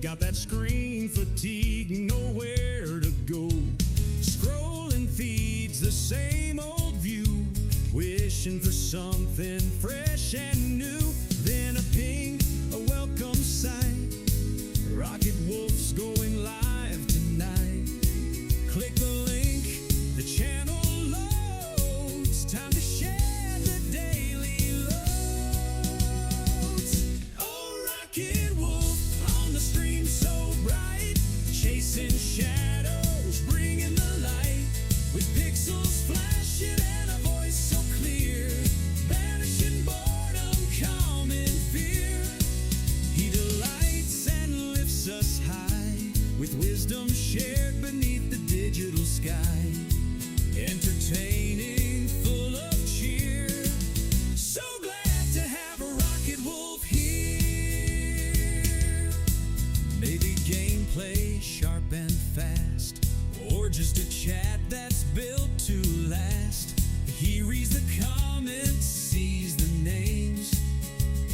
got that screen fatigue, nowhere to go. Scrolling feeds, the same old view, wishing for something fresh and new. Then a ping, a welcome sign. Rocket Wolf's going live tonight. Click the link, the channel loads. Time to share the daily loads. Oh, Rocket Wolf on the stream so bright, chasing shadows, bringing the light, with pixels flashing and a voice so clear, banishing boredom, calming fear. He delights and lifts us high, with wisdom shared beneath the digital sky. Entertaining, full of cheer. So glad to have a Rocket Wolf here. Maybe gameplay sharp and fast, or just a chat that's built to last. He reads the comments, sees the names,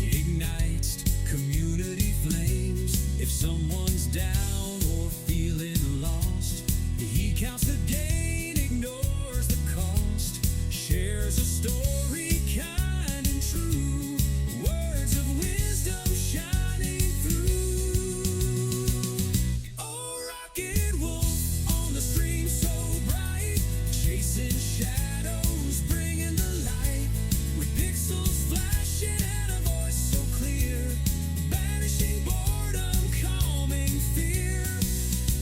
ignites community flames. If someone's down or feeling lost, he counts the gain, ignores the cost, shares a story kind and true, words of wisdom shining through. Oh, Rocket Wolf on the stream so bright, chasing shadows, bringing the light, with pixels flashing and a voice so clear, banishing boredom, calming fear.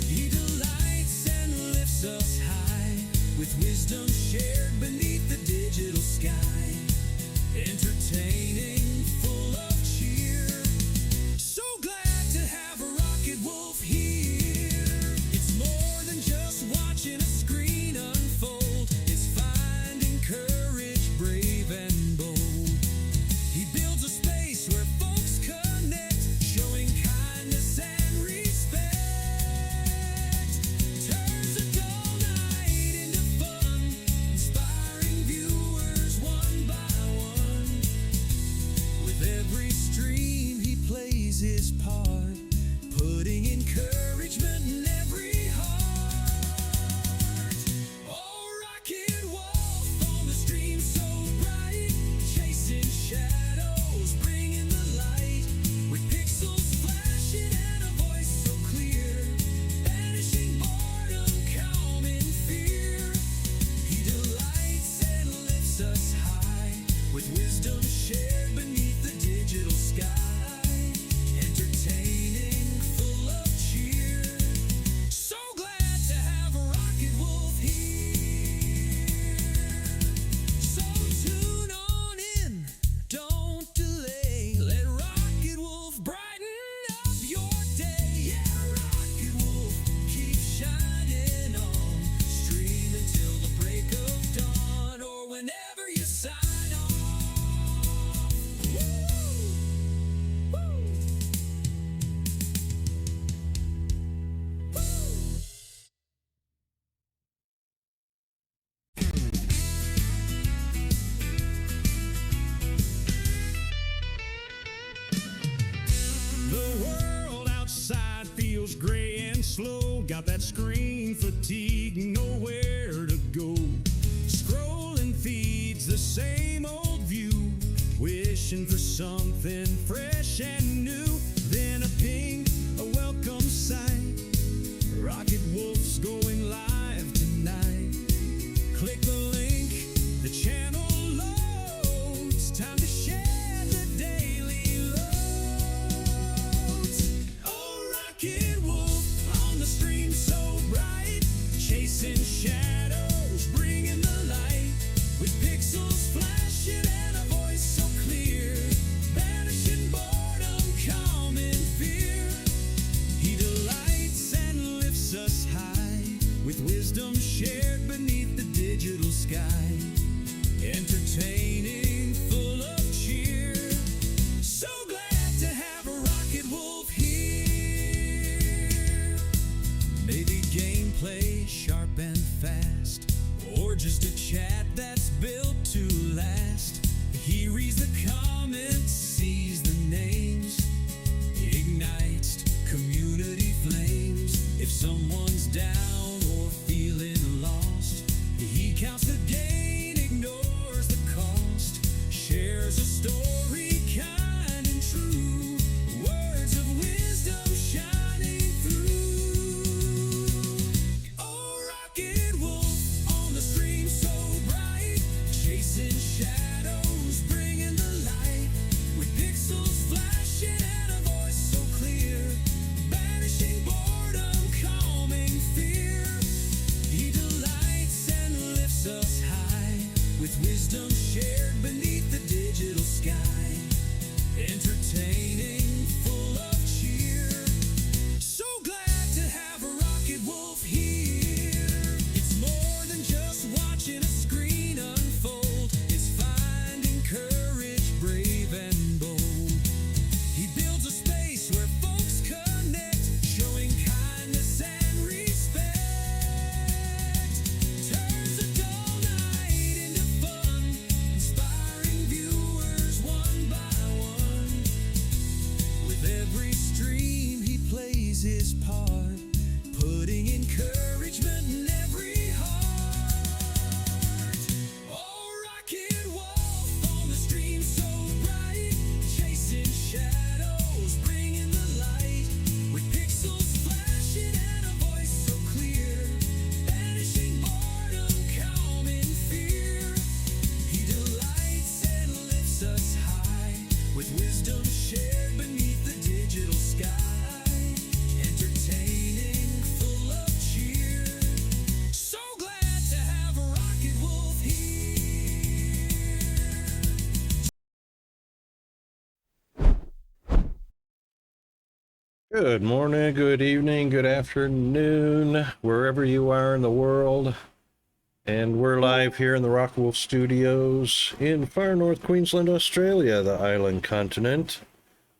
He delights and lifts us high, with wisdom shared beneath the digital sky. Entertaining, full of cheer. So glad to have a Rocket Wolf here. It's more than just watching a screen unfold. It's finding courage, brave and bold. He builds a space where folks connect, showing kindness and respect. Turns a dull night into fun, inspiring viewers one by one. With every stream he plays his part, putting encouragement in every heart. Oh, Rocket Wolf on the stream so bright, chasing shadows, bringing the light, with pixels flashing and a voice so clear, banishing boredom, calming fear. He delights and lifts us high, with wisdom shared beneath the digital sky. Entertaining, full of cheer. So glad to have a Rocket Wolf here. So tune on in, don't delay. Let Rocket Wolf brighten up your day. Yeah, Rocket Wolf, keep shining on. Stream until the break of dawn, or whenever you sign off. Woo! Woo! The world outside feels gray and slow. Got that screen fatigue, nowhere to go. Scrolling feeds, the same old view, wishing for something fresh and new. Then a ping, a welcome sign. Rocket Wolf's going live tonight. Click the link, the channel loads. Time to share the daily loads. Oh, Rocket Wolf on the stream so bright, chasing shadows, bringing the light, with pixels flashing and a voice so clear, banishing boredom, calming fear. He delights and lifts us high, with wisdom shared beneath the digital sky. Entertaining, full of cheer. So glad to have a Rocket Wolf here. Maybe gameplay sharp and fast, or just a chat that's built to last. He reads the comments, sees the names, ignites community counts the gain, ignores the cost, shares a story kind and true, words of wisdom shining through. Oh, rocket wolf on the stream so bright, chasing shadows, bringing the light, with pixels flashing and a voice so clear, banishing boredom, calming fear. He delights and lifts us high, with wisdom shared beneath the digital sky, entertaining, full of cheer. So glad to have a rocket wolf here. It's more than just watching a screen unfold, it's finding courage, brave and bold. He builds a space where folks connect, showing kindness and respect. Turns a dull night into fun, inspiring viewers one by one. With every stream he plays his part, putting encouragement in every heart. Oh, rocket wolf on the stream so bright, chasing shadows, bringing the light, with pixels flashing and a voice so clear, banishing boredom, calming fear. He delights and lifts us high, with wisdom shared beneath the digital sky, entertaining, full of cheer. So glad to have a rocket wolf here. Good morning, good evening, good afternoon, wherever you are in the world. And we're live here in the Rock Wolf Studios in far north Queensland, Australia, the island continent.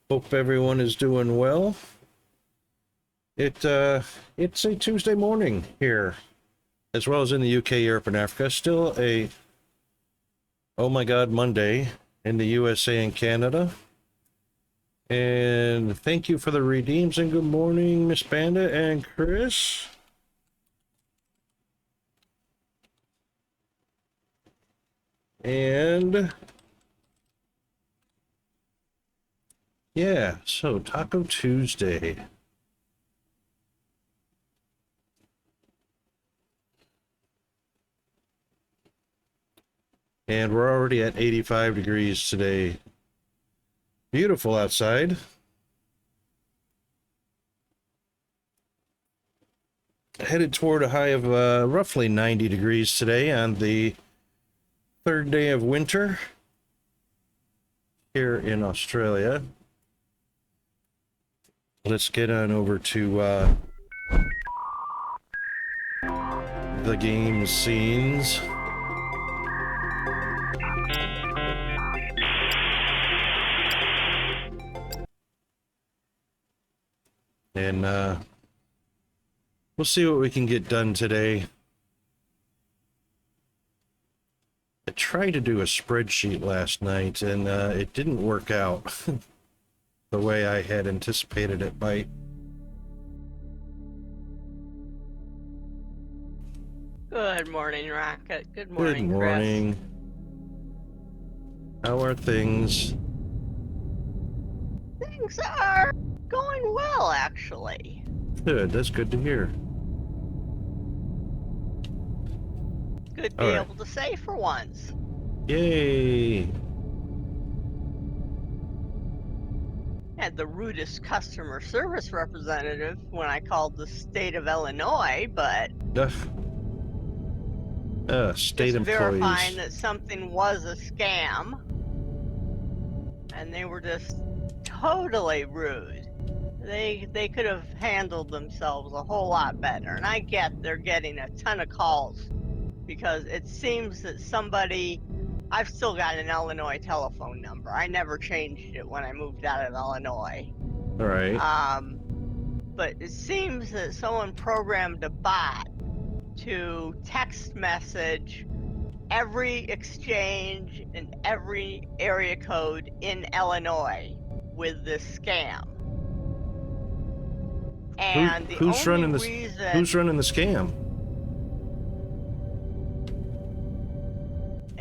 Hope everyone is doing well. It's a Tuesday morning here, as well as in the UK, Europe, and Africa. Still a, oh my God, Monday in the USA and Canada. And thank you for the redeems, and good morning, Miss Bandit and Chris. And yeah, so Taco Tuesday. And we're already at 85 degrees today. Beautiful outside. Headed toward a high of roughly 90 degrees today on the third day of winter here in Australia. Let's get on over to the game scenes. And we'll see what we can get done today. I tried to do a spreadsheet last night, and it didn't work out the way I had anticipated it might. Good morning, Rocket. Good morning, Good morning. How are things? Chris. Things are going well, actually. Good, that's good to hear. Good to be able to say for once. Yay! Had the rudest customer service representative when I called the state of Illinois, but State just employees. verifying that something was a scam, and they were just totally rude. They could have handled themselves a whole lot better, and I get they're getting a ton of calls because it seems that somebody, I've still got an Illinois telephone number. I never changed it when I moved out of Illinois. All right. But it seems that someone programmed a bot to text message every exchange and every area code in Illinois with this scam. And who's running the scam?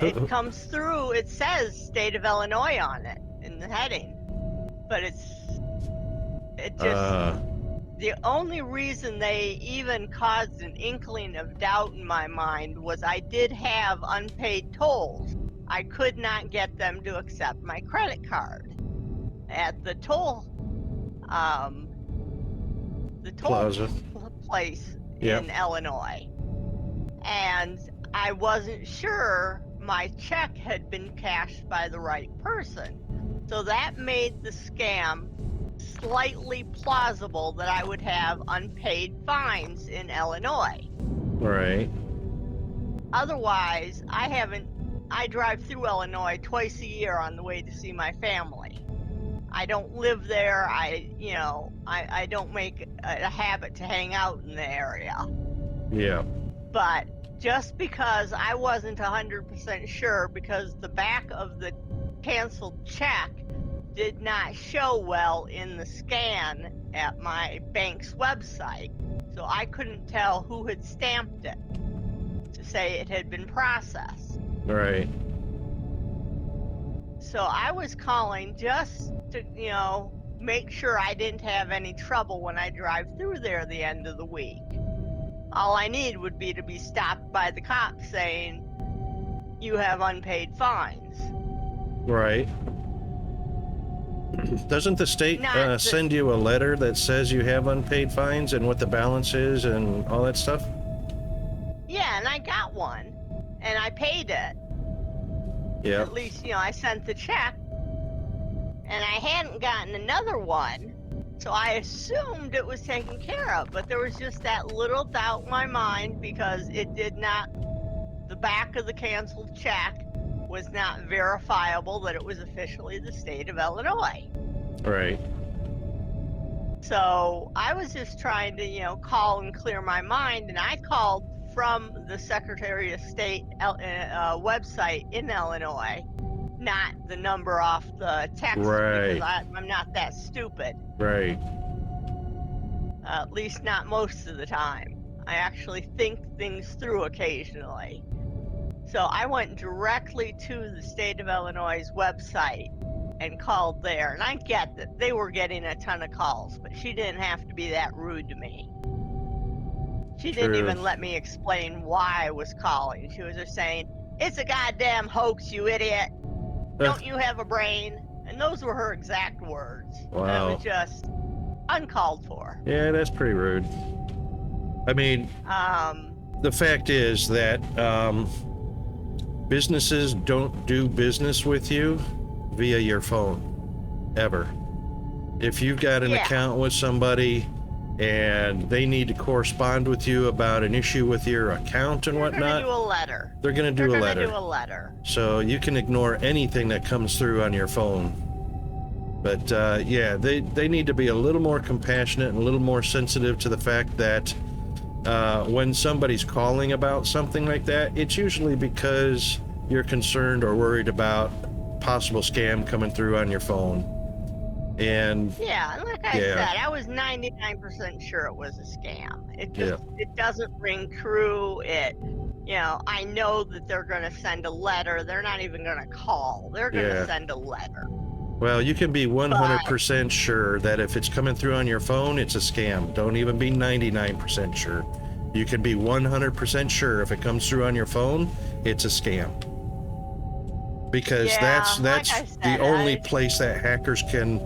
It comes through, it says state of Illinois on it in the heading. But it just, the only reason they even caused an inkling of doubt in my mind was I did have unpaid tolls. I could not get them to accept my credit card at the toll Plaza. place Yep. in Illinois. And I wasn't sure my check had been cashed by the right person. So that made the scam slightly plausible that I would have unpaid fines in Illinois. Right. Otherwise, I drive through Illinois twice a year on the way to see my family. I don't live there. I don't make a habit to hang out in the area. Yeah. But just because I wasn't 100% sure, because the back of the canceled check did not show well in the scan at my bank's website, so I couldn't tell who had stamped it to say it had been processed. Right. So I was calling just to, make sure I didn't have any trouble when I drive through there the end of the week. All I need would be to be stopped by the cops saying, you have unpaid fines. Right. Doesn't the state send you a letter that says you have unpaid fines and what the balance is and all that stuff? Yeah, and I got one, and I paid it. Yeah. At least, I sent the check, and I hadn't gotten another one, so I assumed it was taken care of, but there was just that little doubt in my mind because the back of the canceled check was not verifiable that it was officially the state of Illinois. Right. So I was just trying to, call and clear my mind, and I called from the Secretary of State website in Illinois, not the number off the text, Right. because I'm not that stupid. Right. At least not most of the time. I actually think things through occasionally. So I went directly to the state of Illinois' website and called there. And I get that they were getting a ton of calls, but she didn't have to be that rude to me. She didn't even let me explain why I was calling. She was just saying, it's a goddamn hoax, you idiot. Don't you have a brain? And those were her exact words. Wow. And it was just uncalled for. Yeah, that's pretty rude. I mean, the fact is that businesses don't do business with you via your phone, ever. If you've got an account with somebody and they need to correspond with you about an issue with your account and whatnot, they're gonna do a letter. They're gonna do a letter. So you can ignore anything that comes through on your phone. But yeah, they need to be a little more compassionate and a little more sensitive to the fact that when somebody's calling about something like that, it's usually because you're concerned or worried about possible scam coming through on your phone. And like I said, I was 99% sure it was a scam. It doesn't ring true. I know that they're going to send a letter. They're not even going to call. They're going to send a letter. Well, you can be 100% sure that if it's coming through on your phone, it's a scam. Don't even be 99% sure. You can be 100% sure if it comes through on your phone, it's a scam. Because that's the only place that hackers can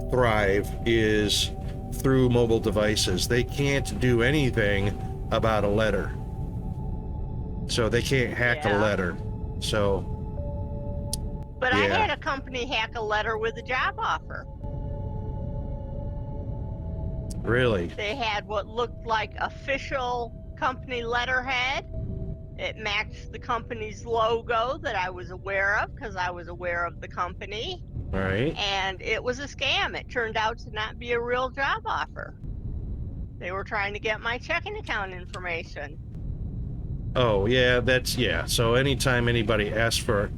thrive is through mobile devices. They can't do anything about a letter. So they can't hack a letter. So but I had a company hack a letter with a job offer. Really? They had what looked like official company letterhead. It matched the company's logo that I was aware of because I was aware of the company. Right. And it was a scam. It turned out to not be a real job offer. They were trying to get my checking account information. Oh, yeah, So anytime anybody asks for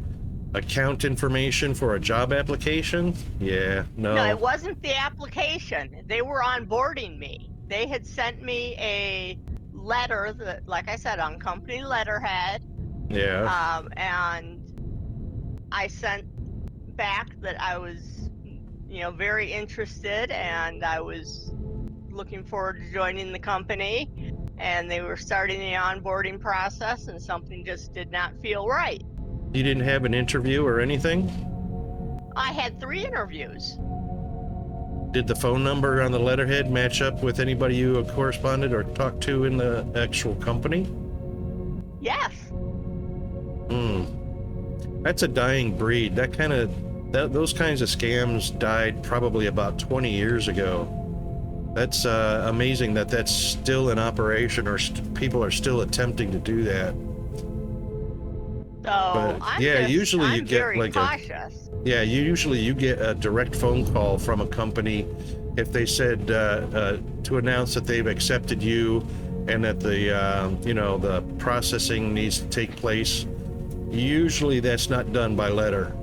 account information for a job application, no, it wasn't the application. They were onboarding me. They had sent me a letter that, like I said, on company letterhead Yeah. And I sent back that I was, very interested, and I was looking forward to joining the company, and they were starting the onboarding process, and something just did not feel right. You didn't have an interview or anything? I had 3 interviews. Did the phone number on the letterhead match up with anybody you corresponded or talked to in the actual company? Yes. That's a dying breed. Those kinds of scams died probably about 20 years ago. That's amazing that that's still in operation, or people are still attempting to do that. So But yeah, usually you get very like cautious. you get a direct phone call from a company if they said to announce that they've accepted you and that the processing needs to take place. Usually that's not done by letter,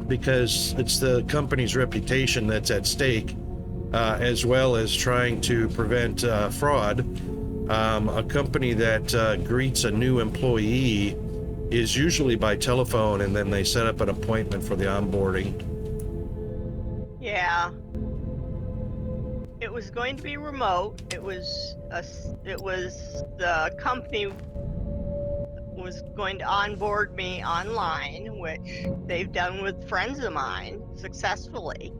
because it's the company's reputation that's at stake, as well as trying to prevent fraud. A company that greets a new employee is usually by telephone, and then they set up an appointment for the onboarding. Yeah. It was going to be remote. It was the company was going to onboard me online, which they've done with friends of mine successfully.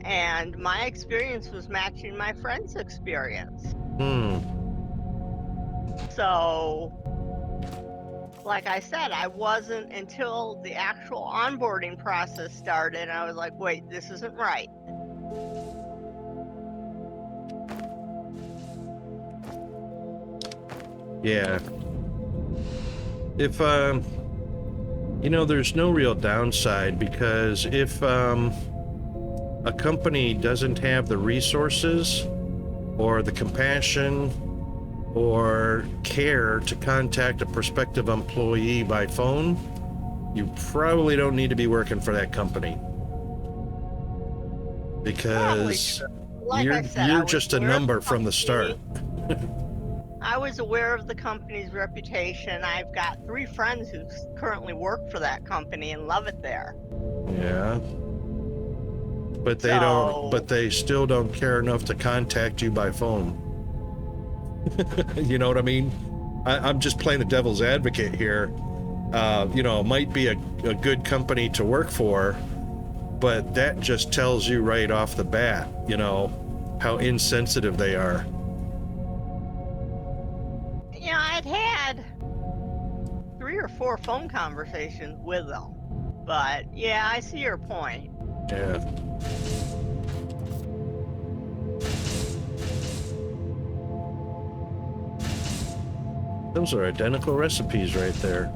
And my experience was matching my friend's experience. So, like I said, I wasn't, until the actual onboarding process started, I was like, wait, this isn't right. Yeah. If there's no real downside, because if a company doesn't have the resources or the compassion or care to contact a prospective employee by phone, you probably don't need to be working for that company, because Like I said, you're just a number from the start. I was aware of the company's reputation. I've got 3 friends who currently work for that company and love it there. Yeah. But they still don't care enough to contact you by phone. You know what I mean? I'm just playing the devil's advocate here. It might be a good company to work for, but that just tells you right off the bat, how insensitive they are. I'd had 3 or 4 phone conversations with them. But yeah, I see your point. Yeah. Those are identical recipes right there.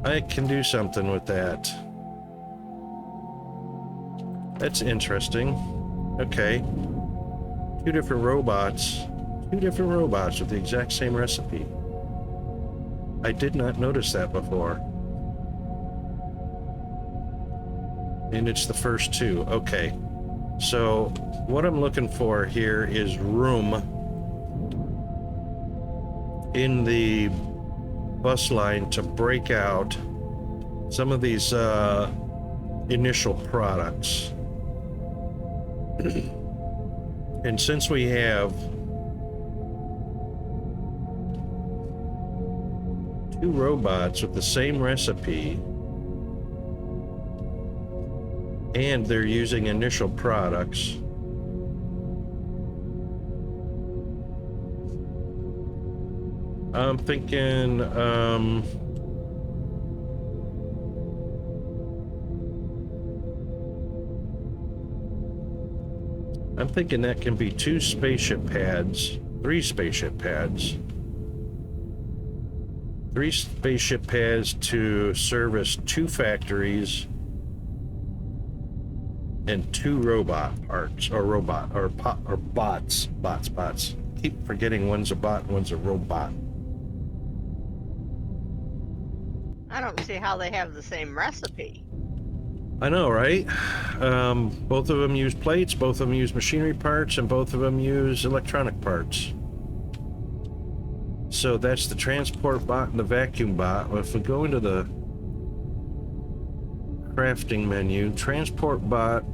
I can do something with that. That's interesting. Okay. 2 different robots with the exact same recipe. I did not notice that before. And it's the first 2. Okay. So what I'm looking for here is room in the bus line to break out some of these initial products. And since we have 2 robots with the same recipe, and they're using initial products, I'm thinking that can be 2 spaceship pads, 3 spaceship pads. 3 spaceship pads to service 2 factories and 2 robot parts, or bots. Keep forgetting one's a bot and one's a robot. I don't see how they have the same recipe. I know, right? Both of them use plates, both of them use machinery parts, and both of them use electronic parts. So that's the transport bot and the vacuum bot. Well, if we go into the crafting menu, transport bot,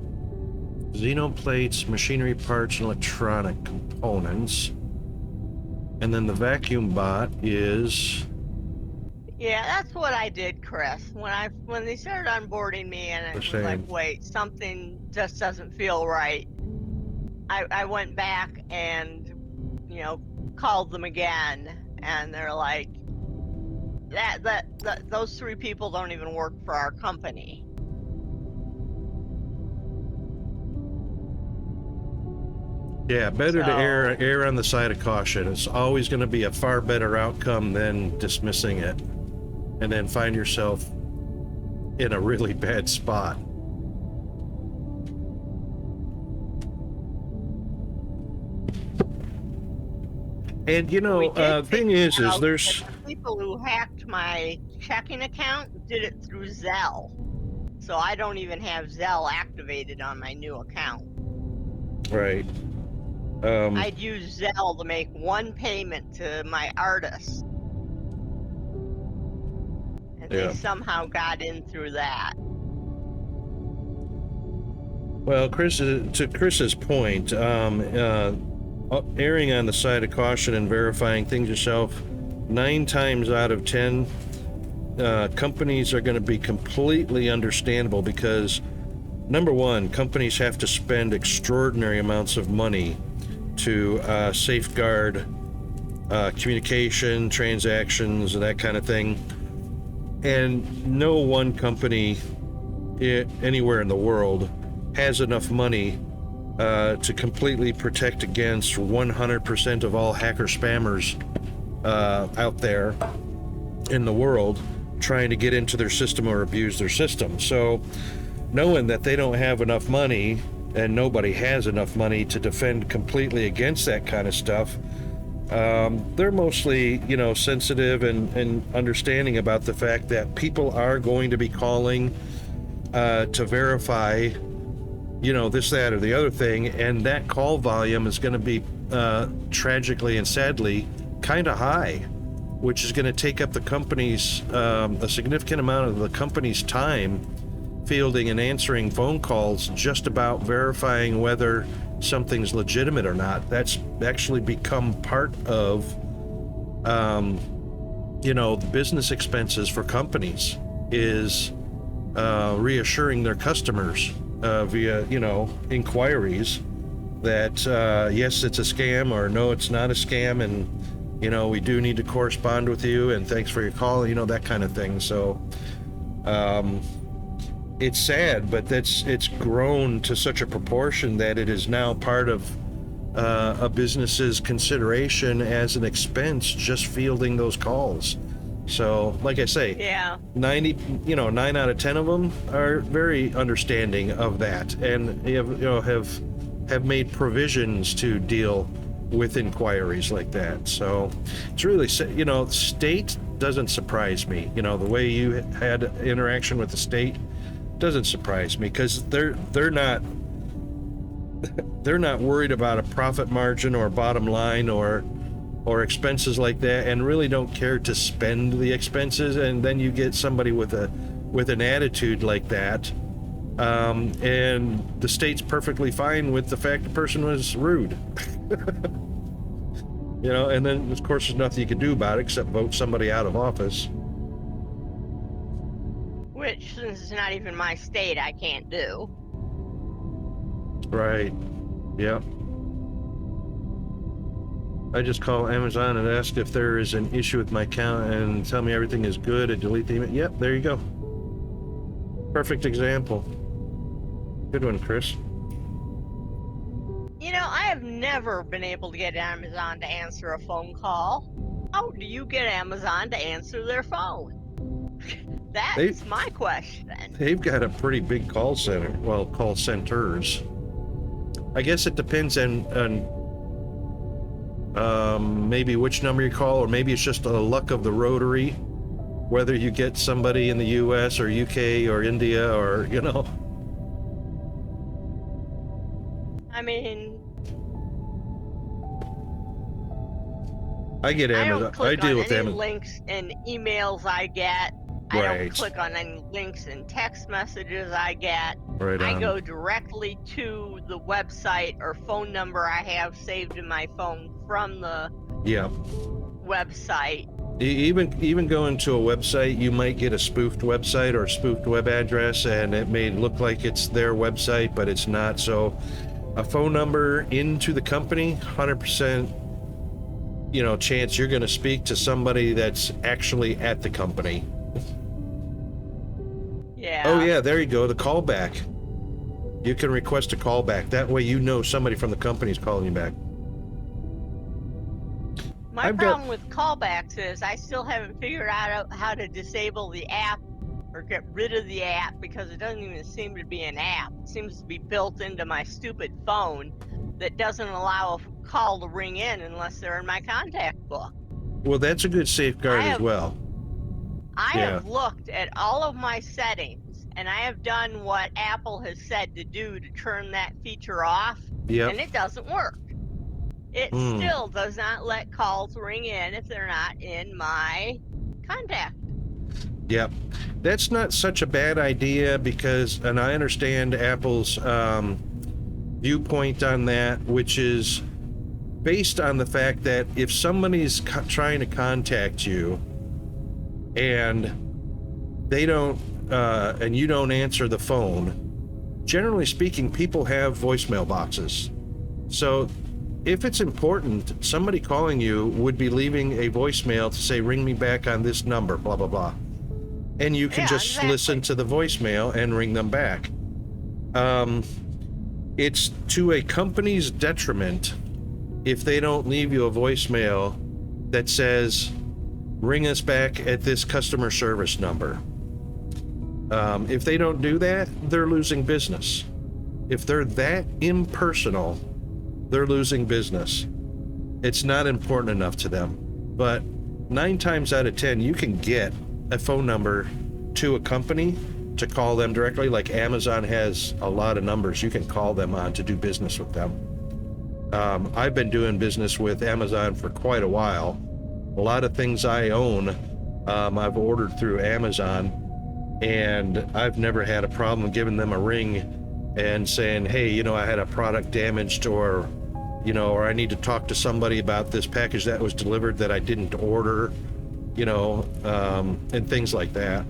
xenoplates, machinery parts, and electronic components. And then the vacuum bot is... Yeah, that's what I did, Chris. When they started onboarding me and it was like, wait, something just doesn't feel right. I went back and, you know, called them again, and they're like, those three people don't even work for our company. Yeah, better to err on the side of caution. It's always going to be a far better outcome than dismissing it and then find yourself in a really bad spot. And you know, thing is there's people who hacked my checking account did it through Zelle, so I don't even have Zelle activated on my new account. Right. I'd use Zelle to make one payment to my artist, and they somehow got in through that. Well, to Chris's point, erring on the side of caution and verifying things yourself, 9 times out of 10, companies are going to be completely understandable because, number one, companies have to spend extraordinary amounts of money to safeguard communication, transactions, and that kind of thing. And no one company anywhere in the world has enough money to completely protect against 100% of all hacker spammers out there in the world trying to get into their system or abuse their system. So knowing that they don't have enough money and nobody has enough money to defend completely against that kind of stuff, they're mostly, you know, sensitive and understanding about the fact that people are going to be calling to verify, you know, this, that, or the other thing, and that call volume is going to be tragically and sadly kind of high, which is going to take up the company's a significant amount of the company's time fielding and answering phone calls just about verifying whether something's legitimate or not. That's actually become part of you know, the business expenses for companies is reassuring their customers via, you know, inquiries that yes, it's a scam, or no, it's not a scam, and you know, we do need to correspond with you, and thanks for your call, you know, that kind of thing. So it's sad, but it's grown to such a proportion that it is now part of a business's consideration as an expense just fielding those calls. So, like I say, 9 out of 10 of them are very understanding of that, and have made provisions to deal with inquiries like that. So, it's really, you know, state doesn't surprise me. You know, the way you had interaction with the state doesn't surprise me, because they're not worried about a profit margin or bottom line or expenses like that, and really don't care to spend the expenses. And then you get somebody with an attitude like that, and the state's perfectly fine with the fact the person was rude. You know, and then of course there's nothing you can do about it except vote somebody out of office. Which, since it's not even my state, I can't do. Right. Yep. I just call Amazon and ask if there is an issue with my account and tell me everything is good and delete the email. Yep, there you go. Perfect example. Good one, Chris. You know, I have never been able to get Amazon to answer a phone call. How do you get Amazon to answer their phone? That's my question. They've got a pretty big call center. Well, call centers. I guess it depends on maybe which number you call, or maybe it's just the luck of the rotary, whether you get somebody in the US or UK or India, or, you know. I mean, I get I Amazon. don't click deal on with any Amazon. links in emails I get. I don't Right. click on any links in text messages I get. Right I on. go directly to the website or phone number I have saved in my phone from the Yeah. website. Even going to a website, you might get a spoofed website or a spoofed web address, and it may look like it's their website, but it's not. So, a phone number into the company, 100%, chance you're going to speak to somebody that's actually at the company. Yeah. Oh yeah, there you go. The callback. You can request a callback. That way, somebody from the company is calling you back. My problem with callbacks is I still haven't figured out how to disable the app or get rid of the app, because it doesn't even seem to be an app. It seems to be built into my stupid phone that doesn't allow a call to ring in unless they're in my contact book. Well, that's a good safeguard as well. I have looked at all of my settings, and I have done what Apple has said to do to turn that feature off, and it doesn't work. It still does not let calls ring in if they're not in my contact. Yep. That's not such a bad idea because, and I understand Apple's viewpoint on that, which is based on the fact that if somebody's trying to contact you and they don't, and you don't answer the phone, generally speaking, people have voicemail boxes. So if it's important, somebody calling you would be leaving a voicemail to say, ring me back on this number, blah, blah, blah. And you can just listen to the voicemail and ring them back. It's to a company's detriment if they don't leave you a voicemail that says, ring us back at this customer service number. If they don't do that, they're losing business. If they're that impersonal, they're losing business. It's not important enough to them. But 9 times out of 10, you can get a phone number to a company to call them directly. Like Amazon has a lot of numbers you can call them on to do business with them. I've been doing business with Amazon for quite a while. A lot of things I own, I've ordered through Amazon, and I've never had a problem giving them a ring and saying, hey, I had a product damaged, or I need to talk to somebody about this package that was delivered that I didn't order, and things like that.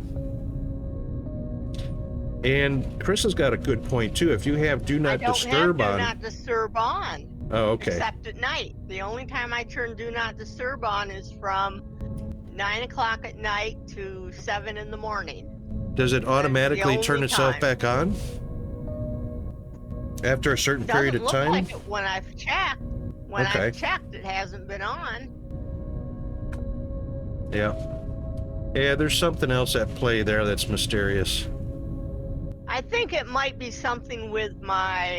And Chris has got a good point too. If you have do not disturb on. Do not disturb on. Oh, okay. Except at night. The only time I turn do not disturb on is from 9 o'clock at night to 7 in the morning. Does it automatically turn itself back on after a certain period of time? Doesn't look like it when I've checked. When I've checked, it hasn't been on. Yeah. Yeah, there's something else at play there that's mysterious. I think it might be something with Verizon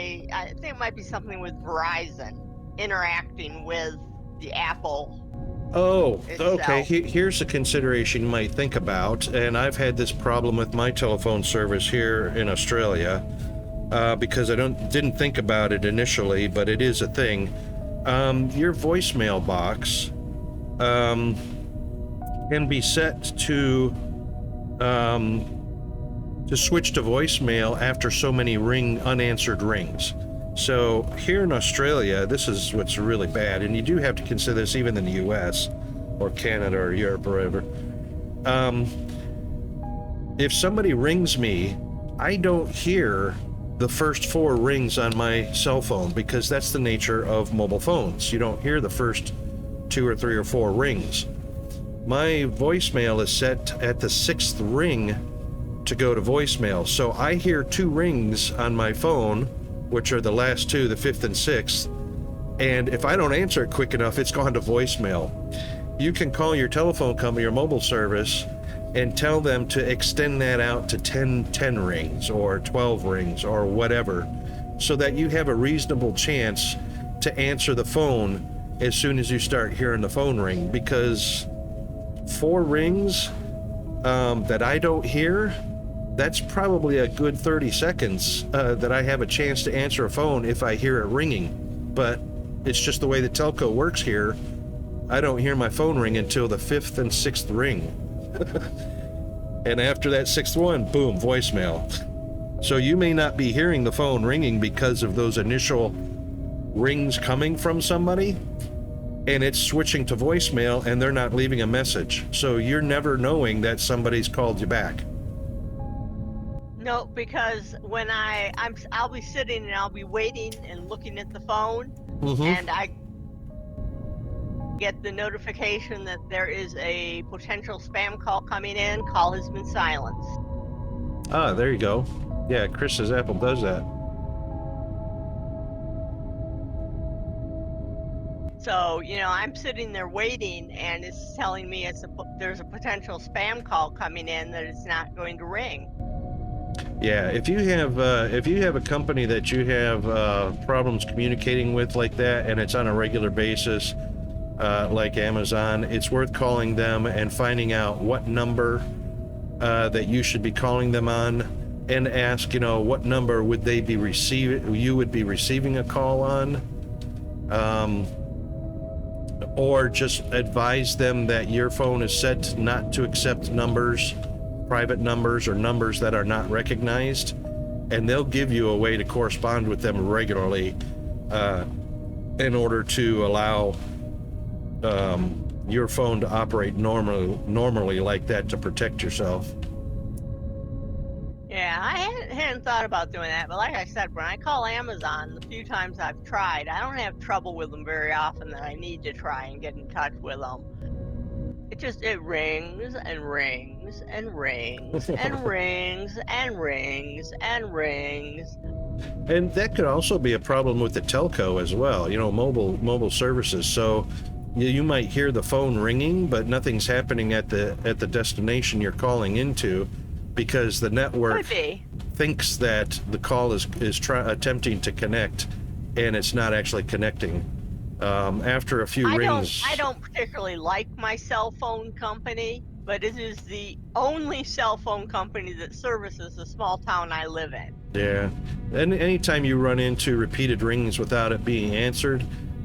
interacting with the Apple. Oh, itself. Okay. Here's a consideration you might think about, and I've had this problem with my telephone service here in Australia because I didn't think about it initially, but it is a thing. Your voicemail box can be set to switch to voicemail after so many unanswered rings. So here in Australia, this is what's really bad, and you do have to consider this even in the US or Canada or Europe or wherever. If somebody rings me, I don't hear the first 4 rings on my cell phone because that's the nature of mobile phones. You don't hear the first 2 or 3 or 4 rings. My voicemail is set at the 6th ring to go to voicemail. So I hear 2 rings on my phone, which are the last 2, the 5th and 6th. And if I don't answer it quick enough, it's gone to voicemail. You can call your telephone company or mobile service and tell them to extend that out to 10 rings or 12 rings or whatever, so that you have a reasonable chance to answer the phone as soon as you start hearing the phone ring. Because 4 rings that I don't hear, that's probably a good 30 seconds that I have a chance to answer a phone if I hear it ringing. But it's just the way the telco works here. I don't hear my phone ring until the 5th and 6th ring. And after that 6th one, boom, voicemail. So you may not be hearing the phone ringing because of those initial rings coming from somebody, and it's switching to voicemail and they're not leaving a message. So you're never knowing that somebody's called you back. No, because when I'll be sitting and I'll be waiting and looking at the phone, and I get the notification that there is a potential spam call coming in. Call has been silenced. Ah, there you go. Yeah, Chris's Apple does that. So, I'm sitting there waiting, and it's telling me there's a potential spam call coming in that it's not going to ring. Yeah, if you have a company that you have problems communicating with like that, and it's on a regular basis, like Amazon, it's worth calling them and finding out what number that you should be calling them on, and ask, what number would they be you would be receiving a call on, or just advise them that your phone is set not to accept numbers, private numbers, or numbers that are not recognized, and they'll give you a way to correspond with them regularly in order to allow your phone to operate normally like that, to protect yourself. Yeah, I hadn't thought about doing that, but like I said, when I call Amazon, the few times I've tried, I don't have trouble with them very often that I need to try and get in touch with them. It rings and rings and rings and rings and rings and rings. And that could also be a problem with the telco as well, mobile services. So you might hear the phone ringing, but nothing's happening at the destination you're calling into, because the network thinks that the call is attempting to connect, and it's not actually connecting. After a few rings. I don't particularly like my cell phone company, but it is the only cell phone company that services the small town I live in. Yeah. And anytime you run into repeated rings without it being answered,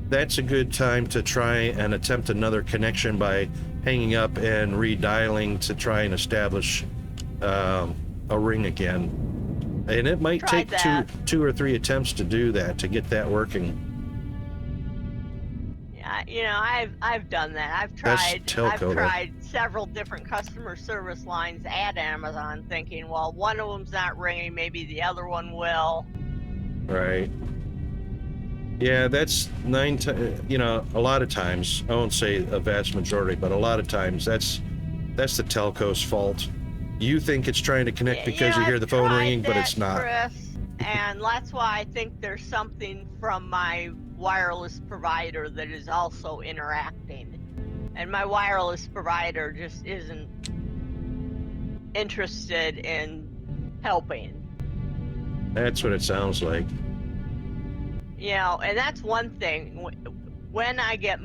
that's a good time to try and attempt another connection by hanging up and redialing to try and establish a ring again. And it might take two or three attempts to do that, to get that working. I've done that. I've tried several different customer service lines at Amazon, thinking, well, one of them's not ringing, maybe the other one will. Right. Yeah, that's a lot of times, I won't say a vast majority, but a lot of times that's the telco's fault. You think it's trying to connect because you hear the phone ringing, but it's not. Chris, and that's why I think there's something from my wireless provider that is also interacting, and my wireless provider just isn't interested in helping. That's what it sounds like. And that's one thing. When I get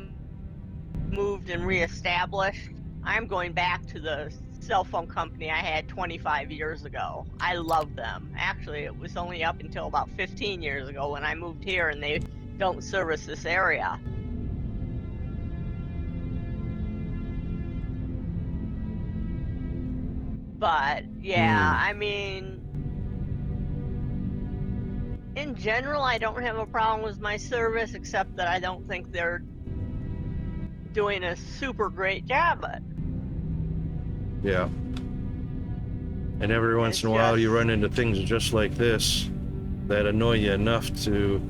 moved and reestablished, I'm going back to the cell phone company I had 25 years ago. I love them. Actually, it was only up until about 15 years ago when I moved here, and they don't service this area. But I mean, in general, I don't have a problem with my service, except that I don't think they're doing a super great job at it. Yeah. And every once in a while you run into things just like this that annoy you enough to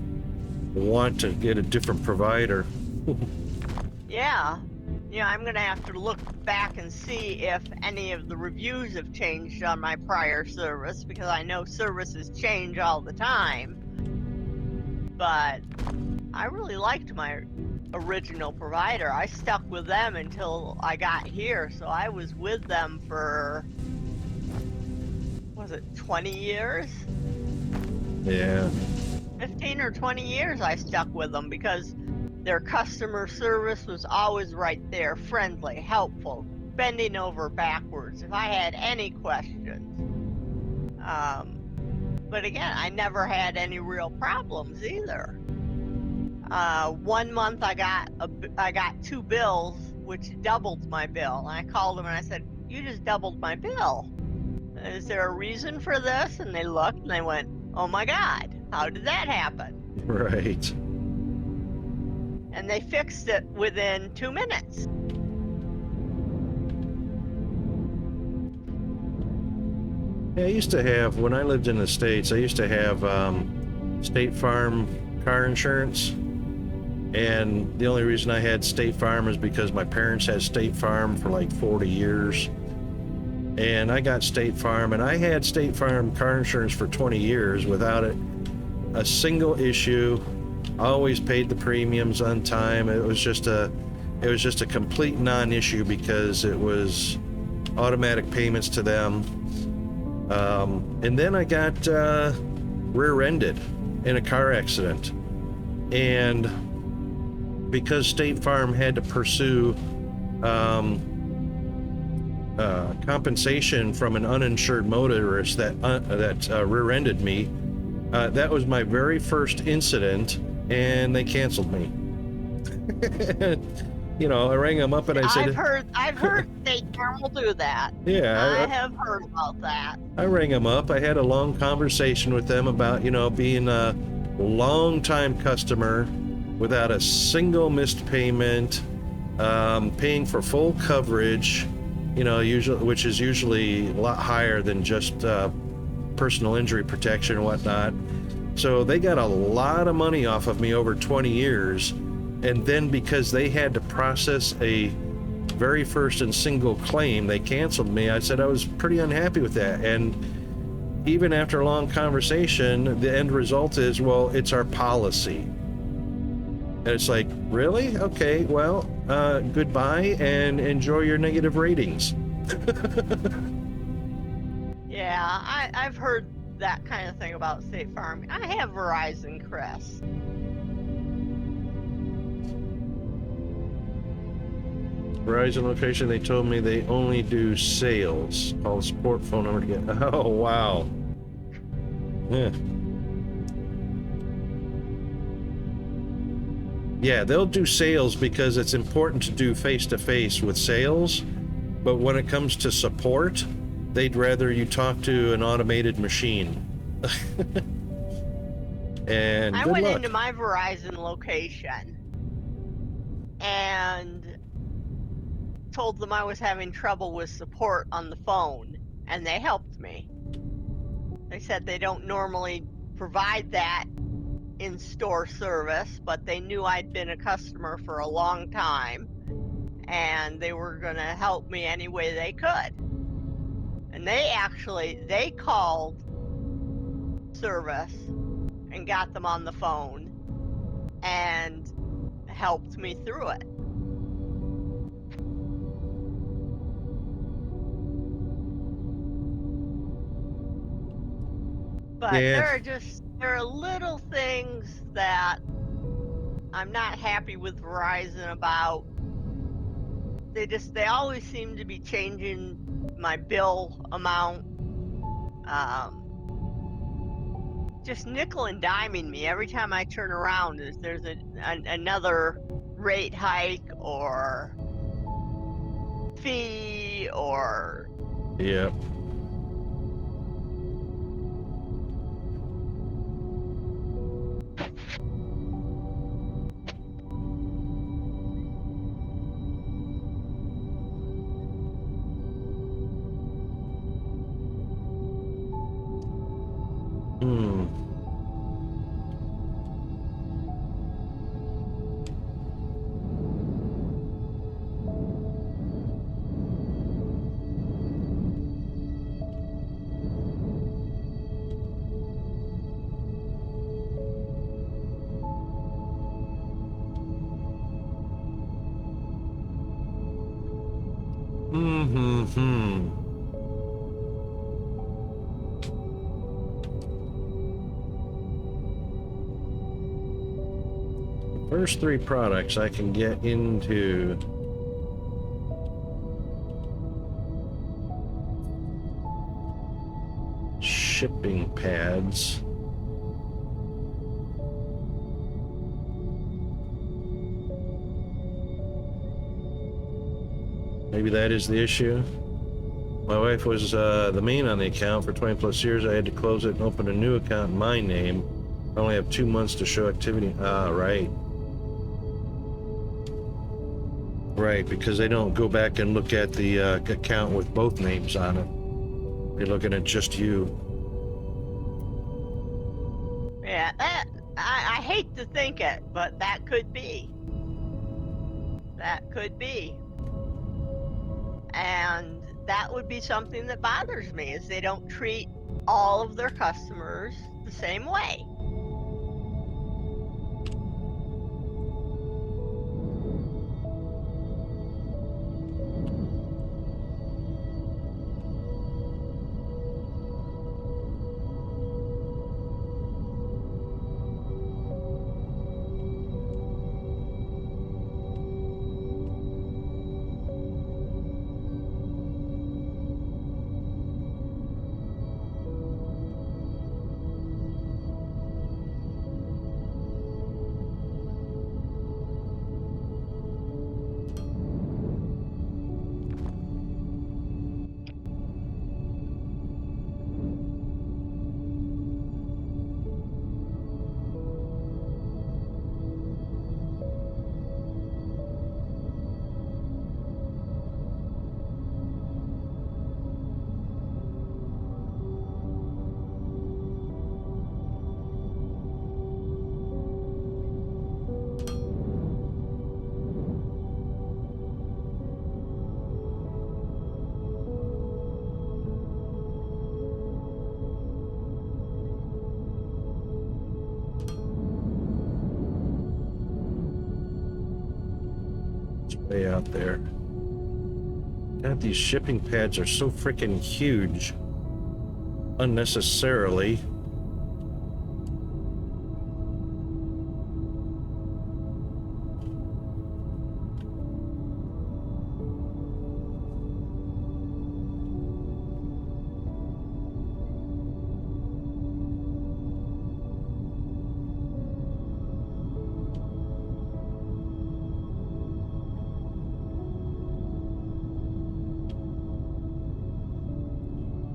want to get a different provider. Yeah, I'm gonna have to look back and see if any of the reviews have changed on my prior service, because I know services change all the time. But I really liked my original provider. I stuck with them until I got here, so I was with them for, was it 20 years? Yeah. 15 or 20 years I stuck with them, because their customer service was always right there, friendly, helpful, bending over backwards if I had any questions. But again, I never had any real problems either. 1 month I got 2 bills, which doubled my bill. And I called them and I said, "You just doubled my bill. Is there a reason for this?" And they looked and they went, "Oh my God, how did that happen?" Right. And they fixed it within 2 minutes. Yeah, I used to have, when I lived in the States, I used to have State Farm car insurance. And the only reason I had State Farm is because my parents had State Farm for like 40 years. And I got State Farm, and I had State Farm car insurance for 20 years without a single issue. Always paid the premiums on time. It was just a complete non-issue because it was automatic payments to them. And then I got rear-ended in a car accident, and because State Farm had to pursue compensation from an uninsured motorist that rear-ended me, that was my very first incident, and they canceled me. You know, I rang them up and I said, I've heard State Farm will do that. Yeah, I have heard about that. I rang them up. I had a long conversation with them about, you know, being a long-time customer without a single missed payment, paying for full coverage, you know, which is usually a lot higher than just personal injury protection and whatnot. So they got a lot of money off of me over 20 years. And then because they had to process a very first and single claim, they canceled me. I said I was pretty unhappy with that. And even after a long conversation, the end result is, well, it's our policy. And it's like, really? Okay, well, goodbye and enjoy your negative ratings. Yeah, I've heard that kind of thing about State Farm. I have Verizon, Chris. Verizon location, they told me they only do sales. Call the support phone number to get. Oh, wow. Yeah. Yeah, they'll do sales because it's important to do face-to-face with sales. But when it comes to support, they'd rather you talk to an automated machine. And I good went luck. into my Verizon location and told them I was having trouble with support on the phone, and they helped me. They said they don't normally provide that in-store service, but they knew I'd been a customer for a long time, and they were going to help me any way they could. And they called service and got them on the phone and helped me through it. But Yeah. there are little things that I'm not happy with Verizon about. They always seem to be changing my bill amount. Just nickel and diming me every time I turn around. There's another rate hike or fee or Yeah. First 3 products I can get into. Shipping pads. Maybe that is the issue. My wife was the main on the account for 20 plus years. I had to close it and open a new account in my name. I only have 2 months to show activity. Ah, right. Right, because they don't go back and look at the account with both names on it. They're looking at just you. Yeah, I hate to think it, but that could be. That could be. And that would be something that bothers me, is they don't treat all of their customers the same way. It's way out there. God, these shipping pads are so freaking huge. Unnecessarily.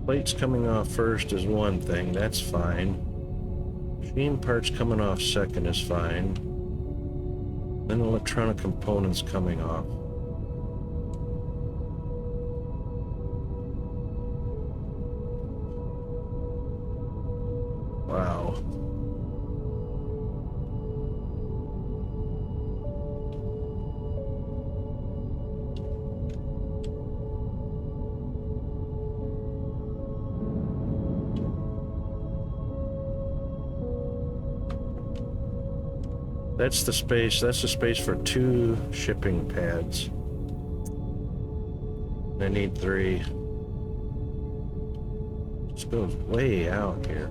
Plates coming off first is one thing, that's fine. Machine parts coming off second is fine. Then electronic components coming off. Wow. That's the space for 2 shipping pads. I need 3. This goes way out here.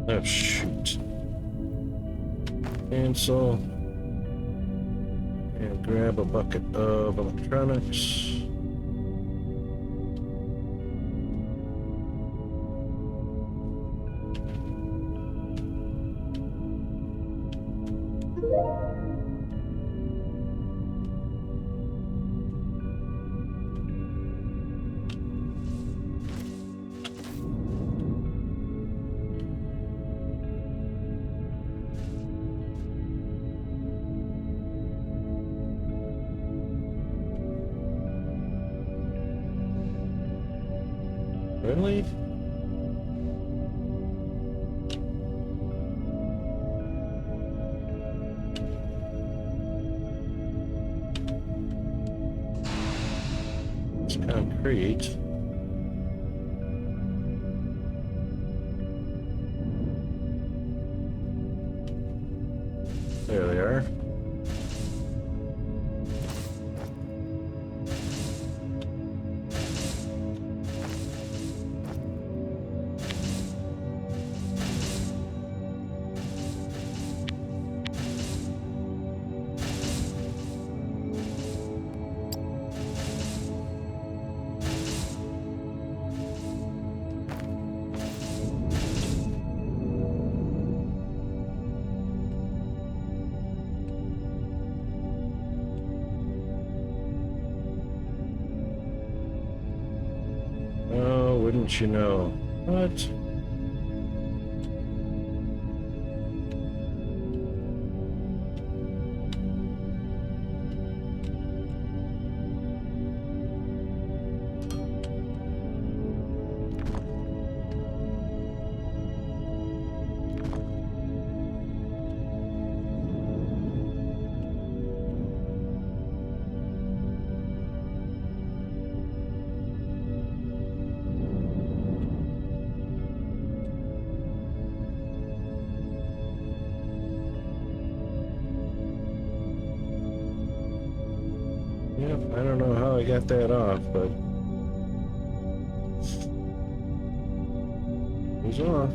Oh, shoot. Cancel. And grab a bucket of electronics. Really? It's concrete. There they are. Oh, wouldn't you know? What? Yep, I don't know how I got that off, but it was off.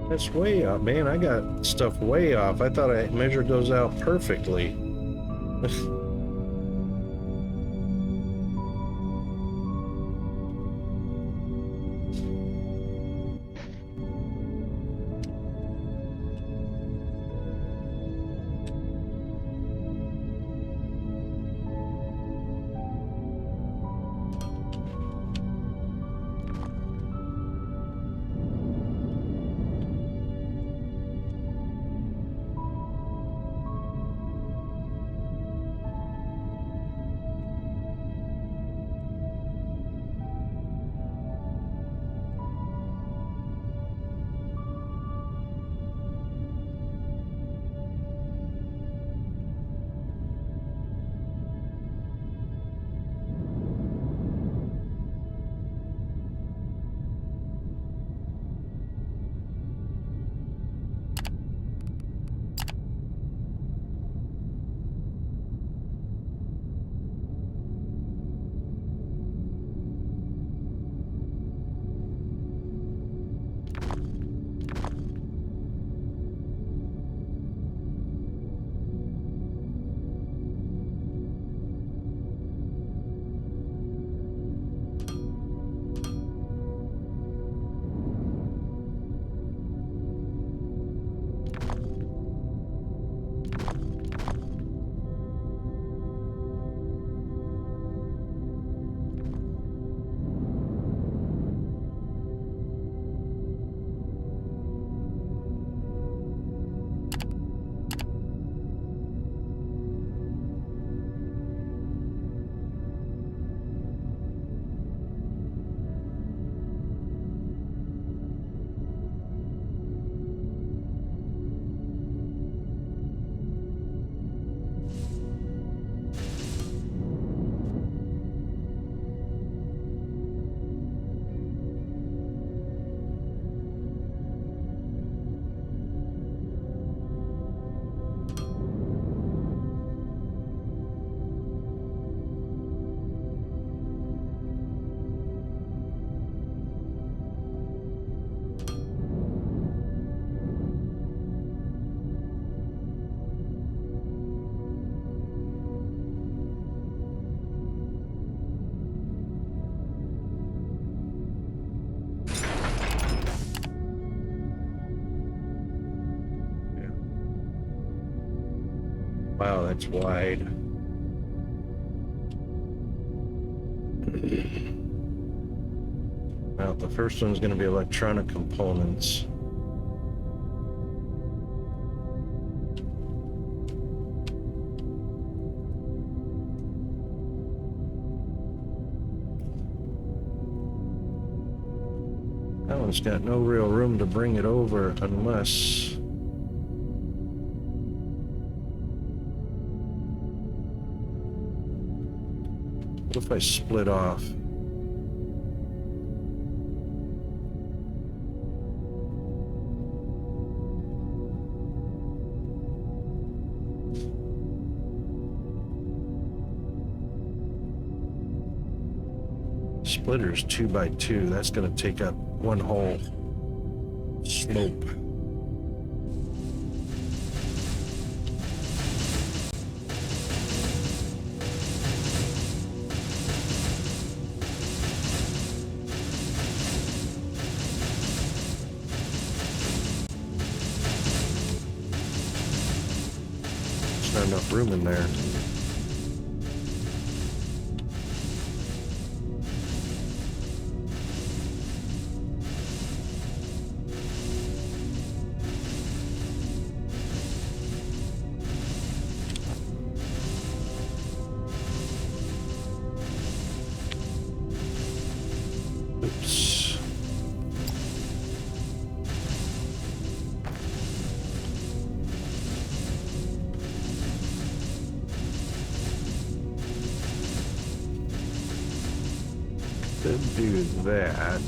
That's way off, man. I got stuff way off. I thought I measured those out perfectly. that's wide. Well, the first one's going to be electronic components. That one's got no real room to bring it over unless... What if I split off? Splitter's 2x2. That's going to take up one whole slope. There's not enough room in there. Oops. Could do that.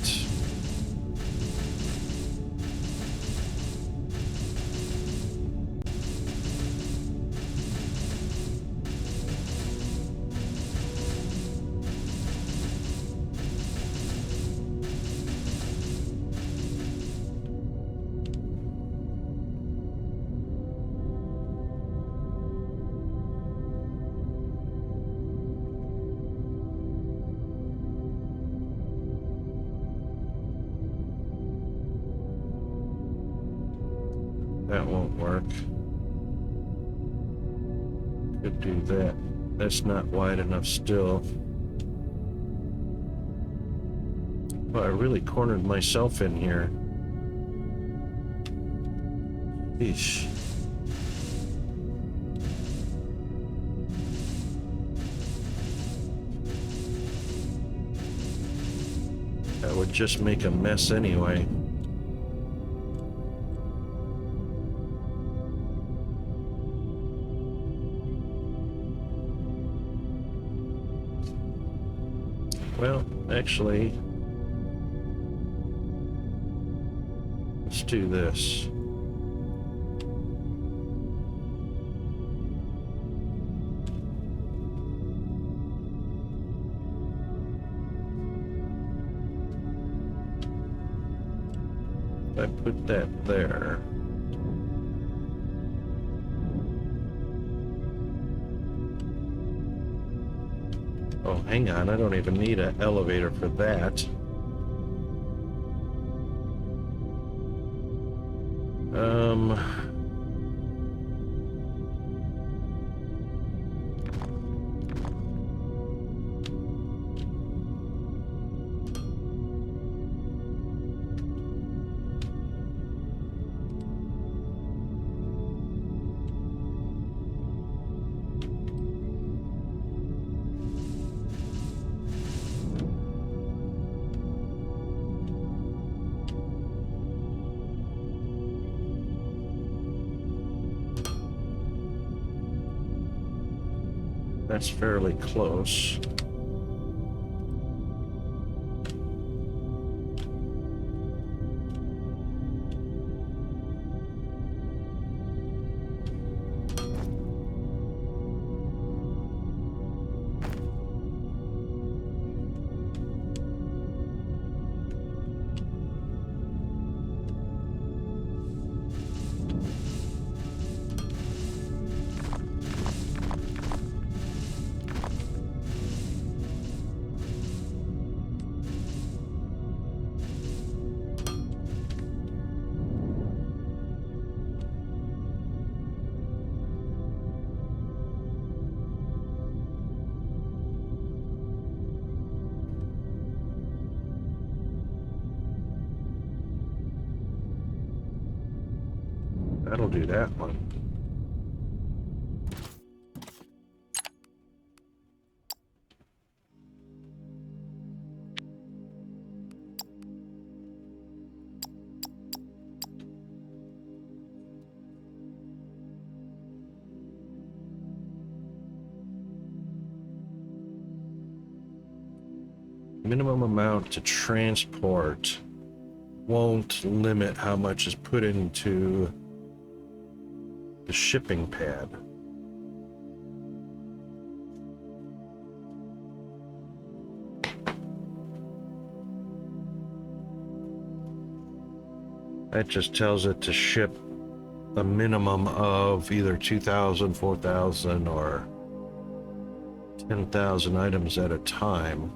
That won't work. Could do that. That's not wide enough still. Well, I really cornered myself in here. Eesh. That would just make a mess anyway. Well, actually, let's do this. If I put that there. Oh, hang on, I don't even need an elevator for that. That's fairly close. That'll do that one. Minimum amount to transport won't limit how much is put into the shipping pad. That just tells it to ship a minimum of either 2,000, 4,000, or 10,000 items at a time.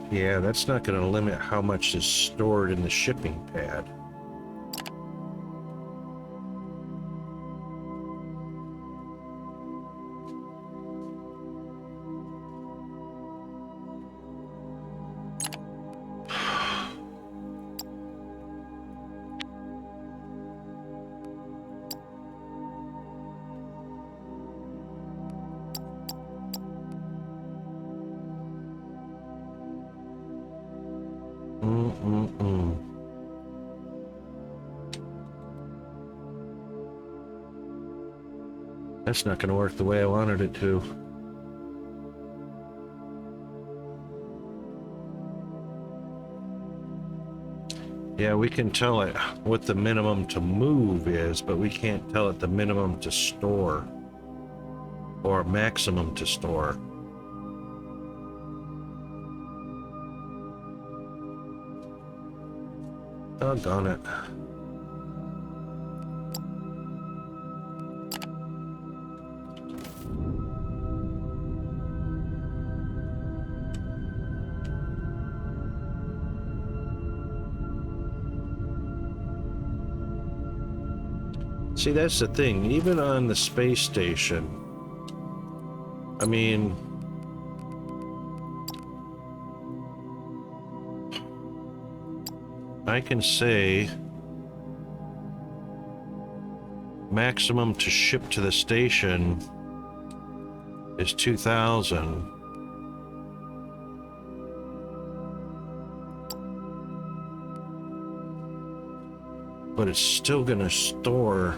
Yeah, that's not going to limit how much is stored in the shipping pad. That's not going to work the way I wanted it to. Yeah, we can tell it what the minimum to move is, but we can't tell it the minimum to store or maximum to store. Doggone it. See, that's the thing. Even on the space station, I mean, I can say maximum to ship to the station is 2,000. But it's still going to store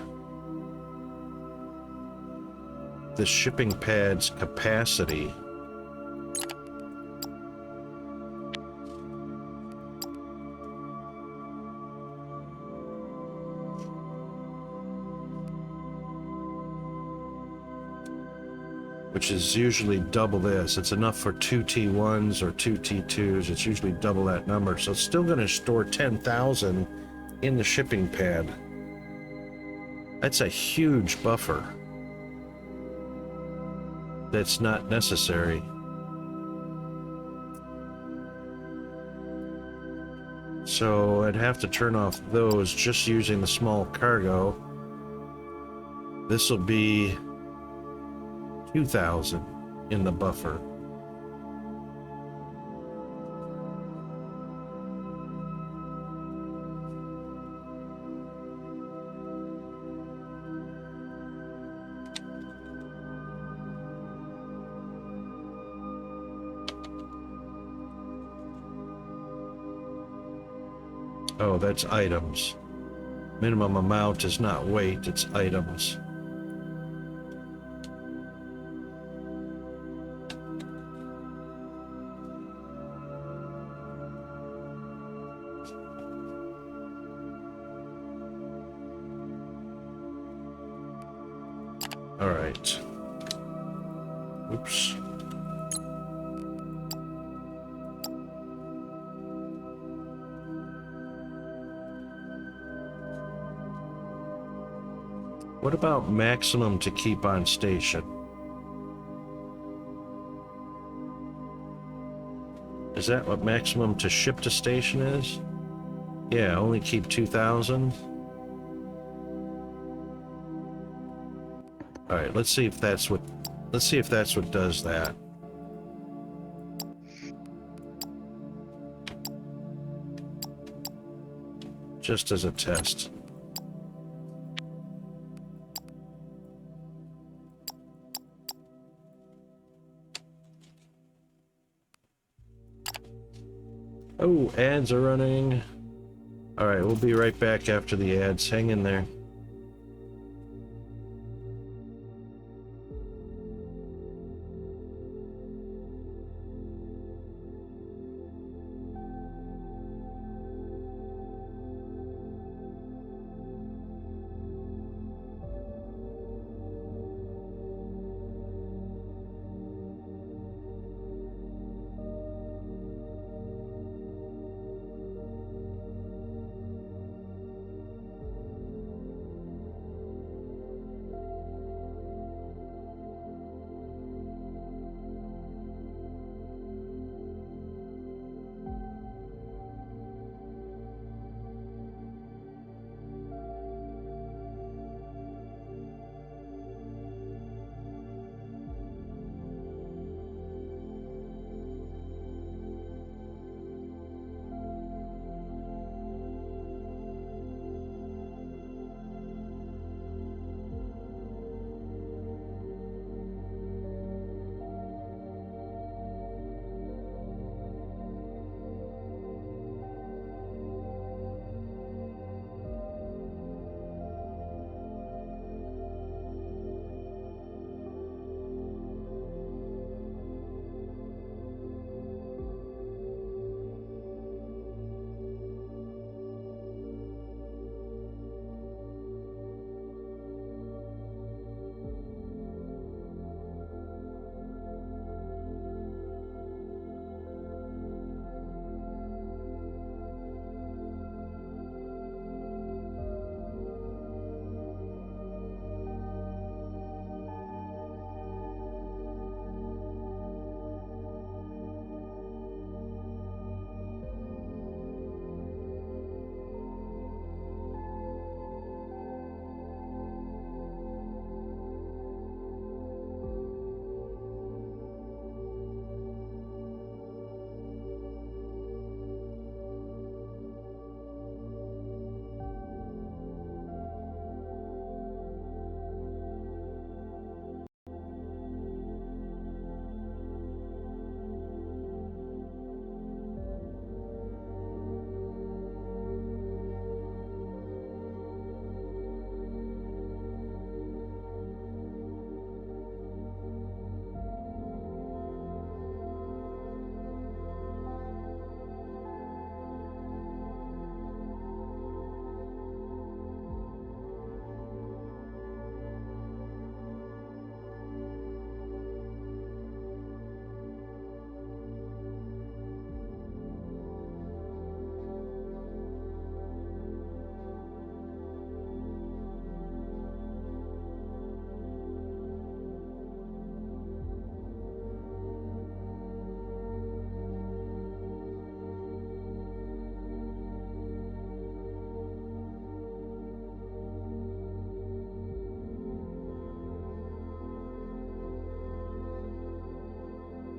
the shipping pad's capacity. Which is usually double this. It's enough for 2 T1s or 2 T2s. It's usually double that number. So it's still going to store 10,000 in the shipping pad. That's a huge buffer. That's not necessary. So I'd have to turn off those just using the small cargo. This will be 2,000 in the buffer. Oh, that's items. Minimum amount is not weight, it's items. All right. Oops. What about maximum to keep on station? Is that what maximum to ship to station is? Yeah, only keep 2,000. All right, let's see if that's what does that. Just as a test. Oh, ads are running. All right, we'll be right back after the ads. Hang in there.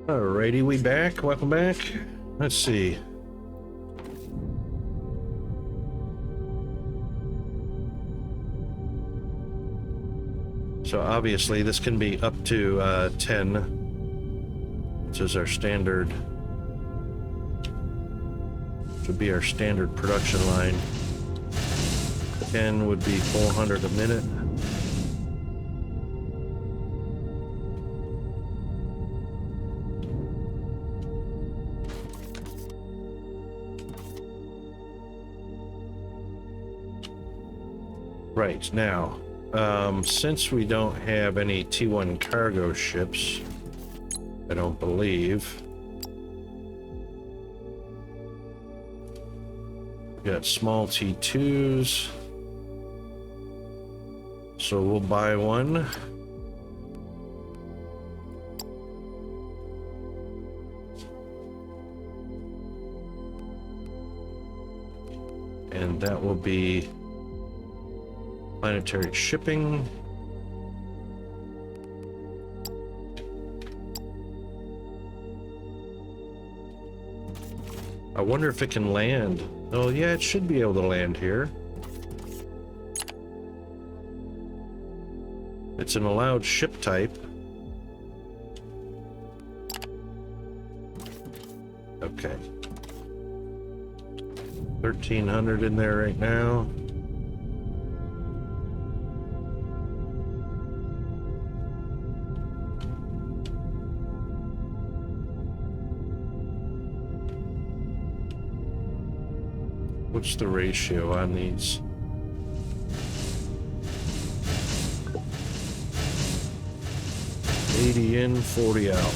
Alrighty, we back. Welcome back. Let's see. So obviously this can be up to 10, which is our standard. Should be our standard production line. 10 would be 400 a minute. Right, now, since we don't have any T1 cargo ships, I don't believe. We got small T2s. So we'll buy one. and that will be planetary shipping. I wonder if it can land. Oh yeah, it should be able to land here. It's an allowed ship type. Okay. 1,300 in there right now. What's the ratio on these? $80 in, $40 out.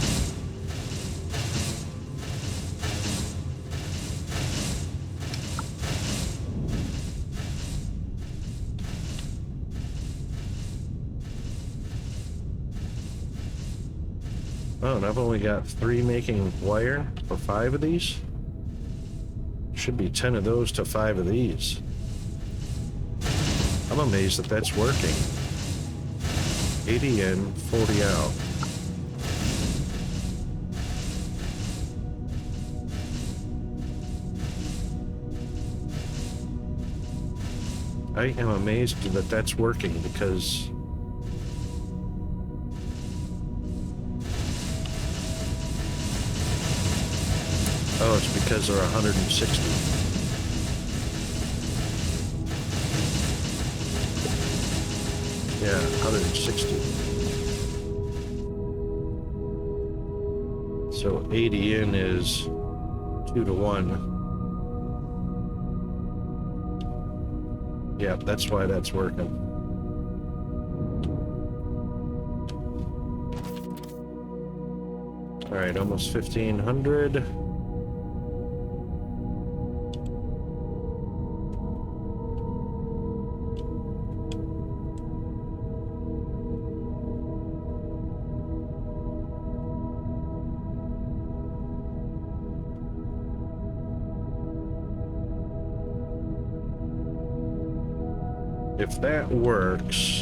Oh, and I've only got 3 making wire for 5 of these. Should be 10 of those to 5 of these. I'm amazed that that's working. 80 in, 40 out. I am amazed that that's working because oh, it's because they're 160. Yeah, 160. So 80 in is 2 to 1. Yeah, that's why that's working. All right, almost 1,500. If that works,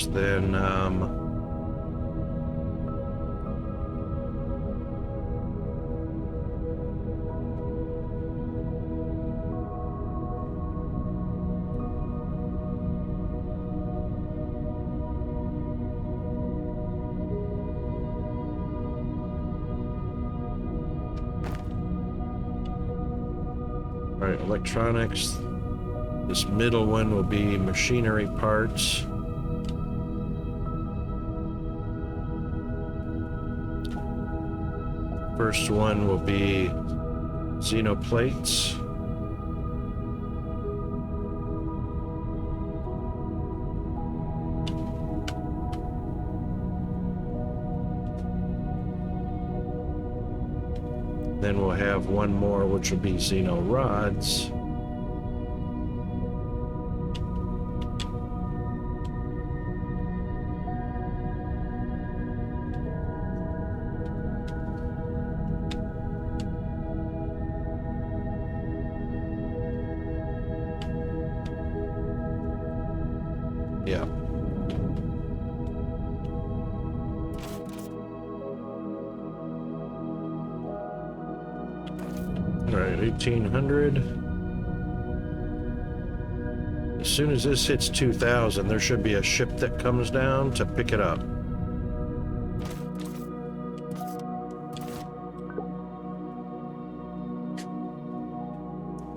then all right, electronics. This middle one will be machinery parts. First one will be xenoplates. Then we'll have one more, which will be xeno rods. Yeah. All right, 1,800. As soon as this hits 2,000, there should be a ship that comes down to pick it up.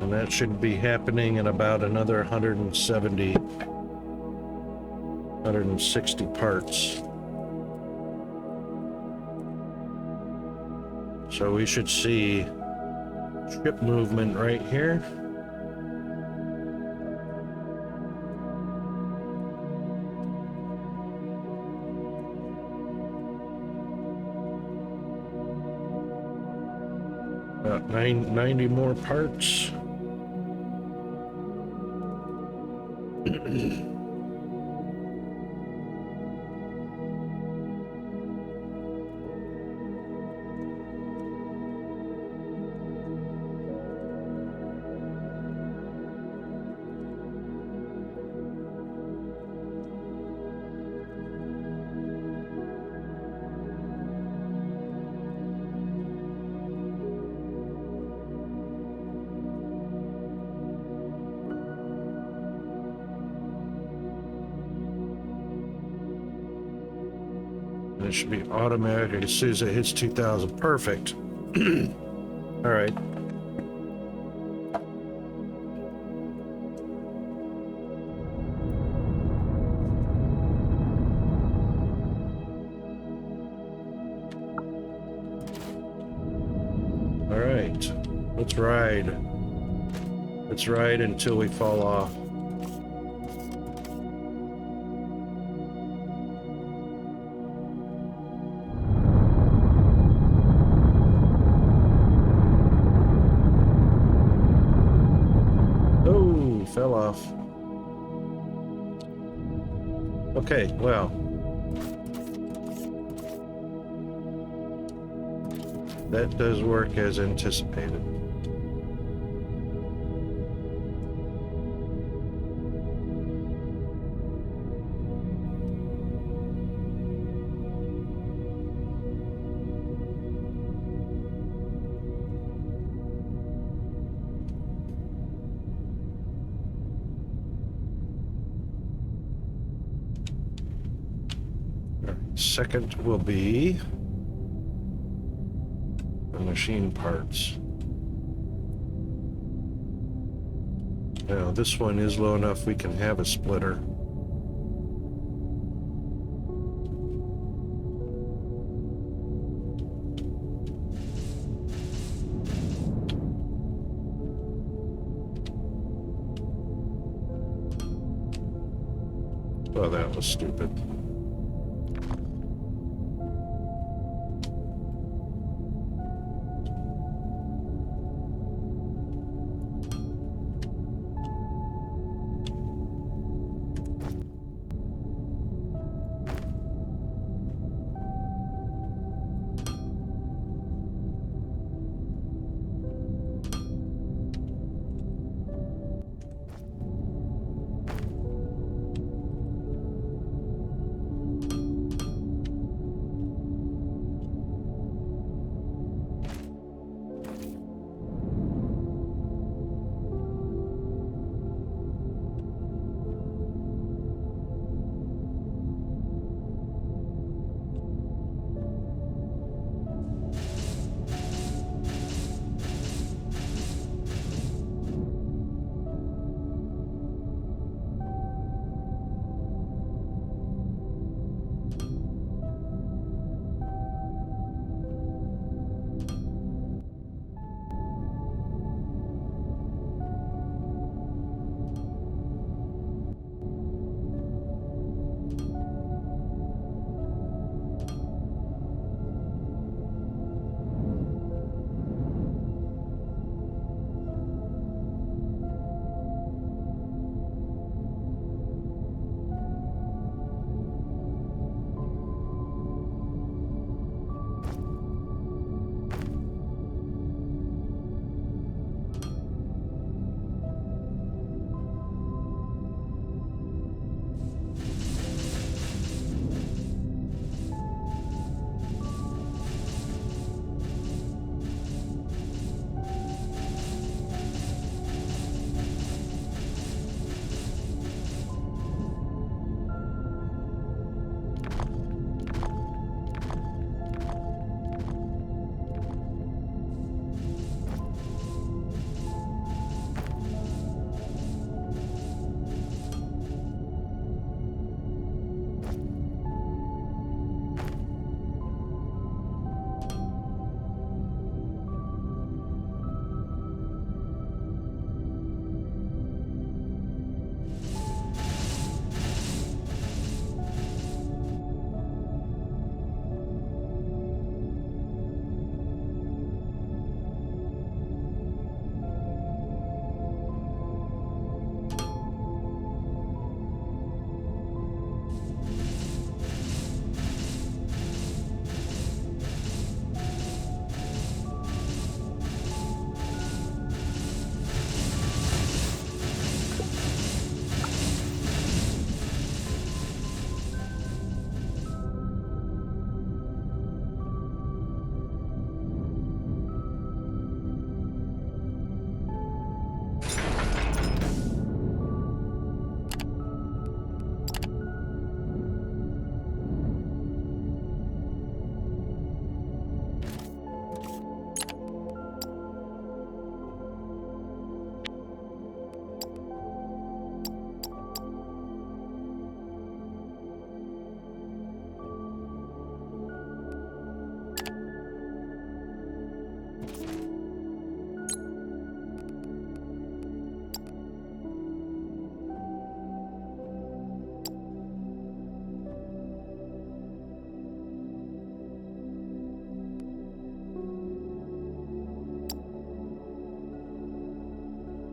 And that should be happening in about another 170, 160 parts. So we should see ship movement right here. About 90 more parts. It should be automatic as soon as it hits 2,000. Perfect. All right. All right. Let's ride. Let's ride until we fall off. Fell off. Okay, well. That does work as anticipated. Second will be the machine parts. Now this one is low enough we can have a splitter. Oh, that was stupid.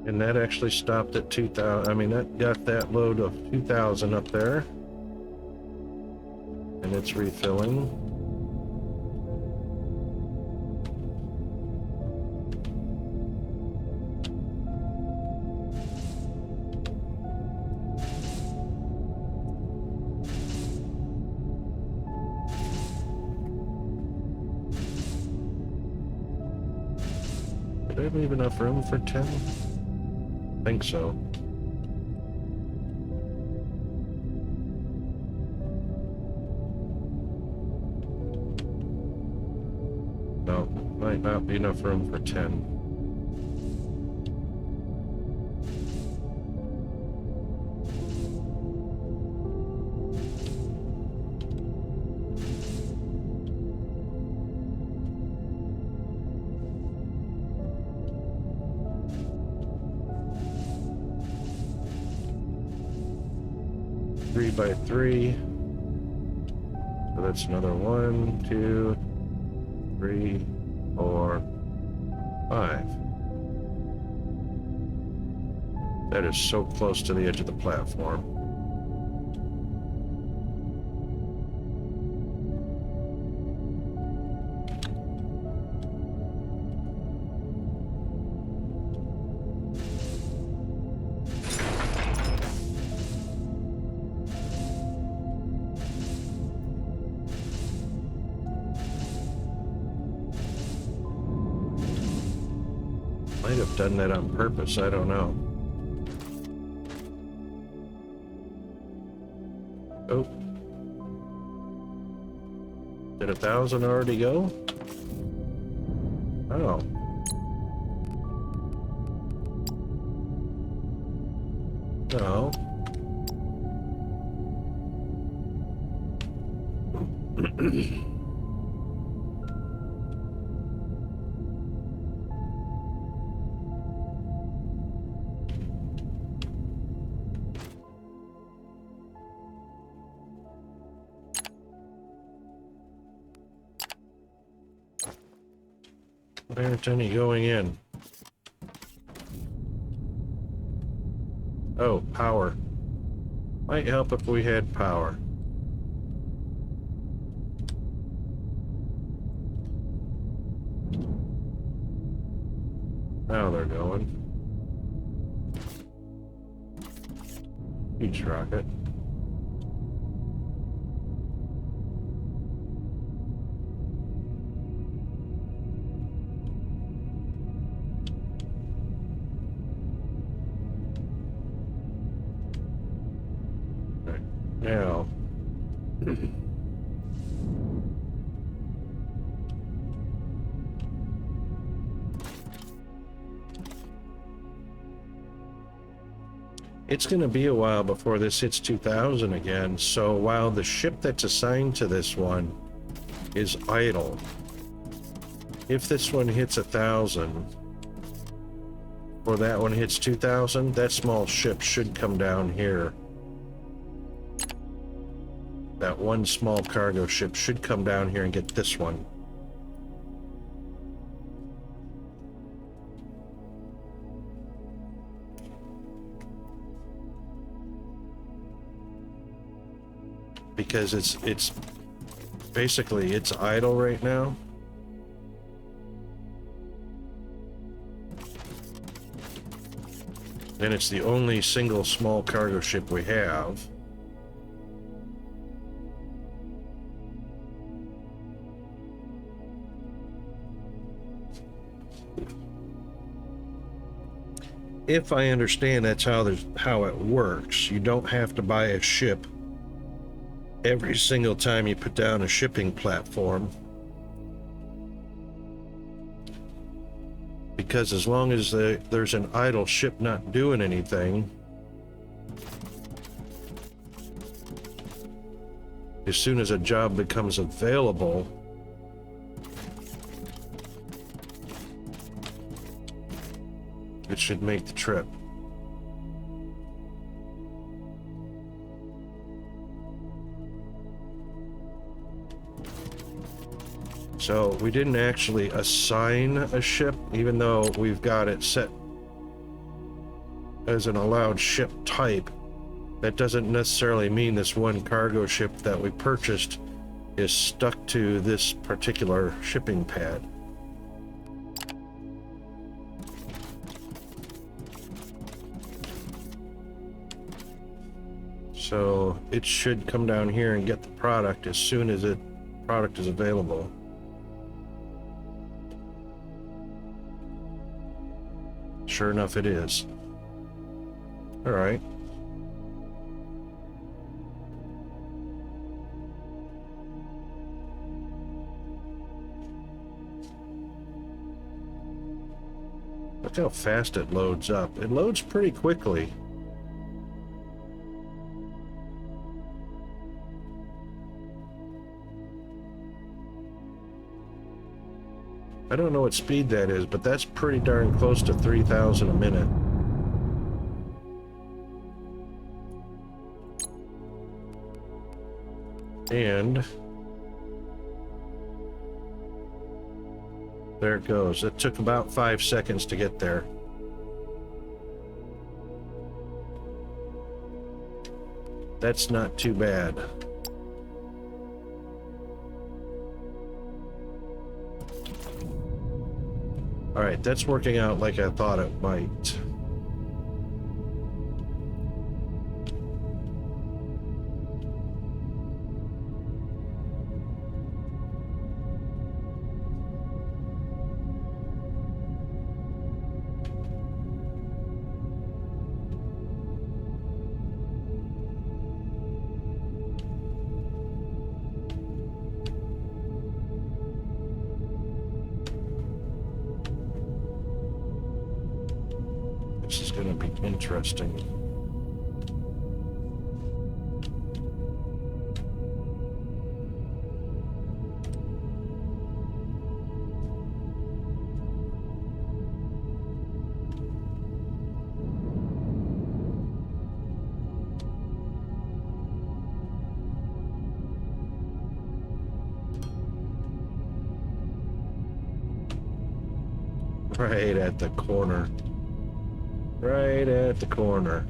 And that actually stopped at 2,000. I mean, that got that load of 2,000 up there. And it's refilling. Did I leave enough room for 10? I think so. No, might not be enough room for 10. Three by three. So that's another 1, 2, 3, 4, 5. That is so close to the edge of the platform. Might have done that on purpose, I don't know. Oh. Did 1,000 already go? Oh. No. Why aren't any going in? Oh, power. Might help if we had power. Now they're going. Huge rocket. Now, it's going to be a while before this hits 2,000 again, so while the ship that's assigned to this one is idle, if this one hits 1,000, or that one hits 2,000, that small ship should come down here. That one small cargo ship should come down here and get this one. Because it's basically it's idle right now. And it's the only single small cargo ship we have. If I understand, that's how it works. You don't have to buy a ship every single time you put down a shipping platform. Because as long as there's an idle ship not doing anything, as soon as a job becomes available, it should make the trip. So we didn't actually assign a ship, even though we've got it set as an allowed ship type, that doesn't necessarily mean this one cargo ship that we purchased is stuck to this particular shipping pad. So it should come down here and get the product as soon as product is available. Sure enough, it is. All right. Look how fast it loads up. It loads pretty quickly. I don't know what speed that is, but that's pretty darn close to 3,000 a minute. And there it goes. It took about 5 seconds to get there. That's not too bad. All right, that's working out like I thought it might. This is going to be interesting. Right at the corner. Right at the corner.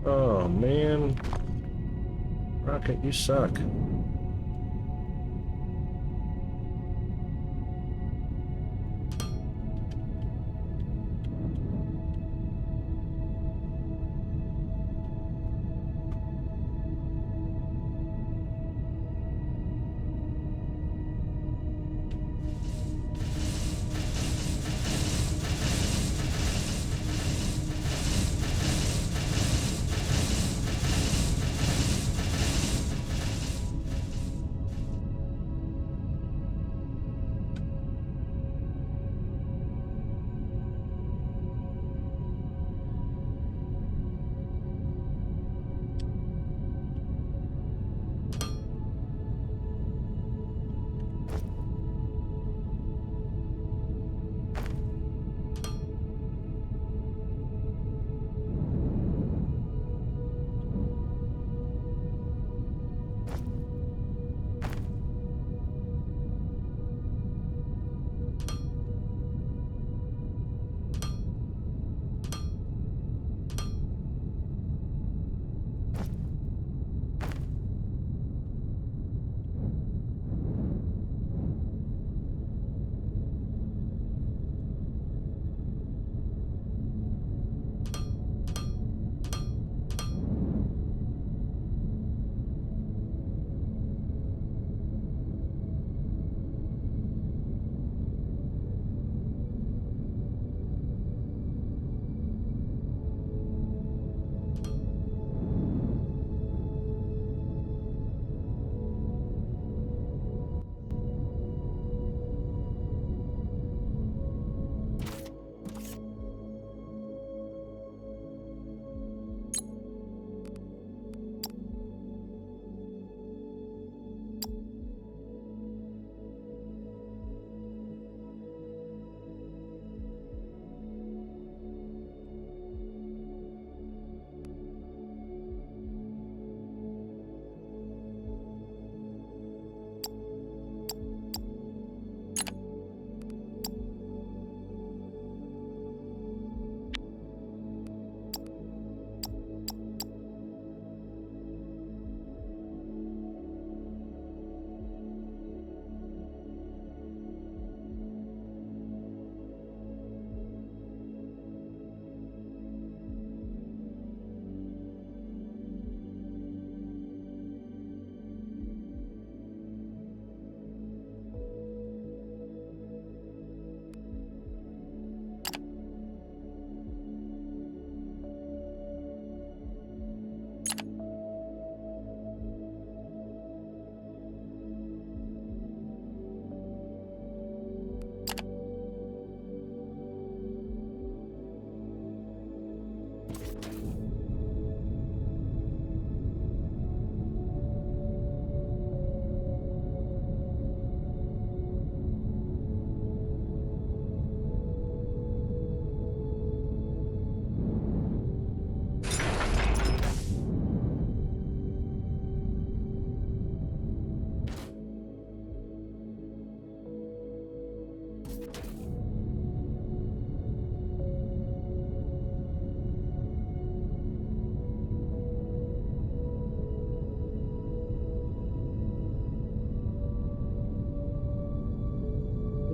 Oh man. Rocket, you suck.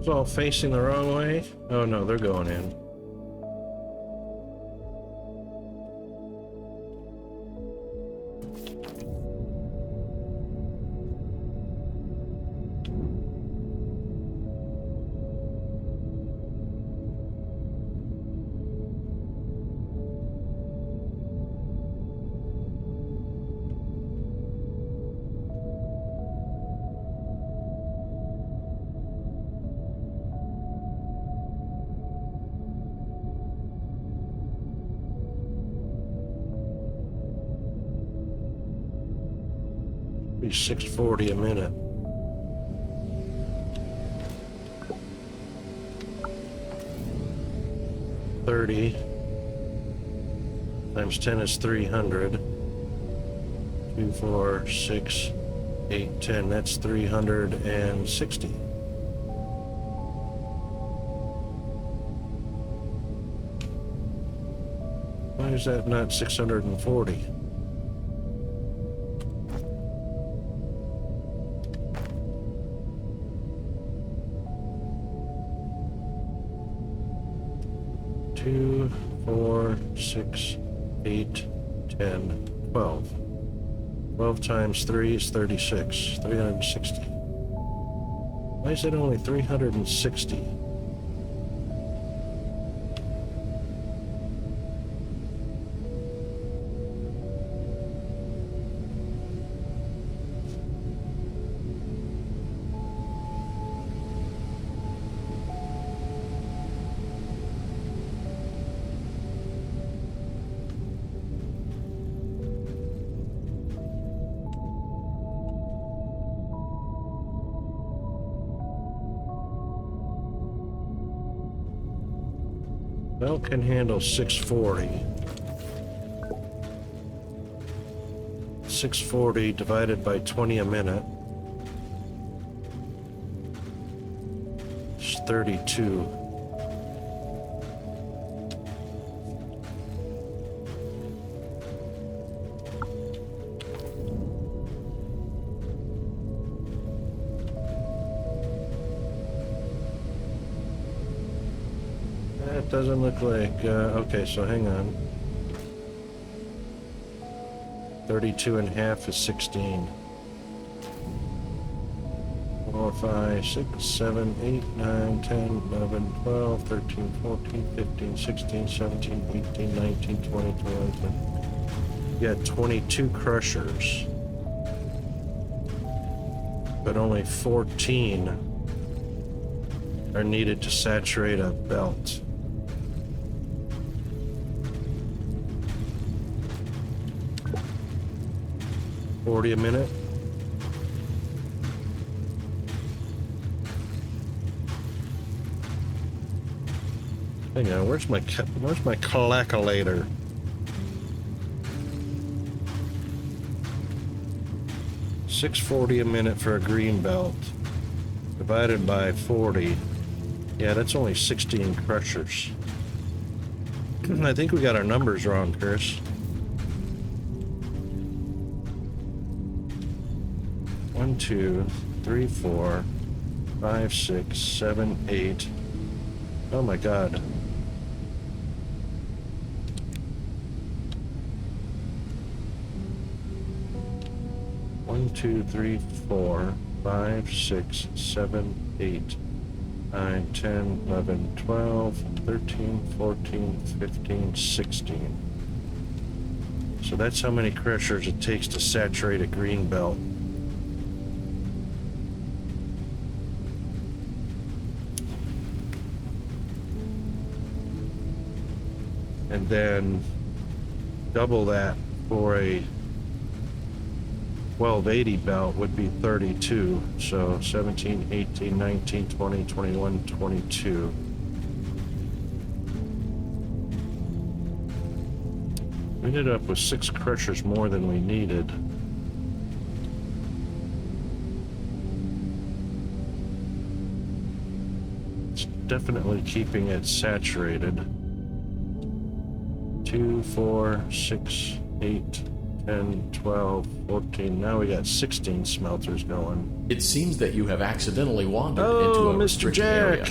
It's all facing the wrong way. Oh no, they're going in. Be 640 a minute. $30 times 10 is 300. 2, 4, 6, 8, 10. That's 360. Why is that not 640? Two, 4, 6, 8, 10, 12. 12 times 3 is 36. 360. Why is it only 360? Belt can handle 640. 640 divided by 20 a minute is 32. That doesn't look like, okay, so hang on. 32 and a half is 16. 4, 5, 6, 7, 8, 9, 10, 11, 12, 13, 14, 15, 16, 17, 18, 19, 20, 21, 22. You got 22 crushers. But only 14 are needed to saturate a belt. $40 a minute. Hang on, where's my calculator? $6.40 a minute for a green belt, divided by 40. Yeah, that's only 16 crushers. I think we got our numbers wrong, Chris. 1, 2, 3, 4, 5, 6, 7, 8. Oh my God. One, 2, 3, 4, 5, 6, 7, 8, 9, 10, 11, 12, 13, 14, 15, 16. So that's how many crushers it takes to saturate a green belt. And then double that for a 1280 belt would be 32. So 17, 18, 19, 20, 21, 22. We ended up with 6 crushers more than we needed. It's definitely keeping it saturated. 2, 4, 6, 8, 10, 12, 14. Now we got 16 smelters going. It seems that you have accidentally wandered Oh, into a Mr. restricted Jack. area.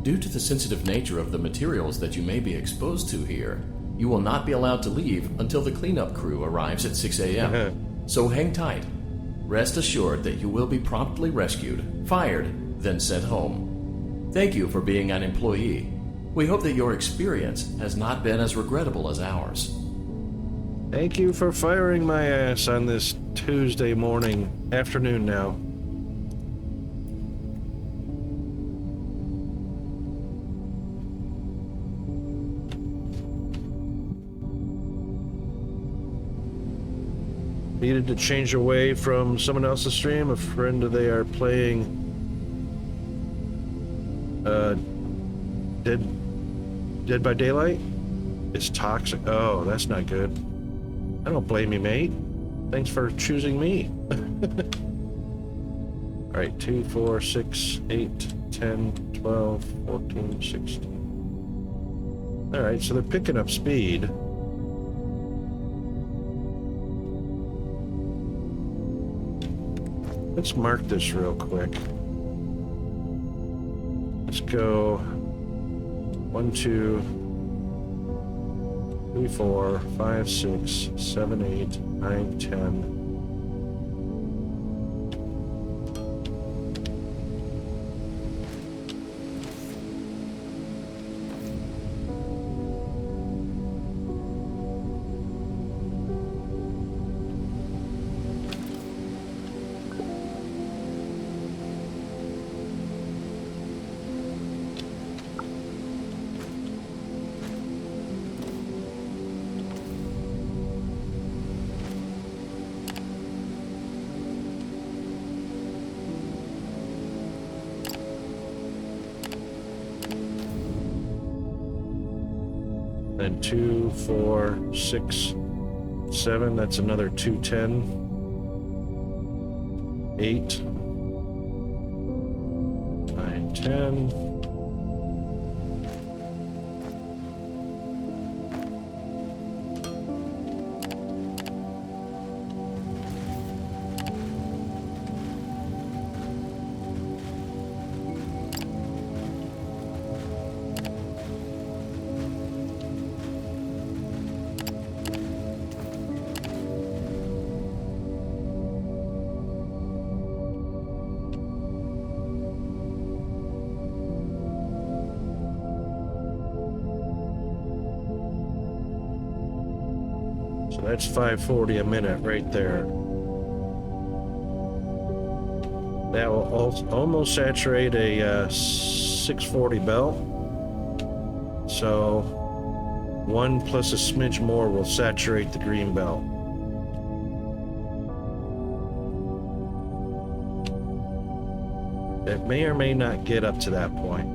Due to the sensitive nature of the materials that you may be exposed to here, you will not be allowed to leave until the cleanup crew arrives at 6 a.m. So hang tight. Rest assured that you will be promptly rescued, fired, then sent home. Thank you for being an employee. We hope that your experience has not been as regrettable as ours. Thank you for firing my ass on this Tuesday afternoon now. Needed to change away from someone else's stream. A friend they are playing Dead by Daylight. It's toxic. Oh, that's not good. I don't blame you, mate. Thanks for choosing me. All right, 2, 4, 6, 8, 10, 12, 14, 16. All right, so they're picking up speed. Let's mark this real quick. Let's go 1, 2, 3, 4, 5, 6, 7, 8, 9, 10. Then 2, 4, 6, 7. That's another 210. 8, 9, 10. So that's 540 a minute right there. That will almost saturate a 640 belt. So 1 plus a smidge more will saturate the green belt. It may or may not get up to that point.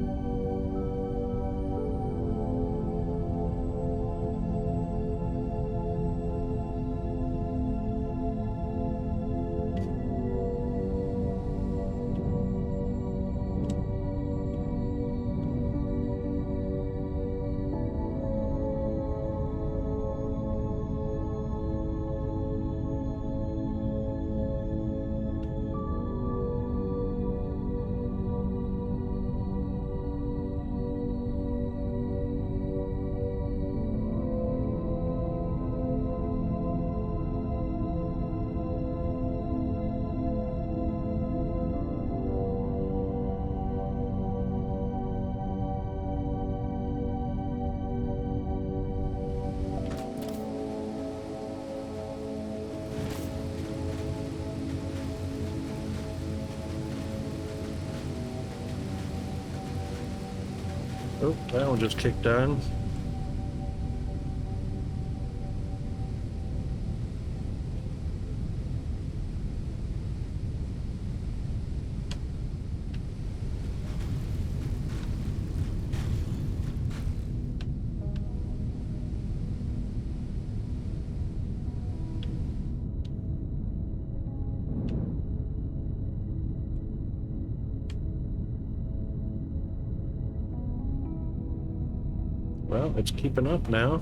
Oh, that one just kicked on. Well, it's keeping up now.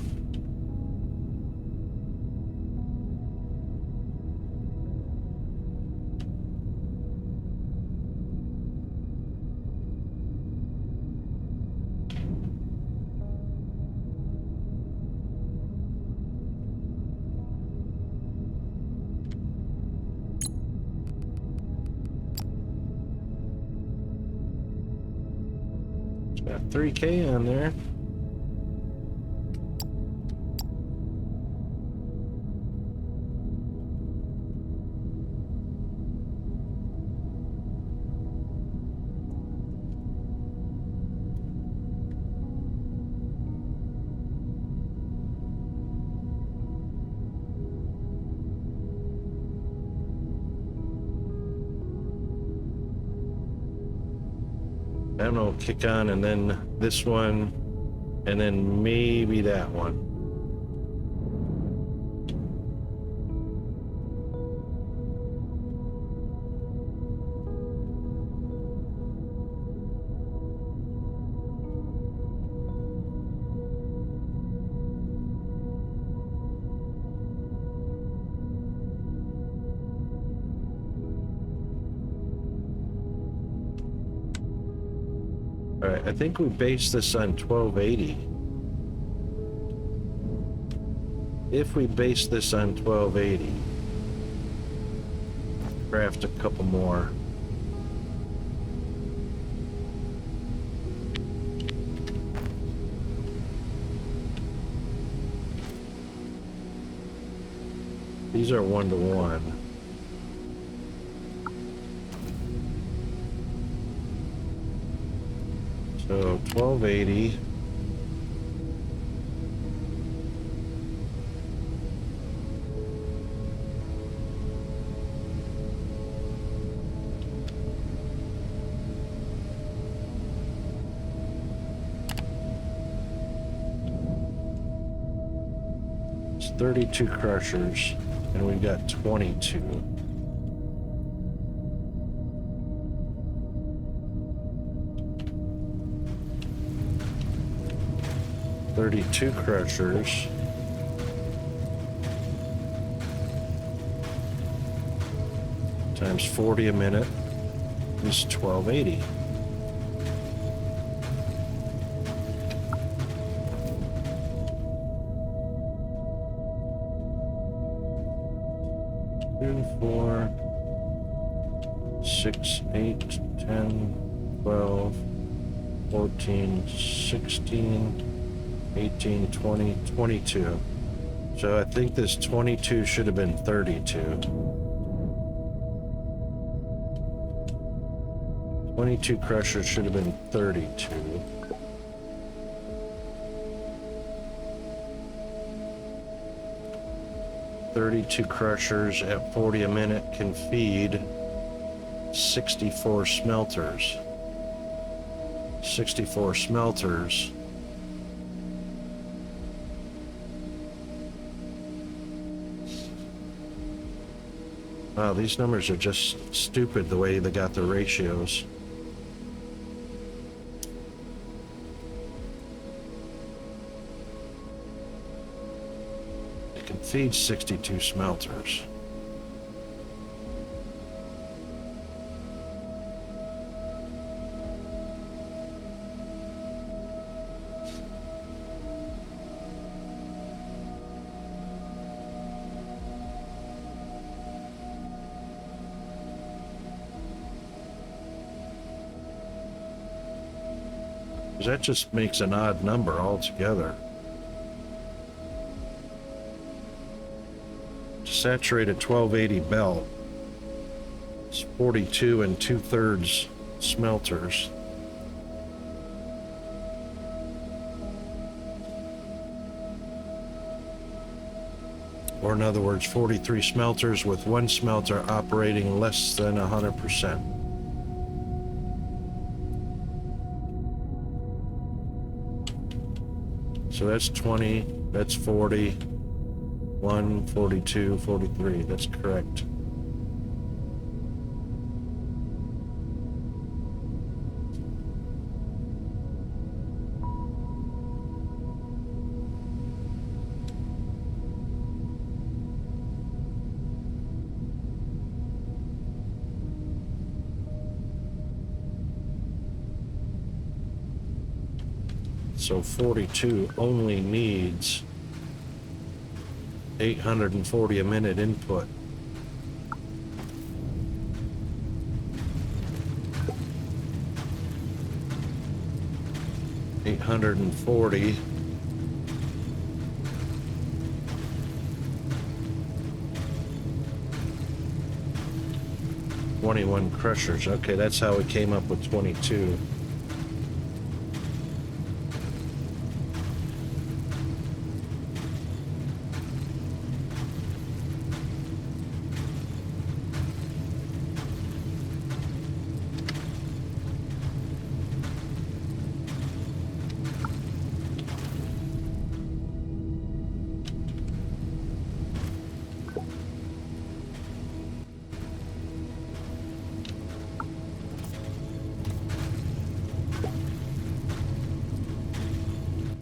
Got 3K on there. I don't know, kick on and then this one, and then maybe that one. All right, I think we based this on 1280. If we base this on 1280, craft a couple more. These are 1-to-1. So 1280. It's 32 crushers, and we've got 22. Thirty-two crushers times 40 a minute is 1280. Two, 4, 6, 8, 10, 12, 14, 16, 18, 20, 22. So I think this 22 should have been 32. 22 crushers should have been 32. Thirty-two crushers at 40 a minute can feed 64 smelters. 64 smelters. Wow, these numbers are just stupid the way they got the ratios. It can feed 62 smelters. That just makes an odd number altogether. Saturated 1280 belt. It's 42 2/3 smelters. Or in other words, 43 smelters with one smelter operating less than 100%. So that's 20, that's 40, 1, 42, 43. That's correct. So 42 only needs 840 a minute input. 840. $21 crushers. Okay, that's how we came up with 22.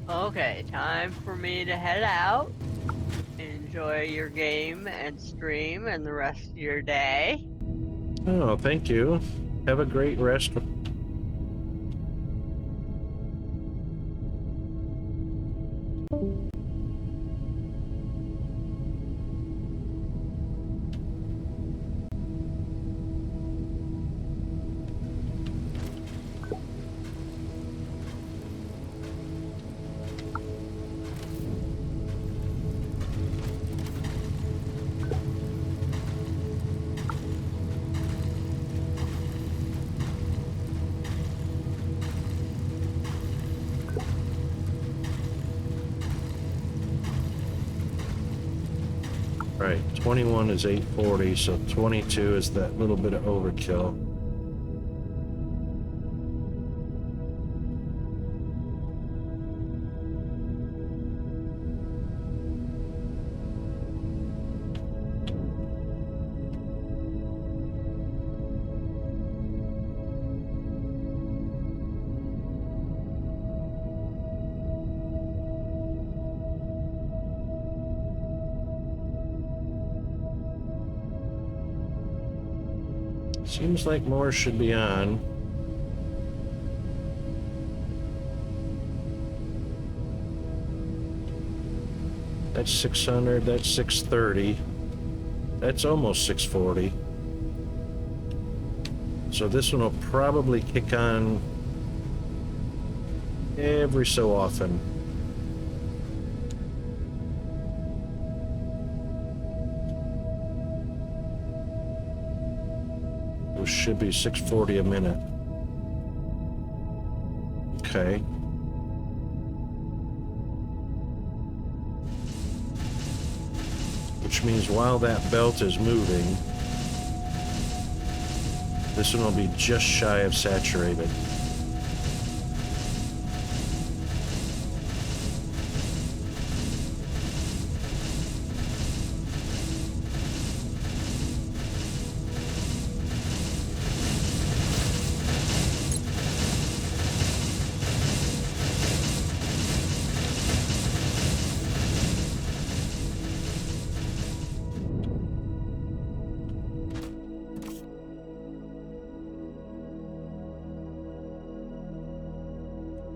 Okay, time for me to head out. Enjoy your game and stream and the rest of your day. Oh, thank you. Have a great rest. Right, 21 is 840, so 22 is that little bit of overkill. Seems like more should be on. That's 600, that's 630. That's almost 640. So this one will probably kick on every so often. Which should be 640 a minute. Okay. Which means while that belt is moving, this one will be just shy of saturated.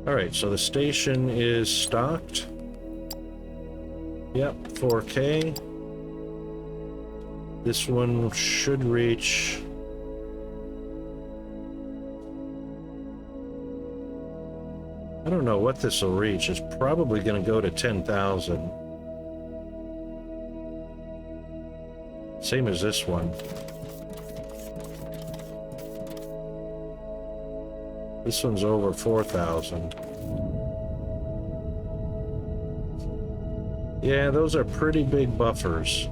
Alright, so the station is stocked. Yep, 4K. This one should reach... I don't know what this will reach. It's probably going to go to 10,000. Same as this one. This one's over 4,000. Yeah, those are pretty big buffers.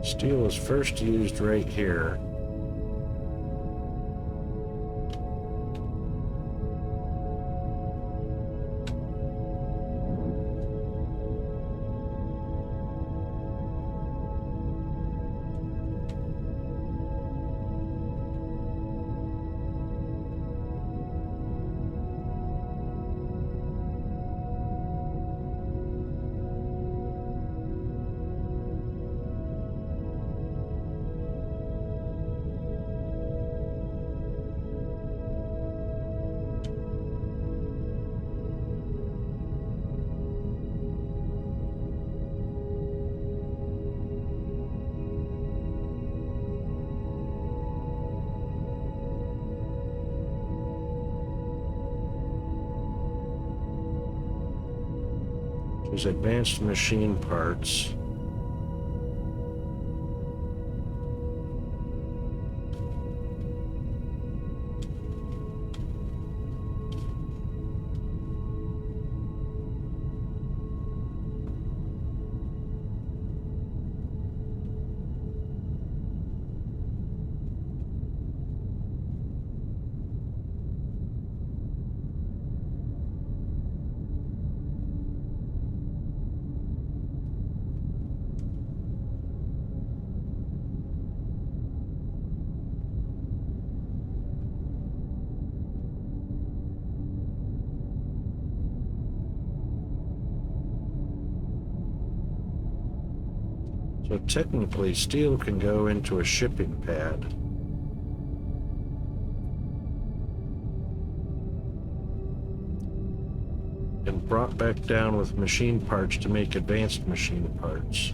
Steel was first used right here. Choose advanced machine parts. So technically, steel can go into a shipping pad. And brought back down with machine parts to make advanced machine parts.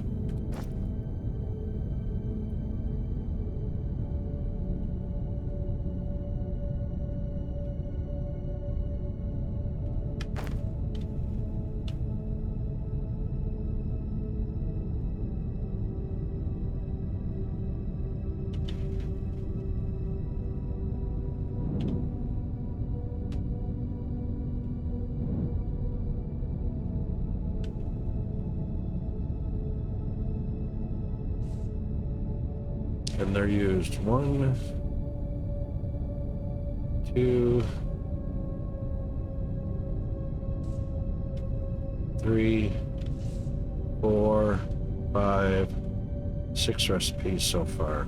And they're used 1, 2, 3, 4, 5, 6 recipes so far.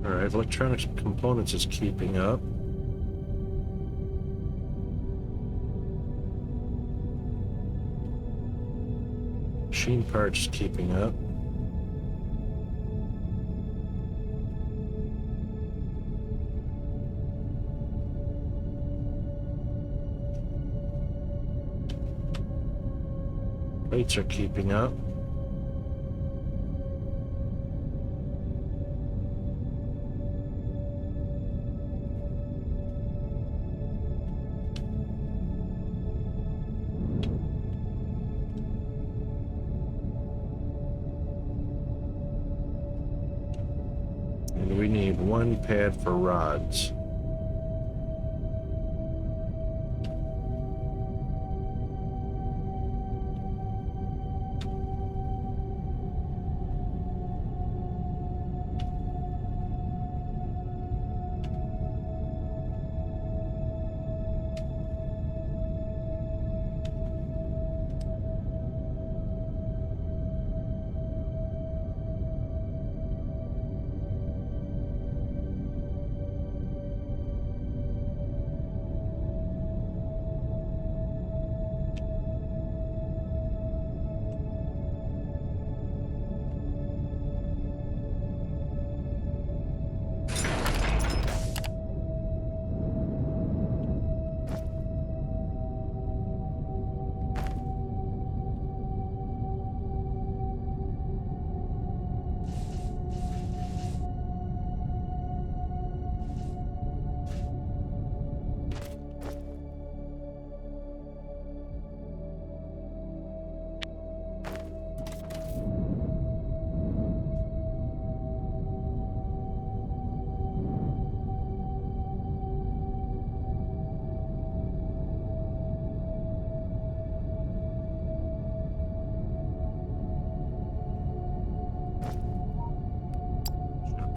Alright, electronics components is keeping up. Machine parts is keeping up. Plates are keeping up. And we need 1 pad for rods.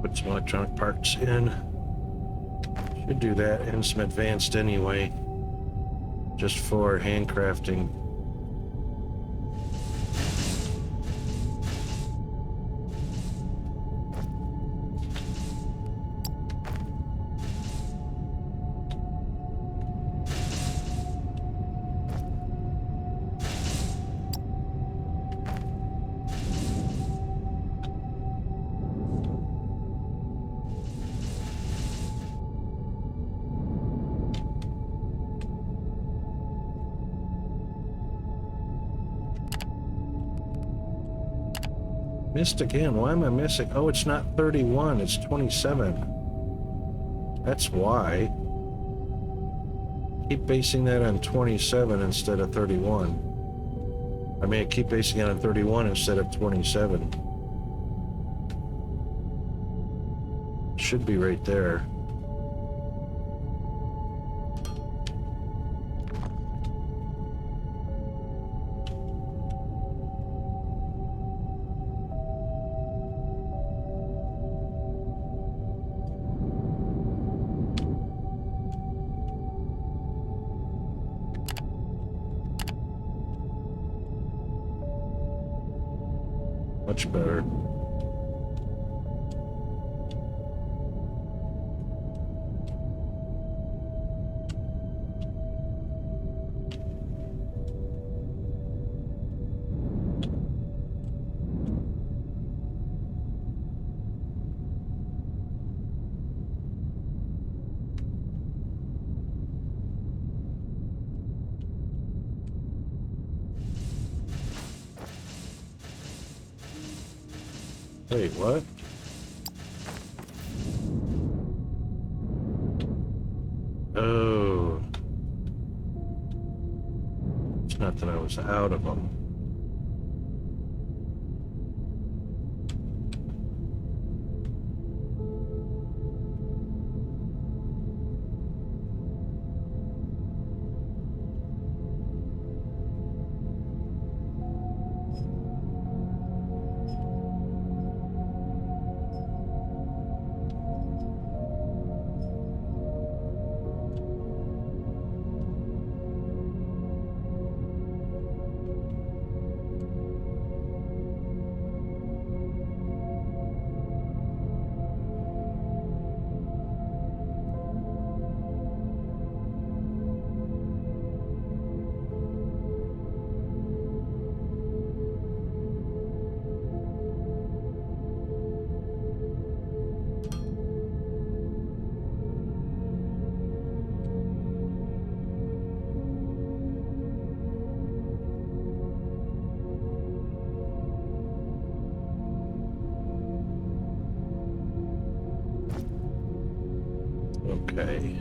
Put some electronic parts in. Should do that and some advanced anyway. Just for handcrafting. Missed again. Why am I missing? Oh, it's not 31. It's 27. That's why. Keep basing that on 27 instead of 31. I mean, I keep basing it on 31 instead of 27. Should be right there. Much better. Wait, what? Oh. It's not that I was out of them. Okay.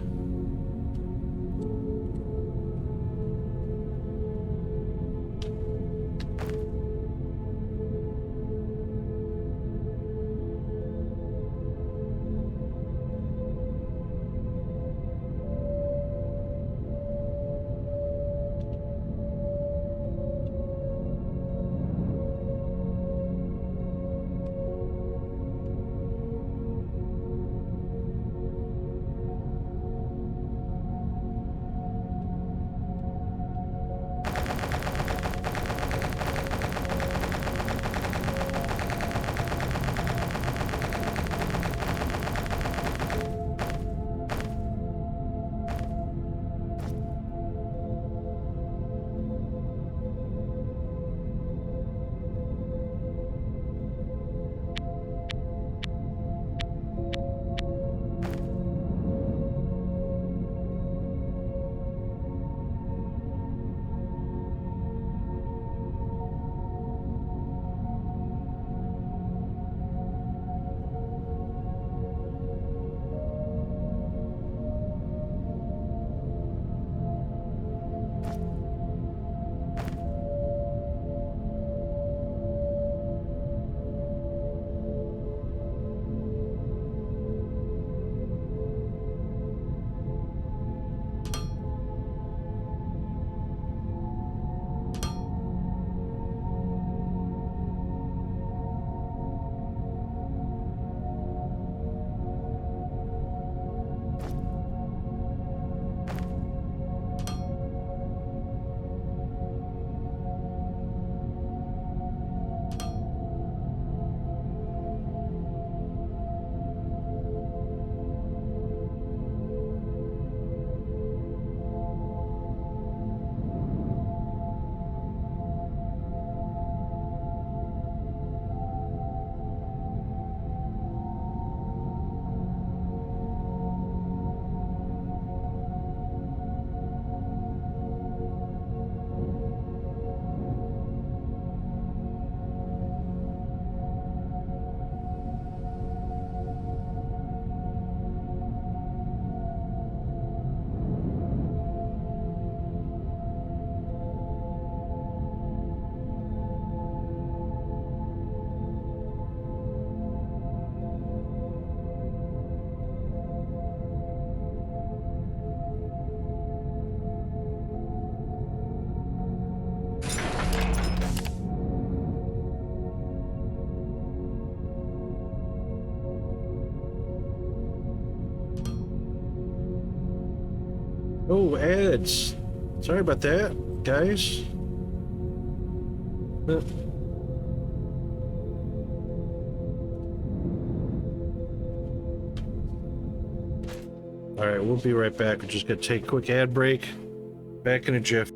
Oh, ads. Sorry about that, guys. All right, we'll be right back. We're just gonna take a quick ad break. Back in a jiff.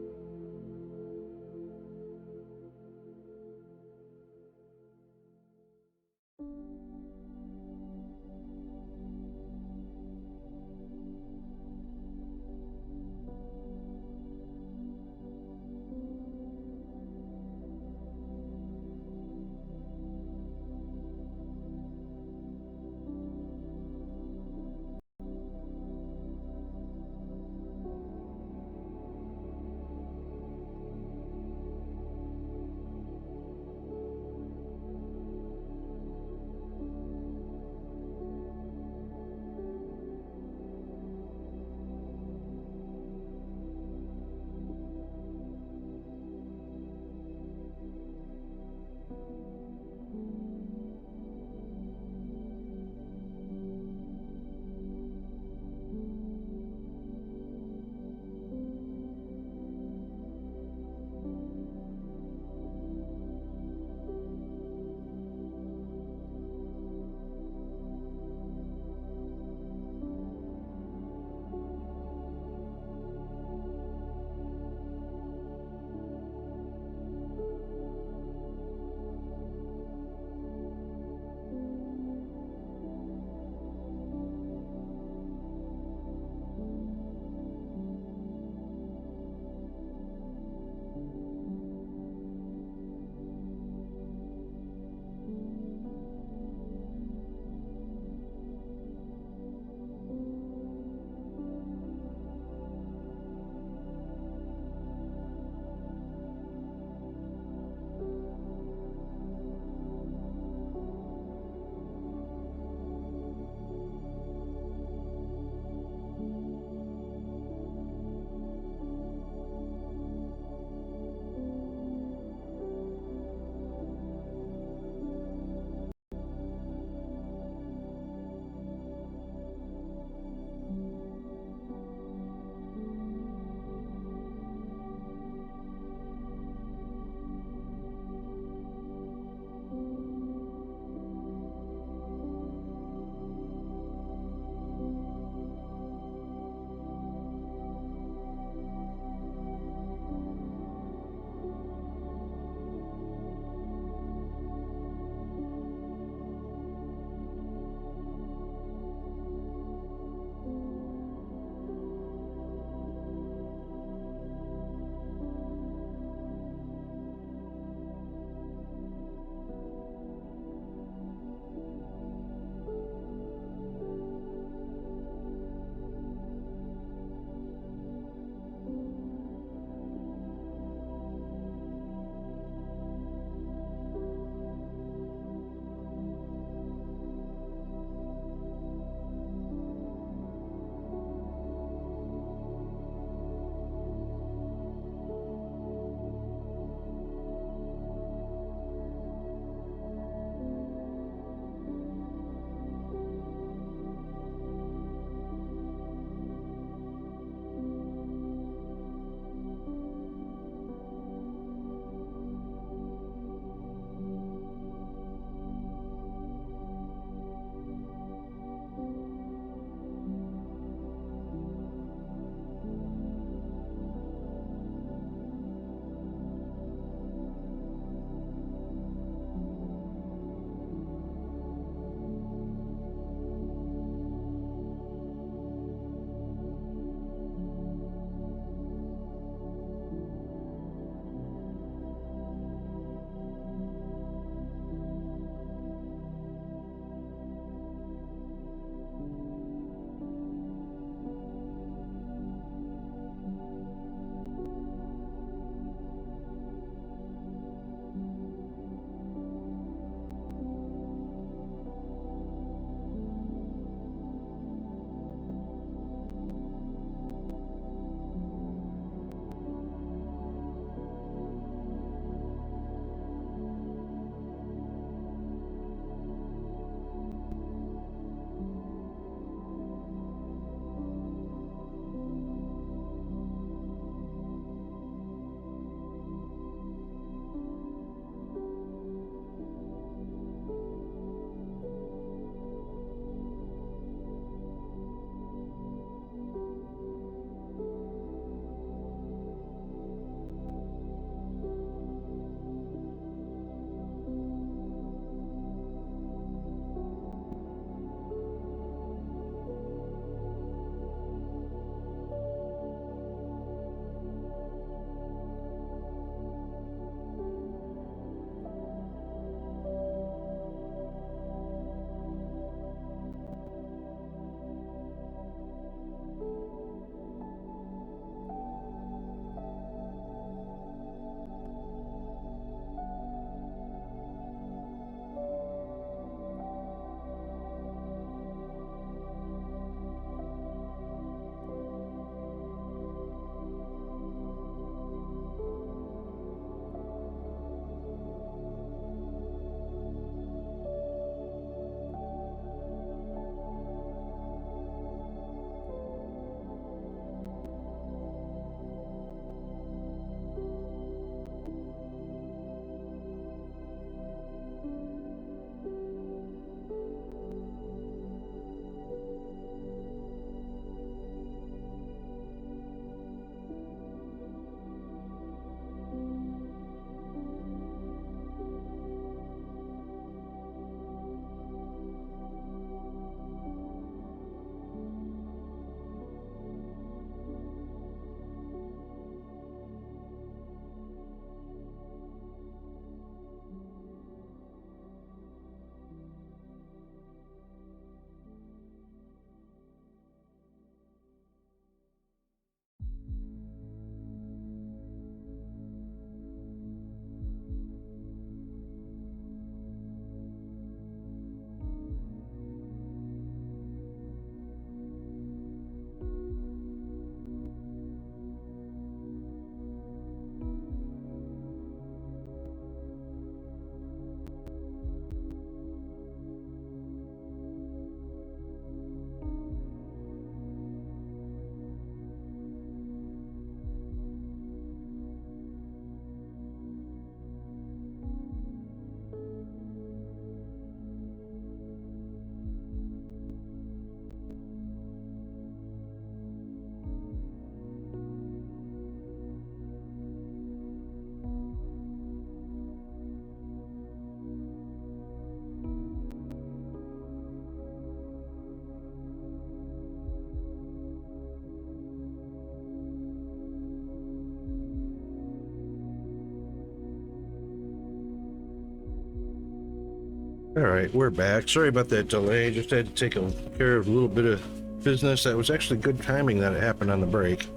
All right, we're back. Sorry about that delay. Just had to take care of a little bit of business. That was actually good timing that it happened on the break.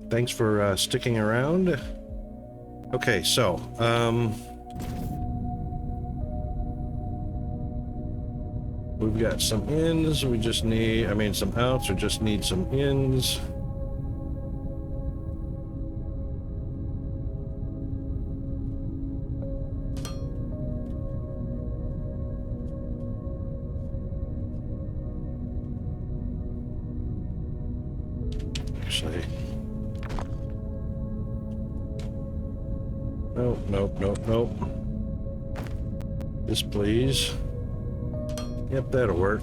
Thanks for sticking around. Okay, so we've got some ins. We just need, some outs. We just need some ins. Actually, nope. This, please. Yep, that'll work.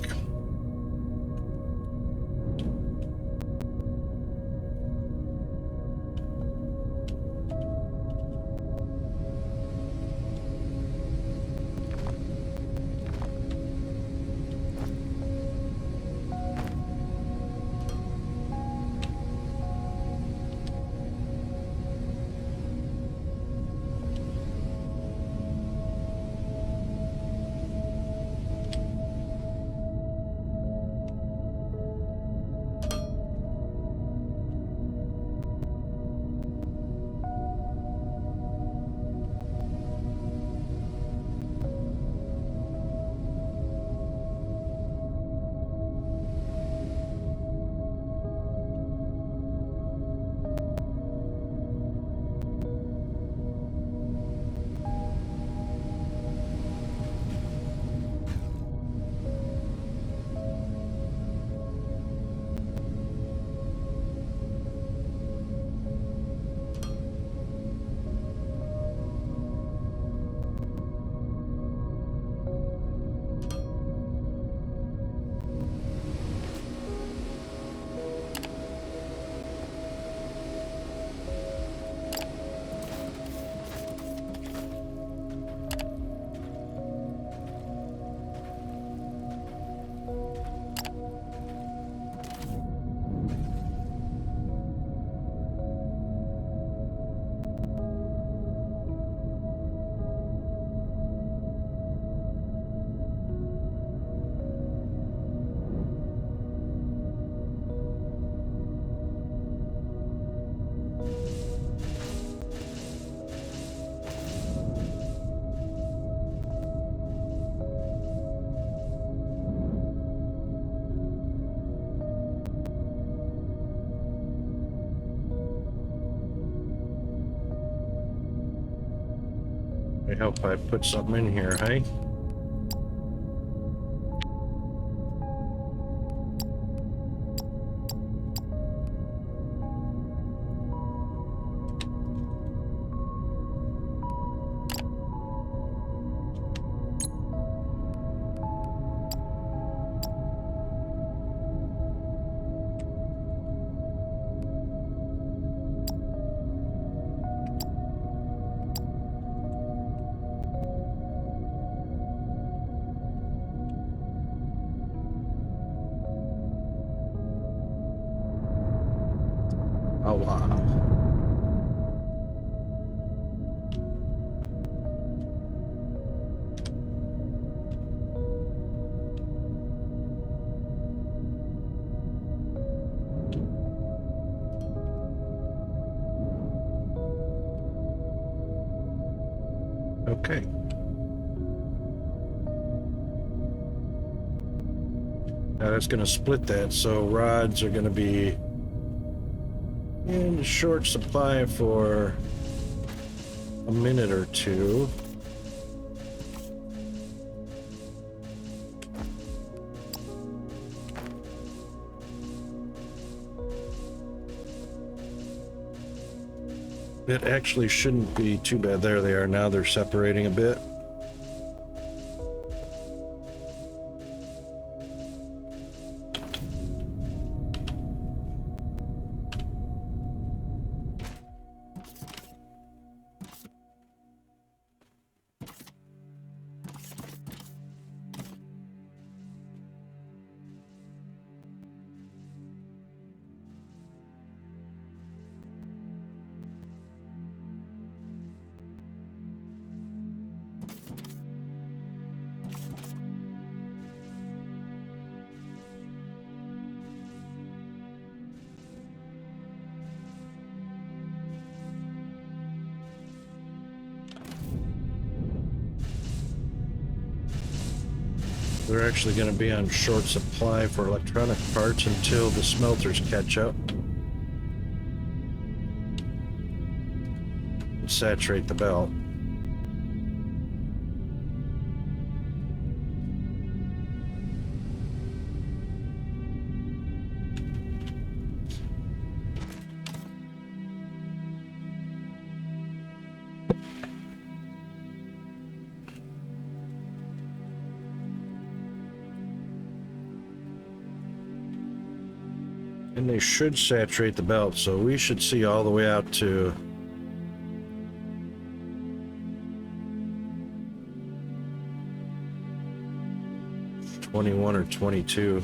I hope I put something in here, hey? Oh, wow. Okay. Now that's going to split that, so rods are going to be in short supply for a minute or two. It actually shouldn't be too bad. There they are now. They're separating a bit. They're actually going to be on short supply for electronic parts until the smelters catch up and saturate the belt. And they should saturate the belt, so we should see all the way out to '21 or '22.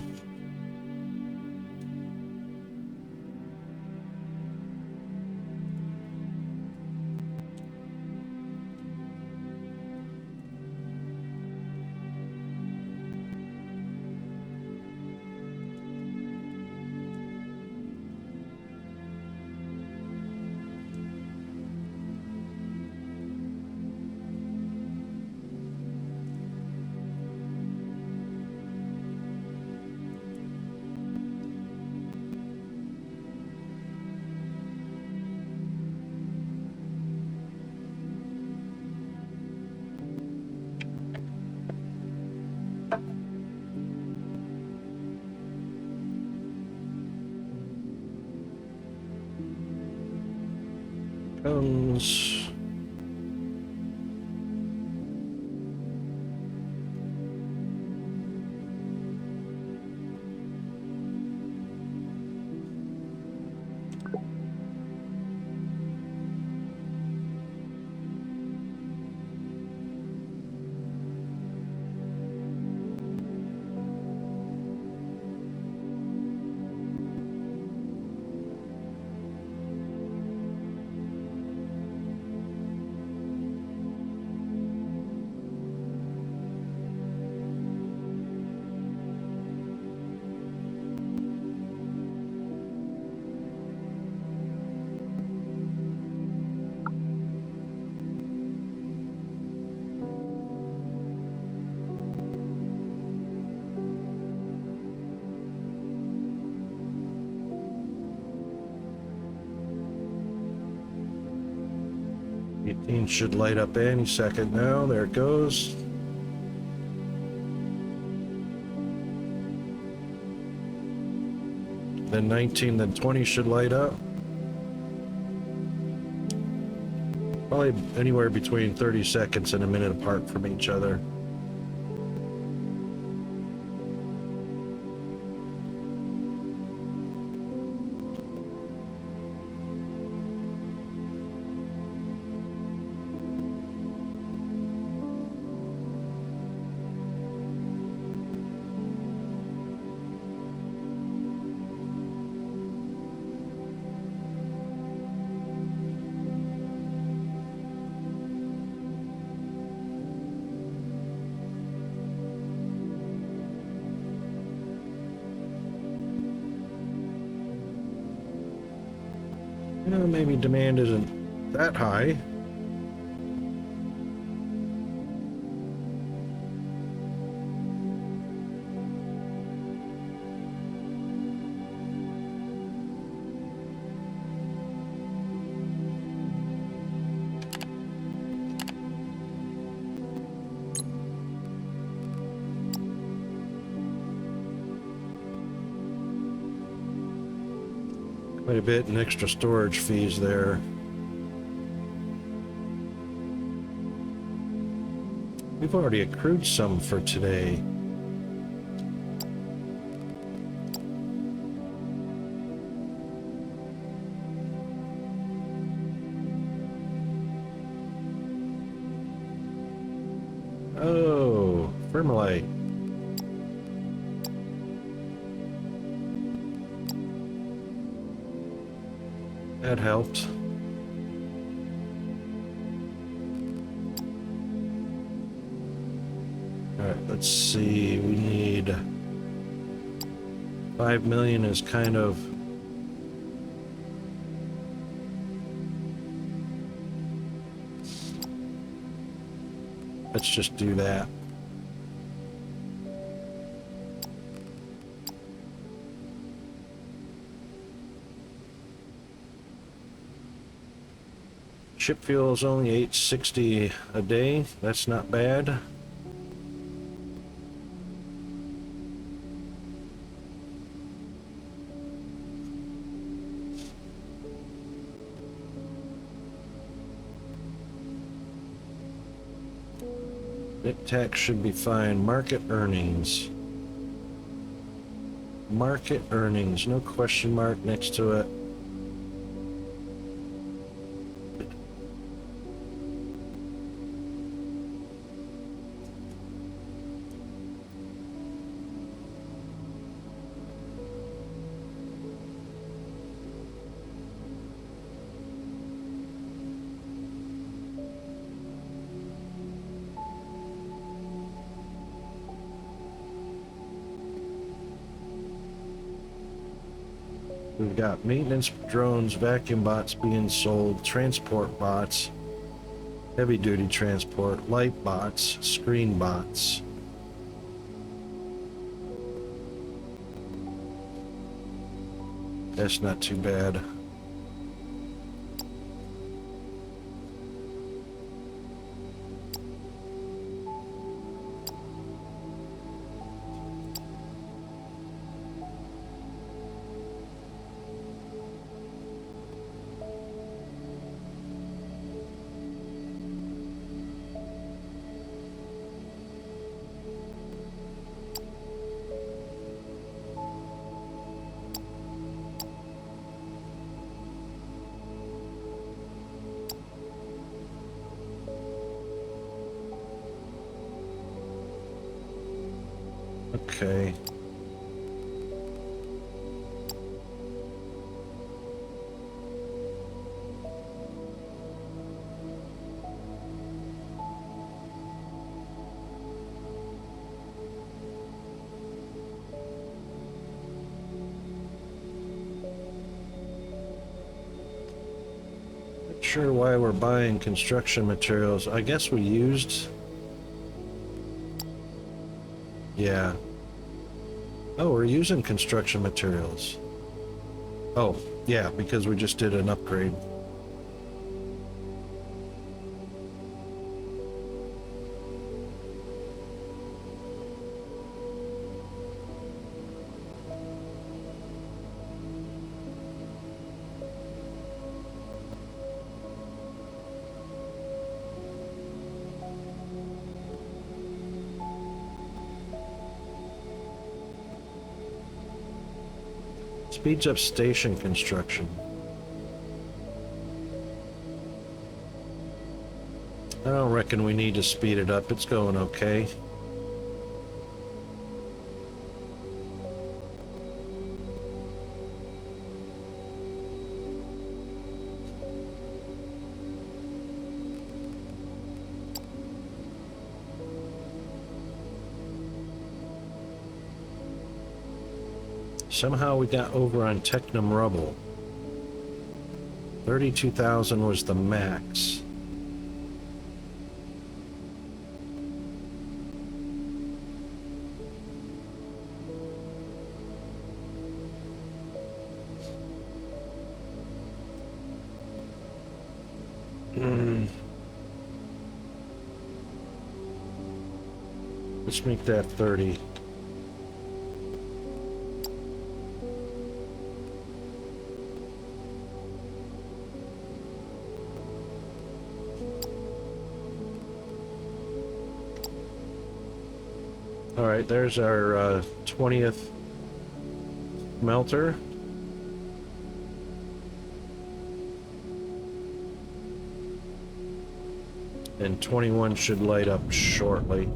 Comes. Should light up any second now. There it goes. Then 19, then 20 should light up. Probably anywhere between 30 seconds and a minute apart from each other. You know, maybe demand isn't that high. Quite a bit in extra storage fees there. We've already accrued some for today. Oh, Thermalite. That helped. Alright, let's see. We need 5 million is kind of let's just do that. Ship fuel is only $8.60 a day. That's not bad. Bit tax should be fine. Market earnings. Market earnings. No question mark next to it. We've got maintenance drones, vacuum bots being sold, transport bots, heavy duty transport, light bots, screen bots. That's not too bad. Okay. Not sure why we're buying construction materials. I guess we used... Yeah. Oh, we're using construction materials. Oh, yeah, because we just did an upgrade. Speeds up station construction. I don't reckon we need to speed it up. It's going okay. Somehow we got over on Technum Rubble. 32,000 was the max. Let's make that 30. All right, there's our 20th melter. And 21 should light up shortly.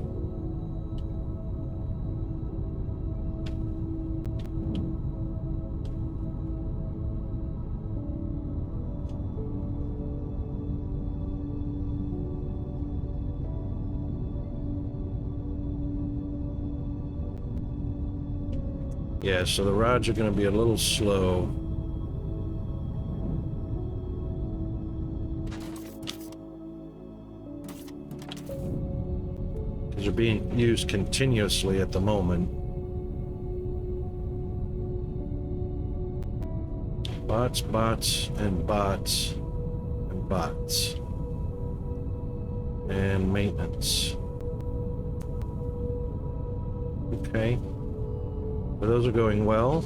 Yeah, so the rods are going to be a little slow. Because they're being used continuously at the moment. Bots, bots, and bots, and bots. And maintenance. Okay. So those are going well.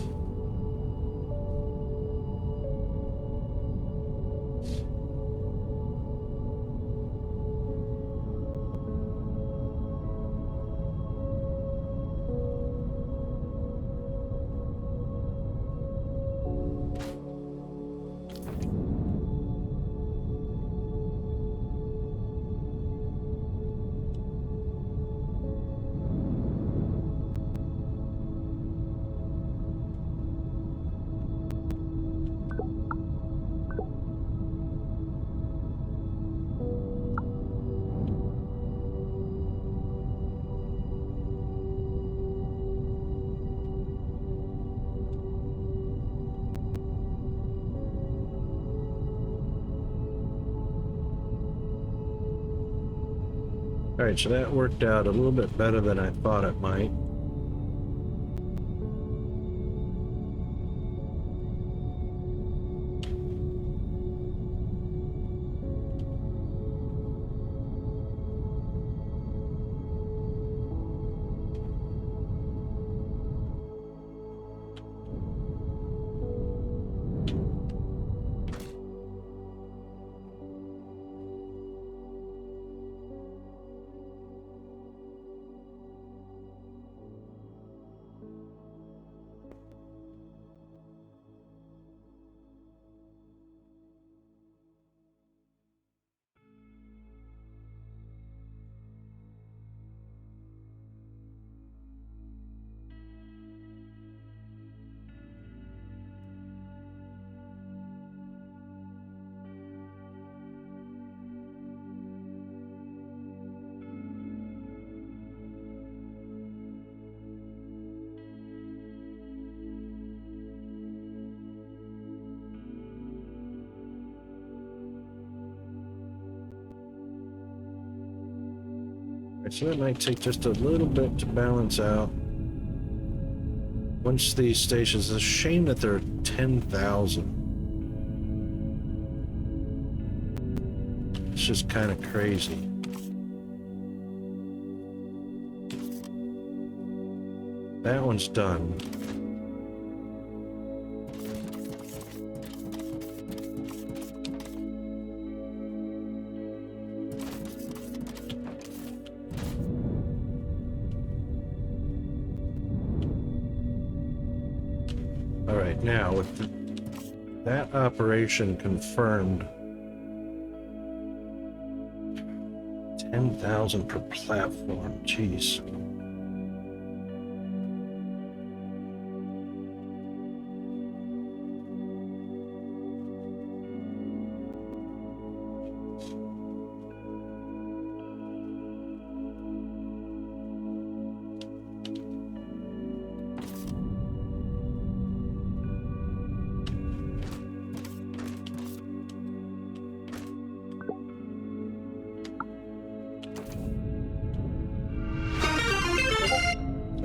All right, so that worked out a little bit better than I thought it might. So that might take just a little bit to balance out. Once these stations, it's a shame that they're 10,000. It's just kind of crazy. That one's done. Now, with that operation confirmed, 10,000 per platform, jeez.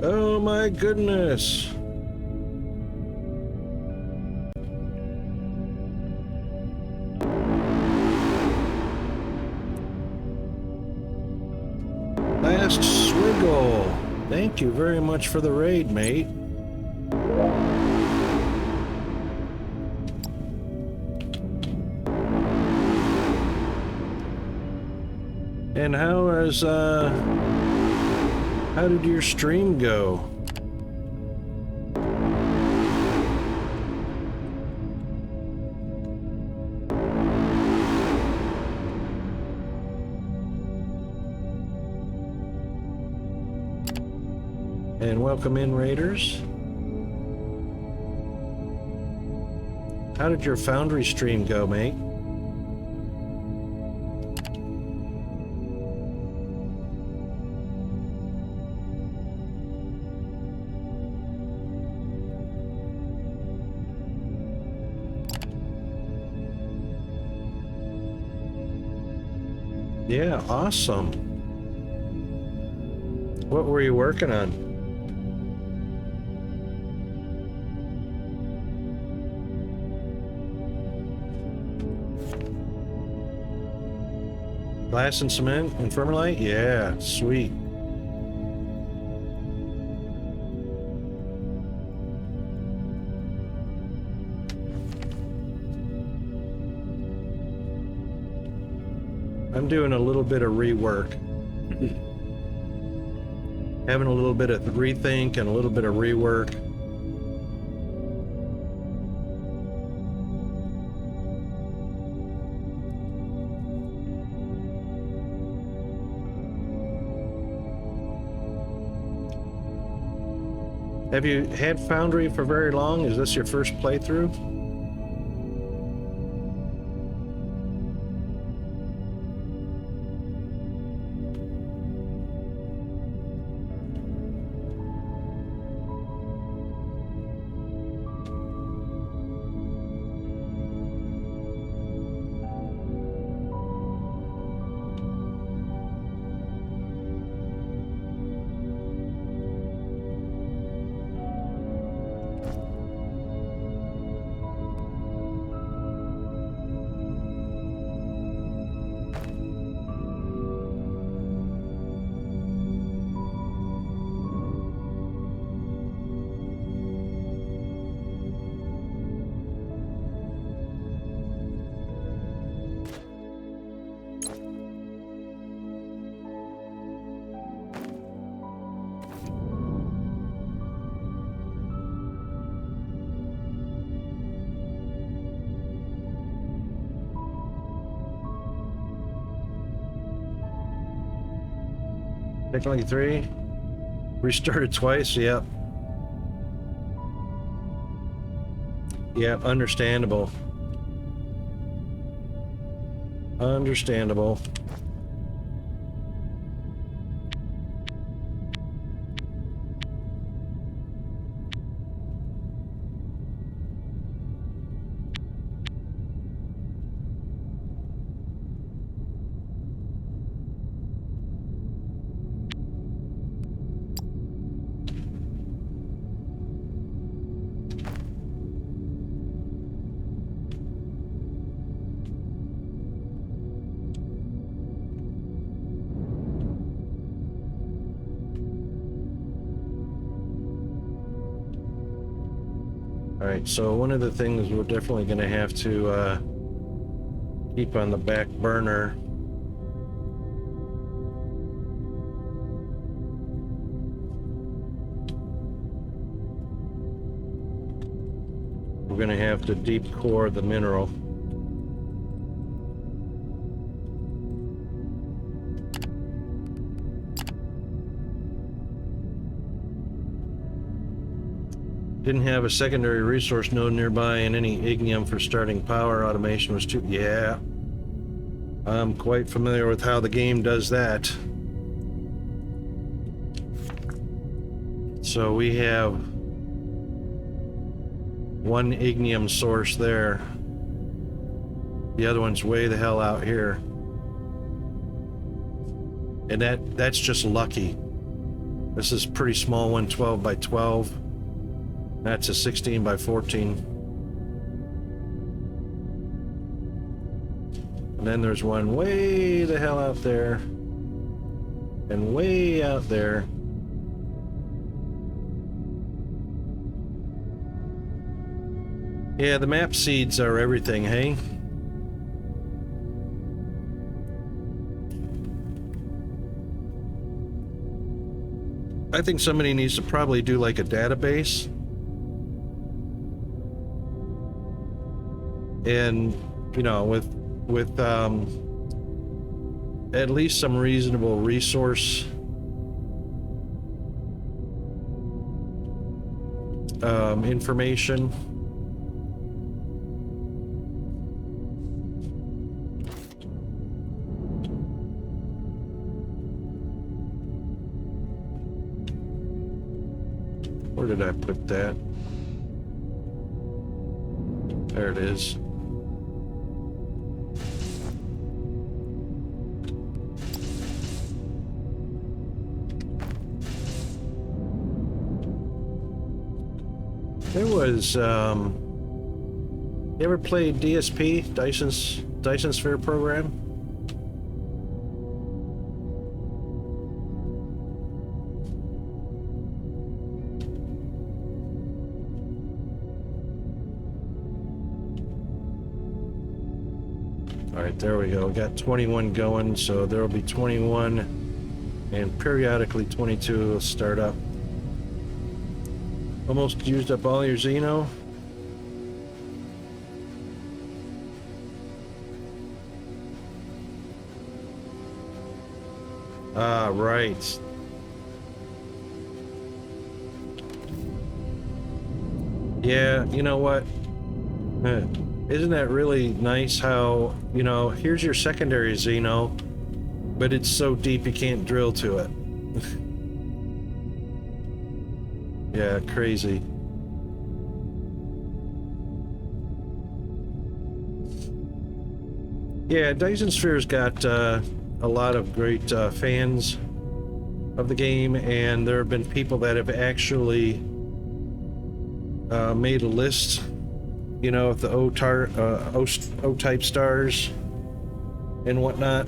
Oh my goodness. Last Swiggle. Thank you very much for the raid, mate. And how did your stream go? And welcome in, Raiders. How did your Foundry stream go, mate? Yeah, awesome. What were you working on? Glass and cement and Firmalite? Yeah, sweet. I'm doing a little bit of rework. Having a little bit of rethink and a little bit of rework. Have you had Foundry for very long? Is this your first playthrough? Technically 3. Restarted twice, yep. Yep, understandable. Understandable. Alright, so one of the things we're definitely going to have to keep on the back burner we're going to have to deep core the mineral. Didn't have a secondary resource node nearby and any ignium for starting power automation was too... Yeah. I'm quite familiar with how the game does that. So we have one ignium source there. The other one's way the hell out here. And that's just lucky. This is a pretty small one, 12 by 12. That's a 16 by 14. And then there's one way the hell out there. And way out there. Yeah, the map seeds are everything, hey? I think somebody needs to probably do like a database. And, you know, with at least some reasonable resource information. Where did I put that? There it is. There was, you ever played DSP, Dyson Sphere program? All right, there we go. We got 21 going, so there will be 21, and periodically 22 will start up. Almost used up all your Xeno. Ah, right. Yeah, you know what? Isn't that really nice how, you know, here's your secondary Xeno, but it's so deep you can't drill to it. Yeah, crazy. Yeah, Dyson Sphere's got a lot of great fans of the game, and there have been people that have actually made a list, you know, of the O-type stars and whatnot.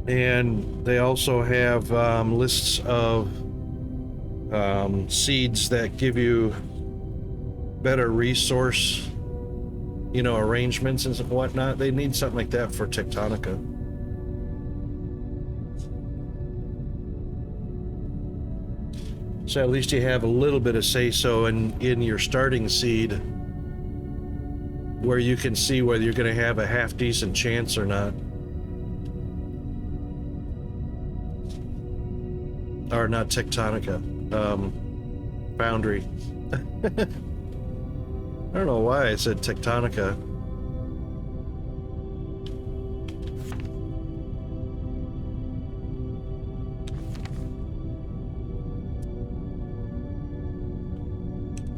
And they also have lists of seeds that give you better resource, you know, arrangements and whatnot. They need something like that for Tectonica. So at least you have a little bit of say-so in your starting seed, where you can see whether you're going to have a half-decent chance or not. Or not Tectonica. Foundry. I don't know why I said Tectonica.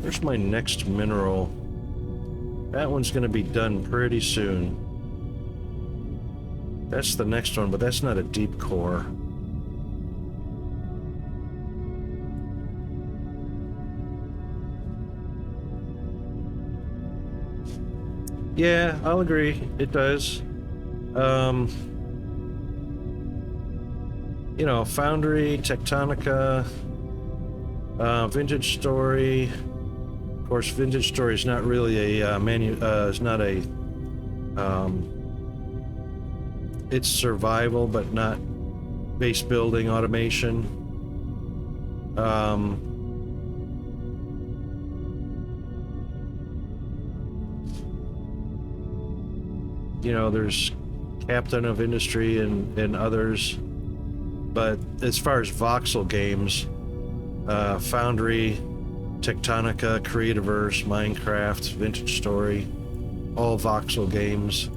Where's my next mineral? That one's going to be done pretty soon. That's the next one, but that's not a deep core. Yeah, I'll agree. It does. You know, Foundry, Tectonica, Vintage Story. Of course, Vintage Story is not really a it's not a. It's survival, but not base building automation. You know, there's Captain of Industry and others, but as far as voxel games, Foundry, Tectonica, Creativerse, Minecraft, Vintage Story, all voxel games.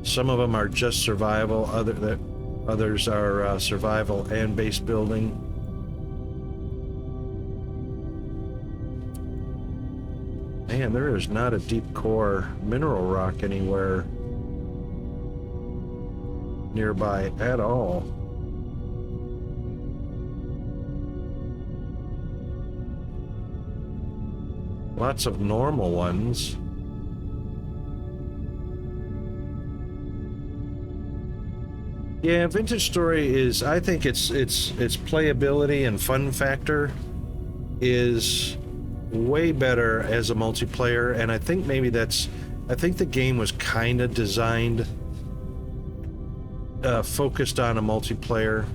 Some of them are just survival, others are survival and base building. Man, there is not a deep core mineral rock anywhere nearby at all. Lots of normal ones. Yeah, Vintage Story is, I think its playability and fun factor is way better as a multiplayer, and I think maybe I think the game was kind of designed focused on a multiplayer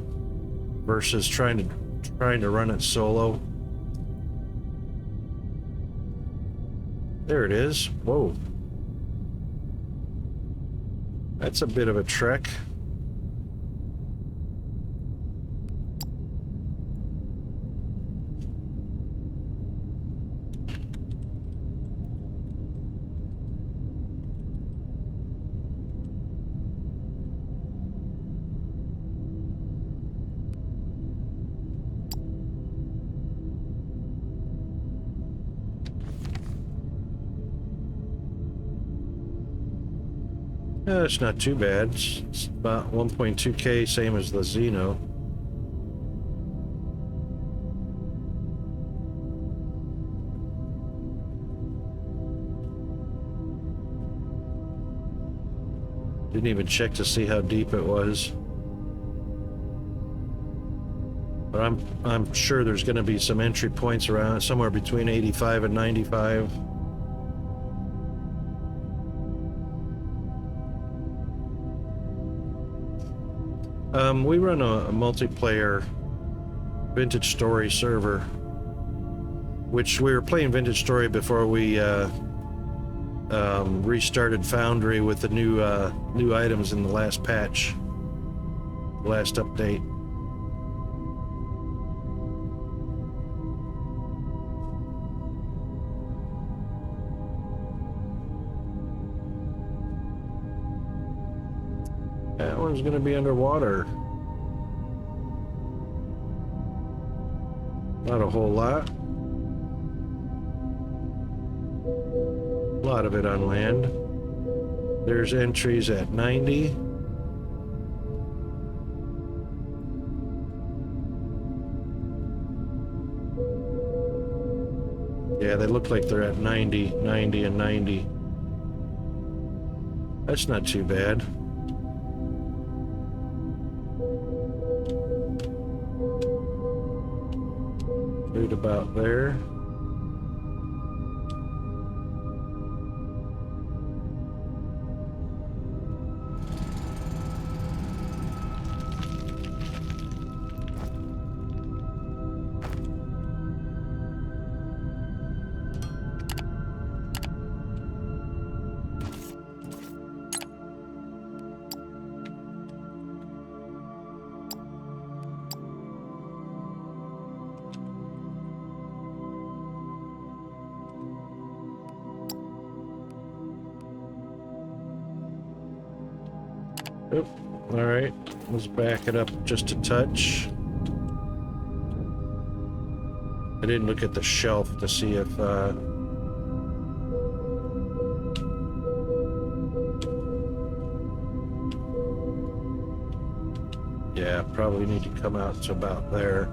versus trying to run it solo. There it is. Whoa. That's a bit of a trek. It's not too bad. It's about 1.2k, same as the Xeno. Didn't even check to see how deep it was. But I'm sure there's going to be some entry points around somewhere between 85 and 95. We run a multiplayer Vintage Story server, which we were playing Vintage Story before we restarted Foundry with the new items in the last patch, last update. That one's gonna be underwater. Not a whole lot. A lot of it on land. There's entries at 90. Yeah, they look like they're at 90, 90, and 90. That's not too bad. Right about there. Oh, all right, let's back it up just a touch. I didn't look at the shelf to see if yeah, probably need to come out to about there.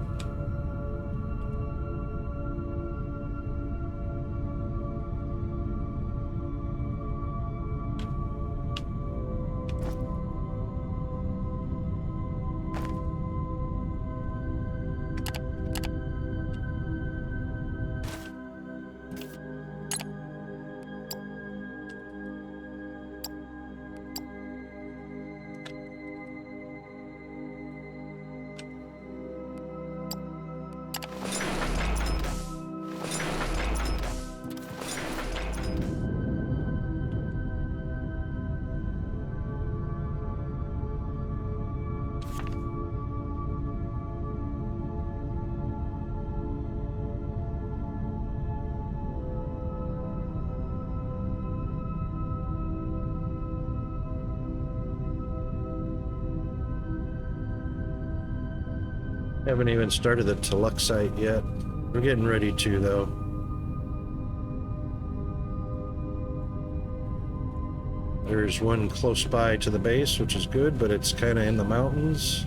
Haven't even started the Teluxite yet. We're getting ready to, though. There's one close by to the base, which is good, but it's kind of in the mountains.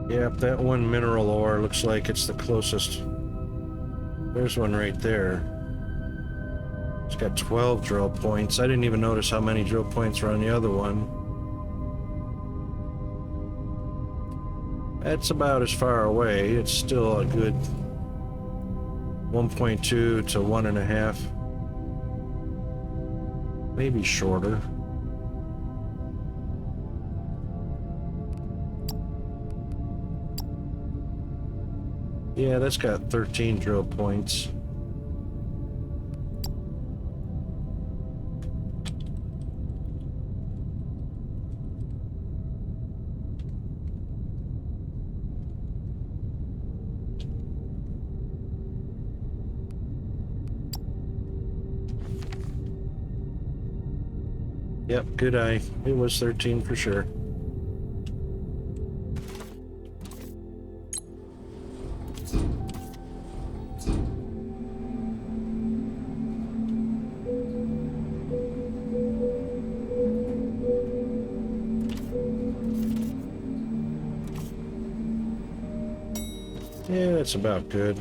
Yep, that one mineral ore looks like it's the closest. There's one right there. It's got 12 drill points. I didn't even notice how many drill points were on the other one. That's about as far away. It's still a good 1.2 to 1.5. Maybe shorter. Yeah, that's got 13 drill points. Yep, good eye. It was 13 for sure. Yeah, that's about good.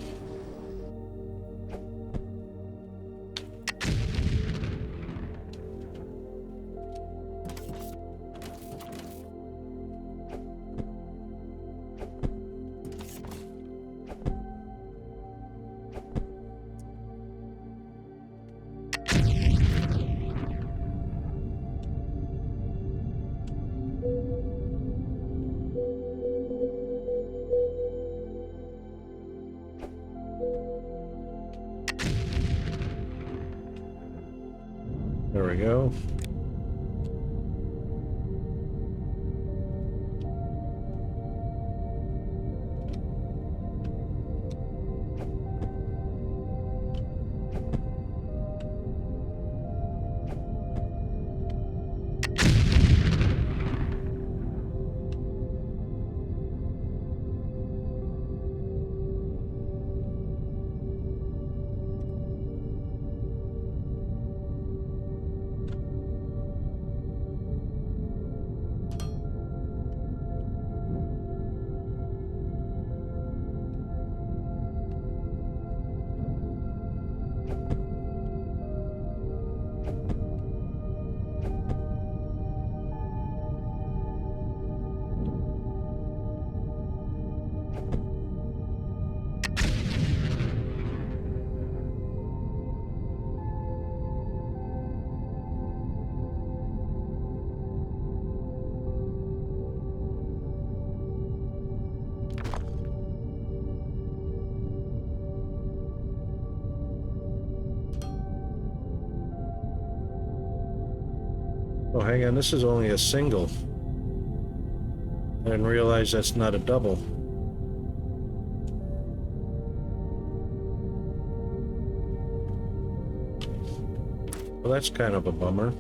There we go. Oh, hang on, this is only a single. I didn't realize that's not a double. Well, that's kind of a bummer.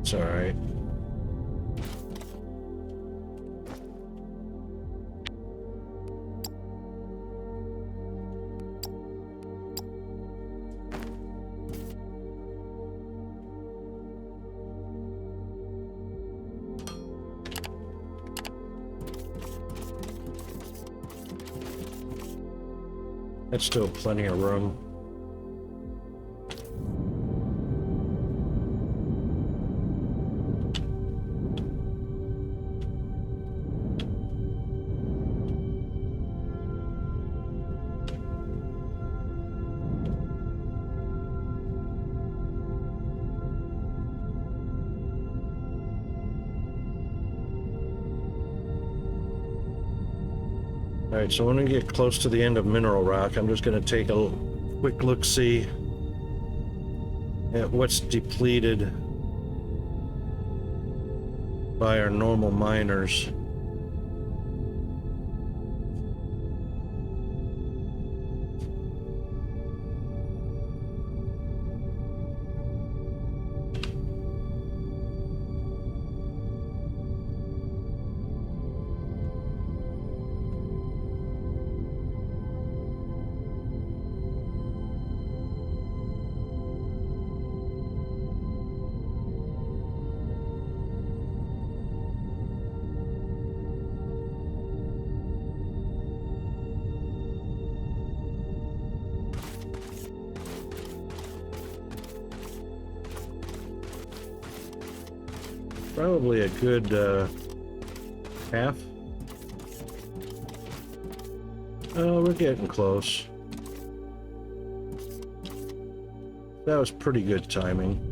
It's all right. That's still plenty of room. All right, so when we get close to the end of Mineral Rock, I'm just going to take a quick look-see at what's depleted by our normal miners. Probably a good half. Oh, we're getting close. That was pretty good timing.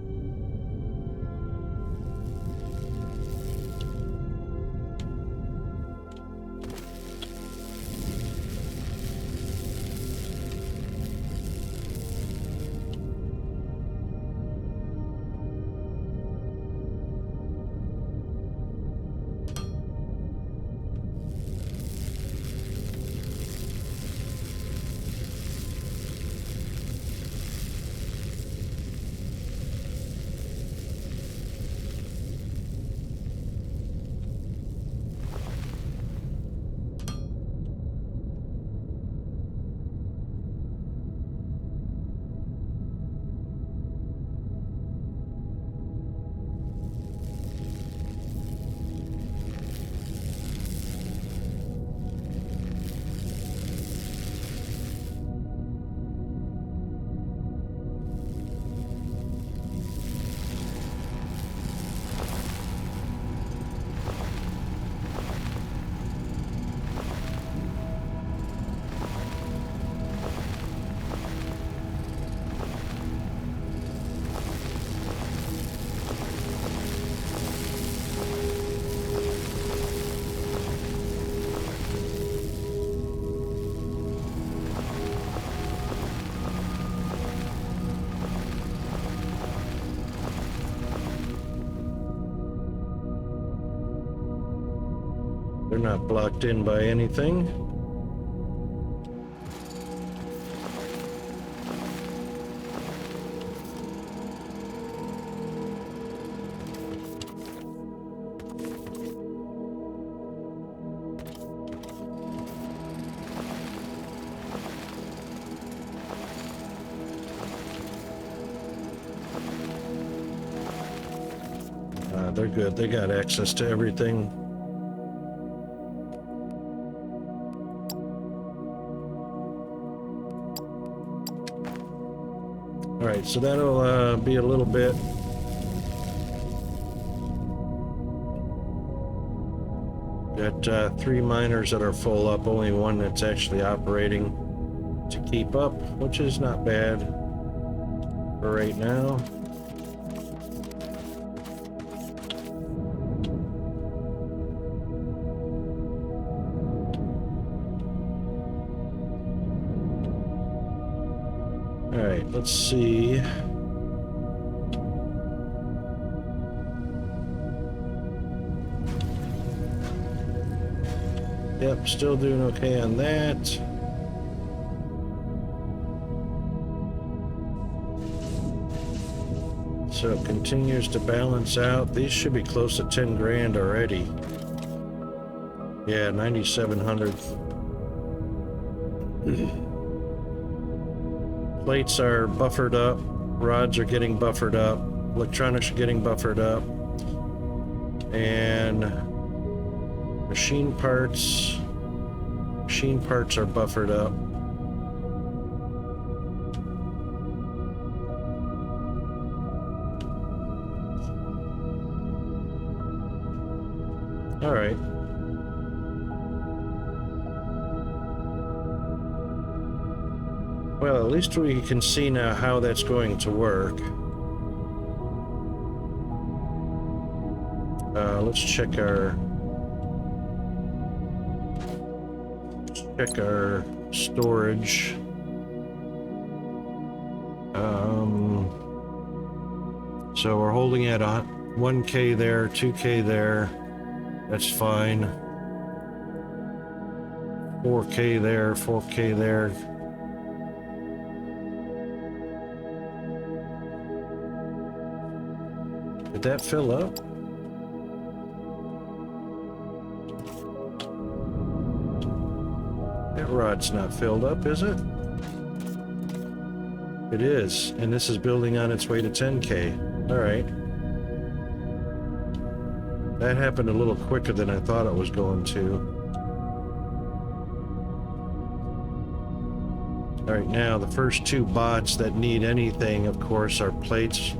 They're not blocked in by anything. They're good. They got access to everything. All right, so that'll be a little bit. Got 3 miners that are full up, only one that's actually operating to keep up, which is not bad for right now. All right, let's see. Yep, still doing okay on that. So it continues to balance out. These should be close to 10 grand already. Yeah, 9,700. Plates are buffered up. Rods are getting buffered up. Electronics are getting buffered up. And machine parts are buffered up. All right. Well, at least we can see now how that's going to work. Let's check our storage. So we're holding at 1K there, 2K there. That's fine. 4K there, 4K there. Did that fill up? That rod's not filled up, is it? It is, and this is building on its way to 10K. All right. That happened a little quicker than I thought it was going to. All right, now the first 2 bots that need anything, of course, are plates,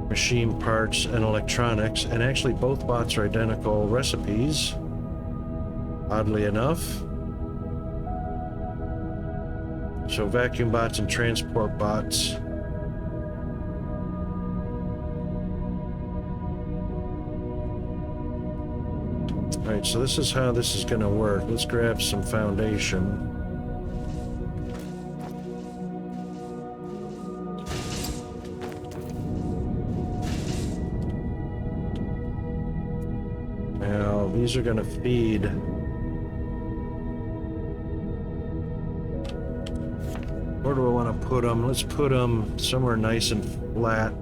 machine parts, and electronics. And actually, both bots are identical recipes, oddly enough. So vacuum bots and transport bots. Alright, so this is how this is going to work. Let's grab some foundation. Now, these are going to feed. Where do I want to put them? Let's put them somewhere nice and flat.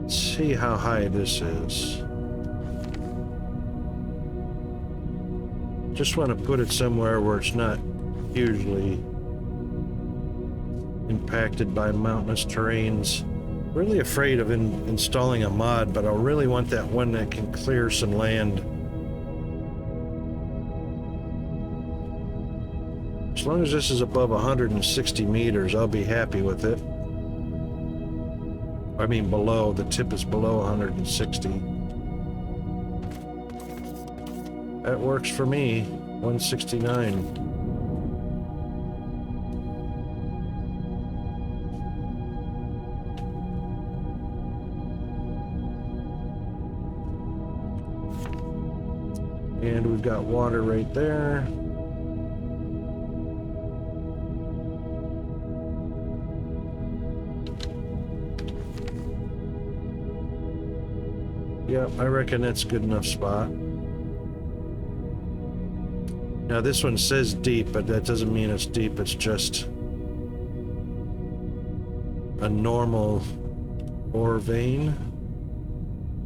See how high this is. Just want to put it somewhere where it's not hugely impacted by mountainous terrains. Really afraid of installing a mod, but I really want that one that can clear some land. As long as this is above 160 meters, I'll be happy with it. I mean below, the tip is below 160. That works for me, 169. And we've got water right there. Yeah, I reckon that's a good enough spot. Now this one says deep, but that doesn't mean it's deep. It's just a normal ore vein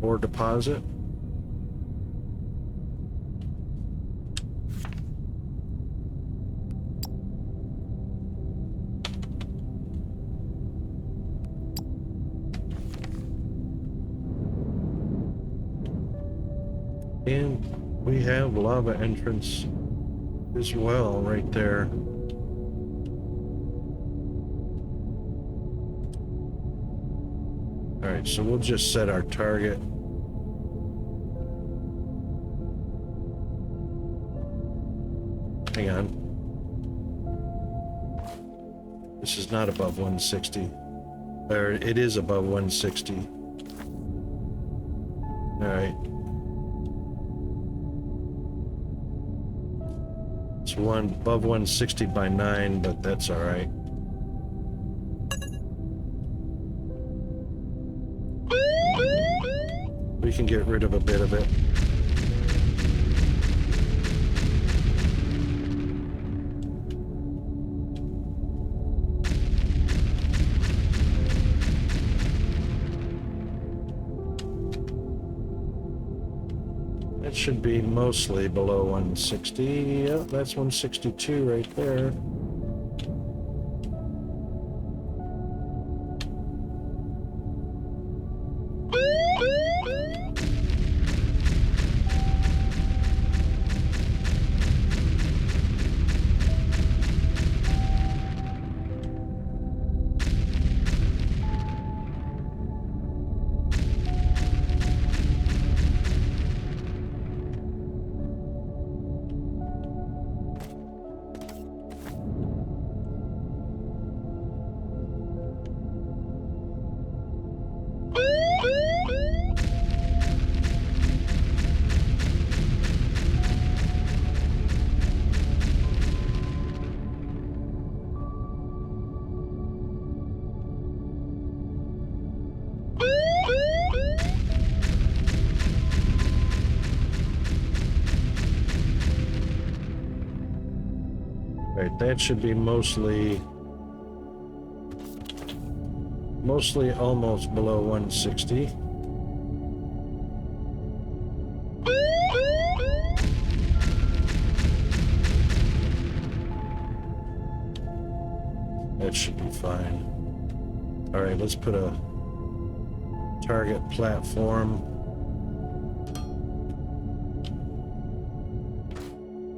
or deposit. And we have lava entrance as well right there. All right, so we'll just set our target. Hang on. This is not above 160. Or it is above 160. All right. It's above 160 by 9, but that's all right. We can get rid of a bit of it. That should be mostly below 160. Yep, that's 162 right there. Right, that should be mostly almost below 160. That should be fine. All right, let's put a target platform.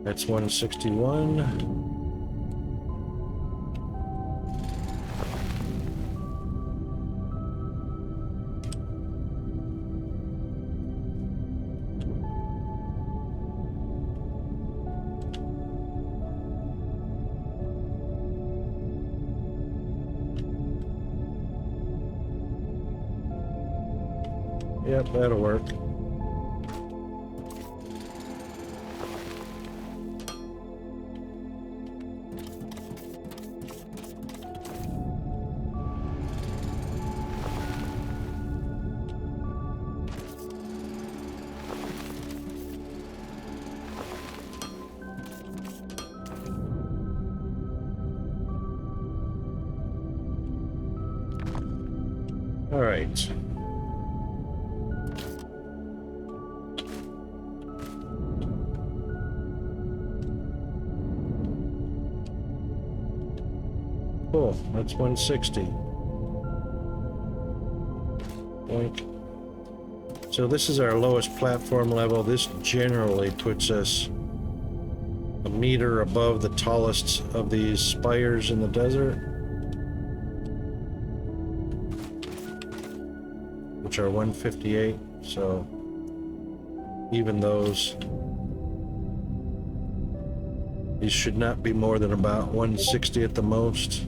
That's 161. Yep, that'll work. All right. Cool, that's 160. Boink. So this is our lowest platform level. This generally puts us a meter above the tallest of these spires in the desert, which are 158. So even these should not be more than about 160 at the most.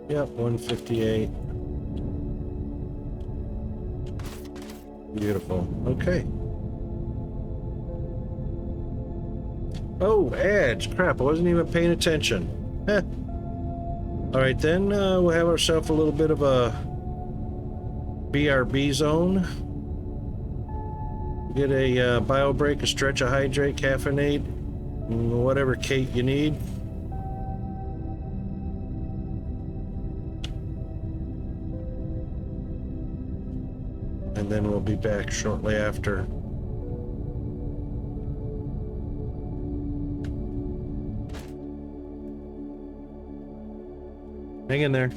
Yep, 158. Beautiful. Okay. Oh, ads. Crap, I wasn't even paying attention. Heh. All right, then we'll have ourselves a little bit of a BRB zone. Get a bio break, a stretch, a hydrate, caffeinate, whatever Kate you need. And then we'll be back shortly after. Hang in there.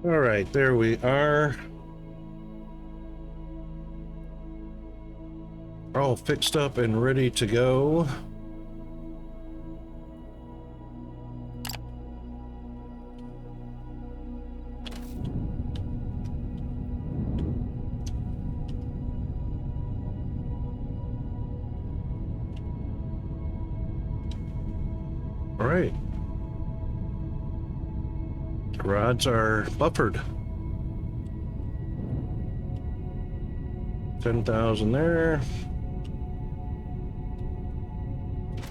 All right, there we are. All fixed up and ready to go. All right. Rods are buffered. 10,000 there.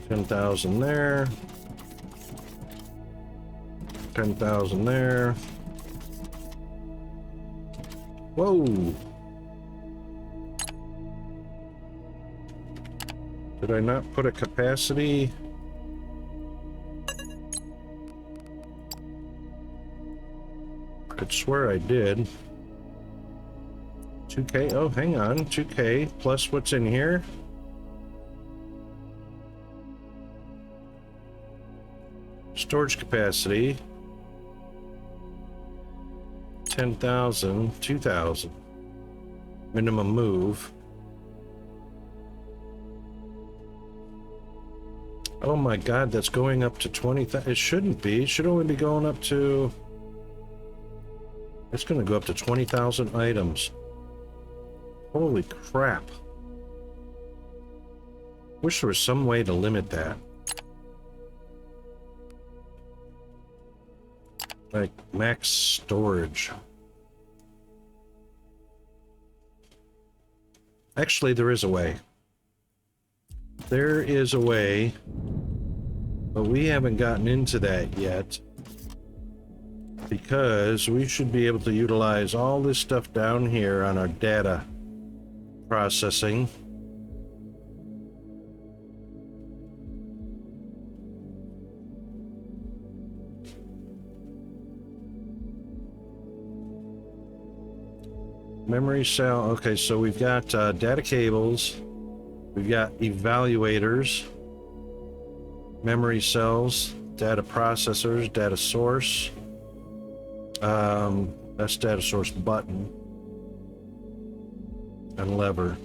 10,000 there. 10,000 there. Whoa. Did I not put a capacity? I could swear I did. 2K, oh, hang on, 2K plus what's in here. Storage capacity. 10,000, 2,000. Minimum move. Oh my God, that's going up to 20,000. It shouldn't be. It should only be going up to... It's going to go up to 20,000 items. Holy crap. Wish there was some way to limit that. Like max storage. Actually, there is a way. There is a way, but we haven't gotten into that yet because we should be able to utilize all this stuff down here on our data processing. Memory cell. Okay, so we've got data cables, we've got evaluators, memory cells, data processors, data source. That's data source button and lever.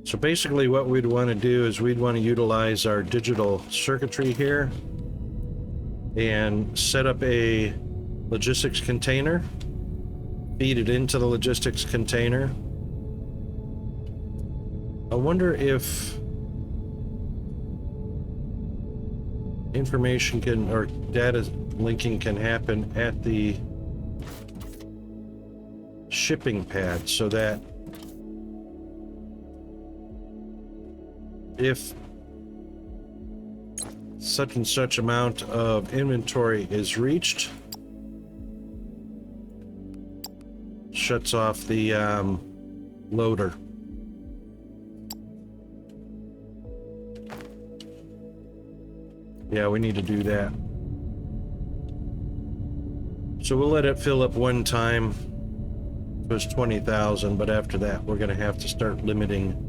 So basically what we'd want to do is we'd want to utilize our digital circuitry here and set up a logistics container, feed it into the logistics container. I wonder if information can, or data linking can happen at the shipping pad, so that if such and such amount of inventory is reached, shuts off the loader. Yeah, we need to do that. So we'll let it fill up one time. It was 20,000, but after that, we're going to have to start limiting.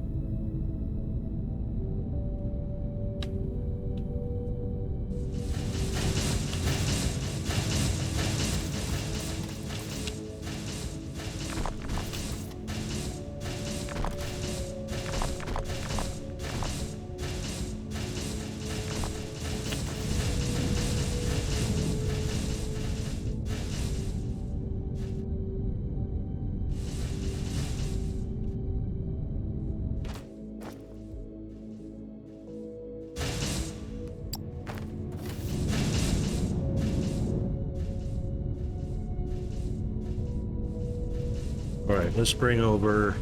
All right, let's bring over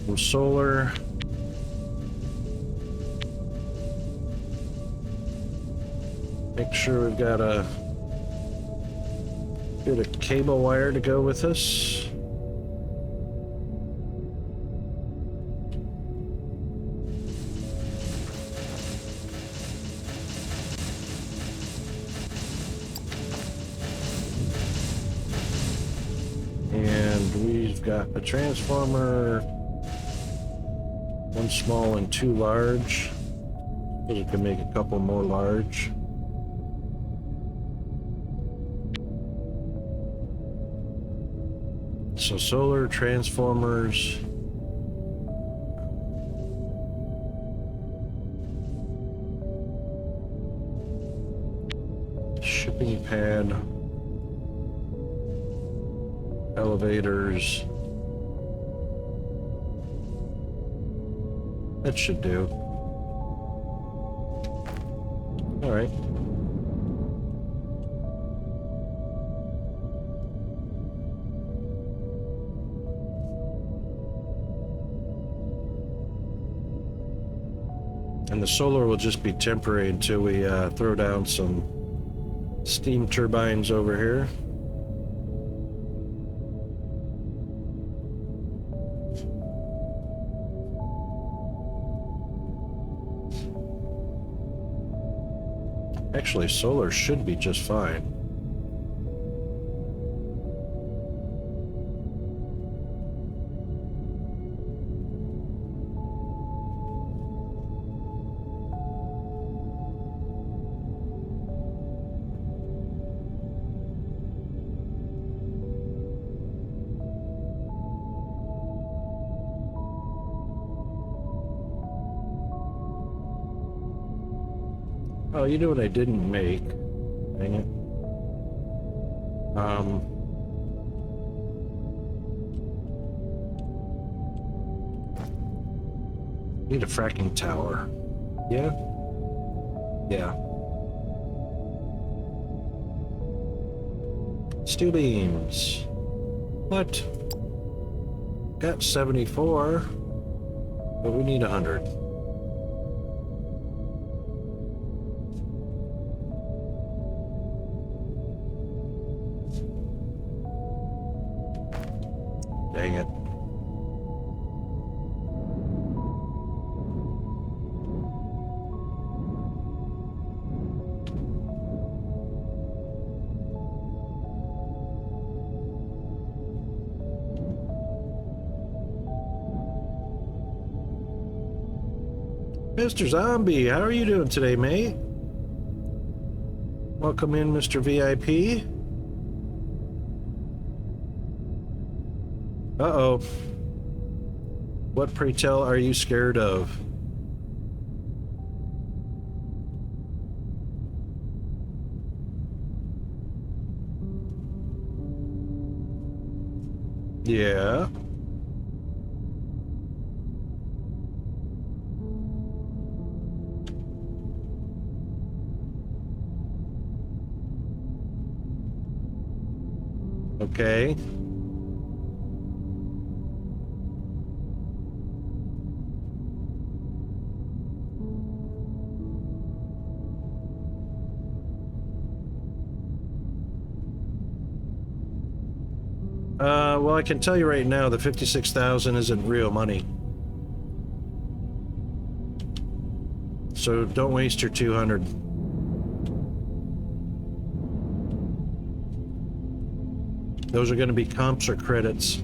some solar. Make sure we've got a bit of cable wire to go with us. Got a transformer, one small and two large. We can make a couple more large. so solar transformers. Shipping pad. Elevators. That should do. All right. And the solar will just be temporary until we throw down some steam turbines over here. Actually, solar should be just fine. Oh, you know what I didn't make? Dang it. Need a fracking tower. Yeah? Yeah. Steel beams. What? Got 74, but we need 100. Dang it. Mr. Zombie, how are you doing today, mate? Welcome in, Mr. VIP. Uh-oh. What, pray tell, are you scared of? Yeah. Okay. Well, I can tell you right now, the 56,000 isn't real money. So don't waste your 200. Those are going to be comps or credits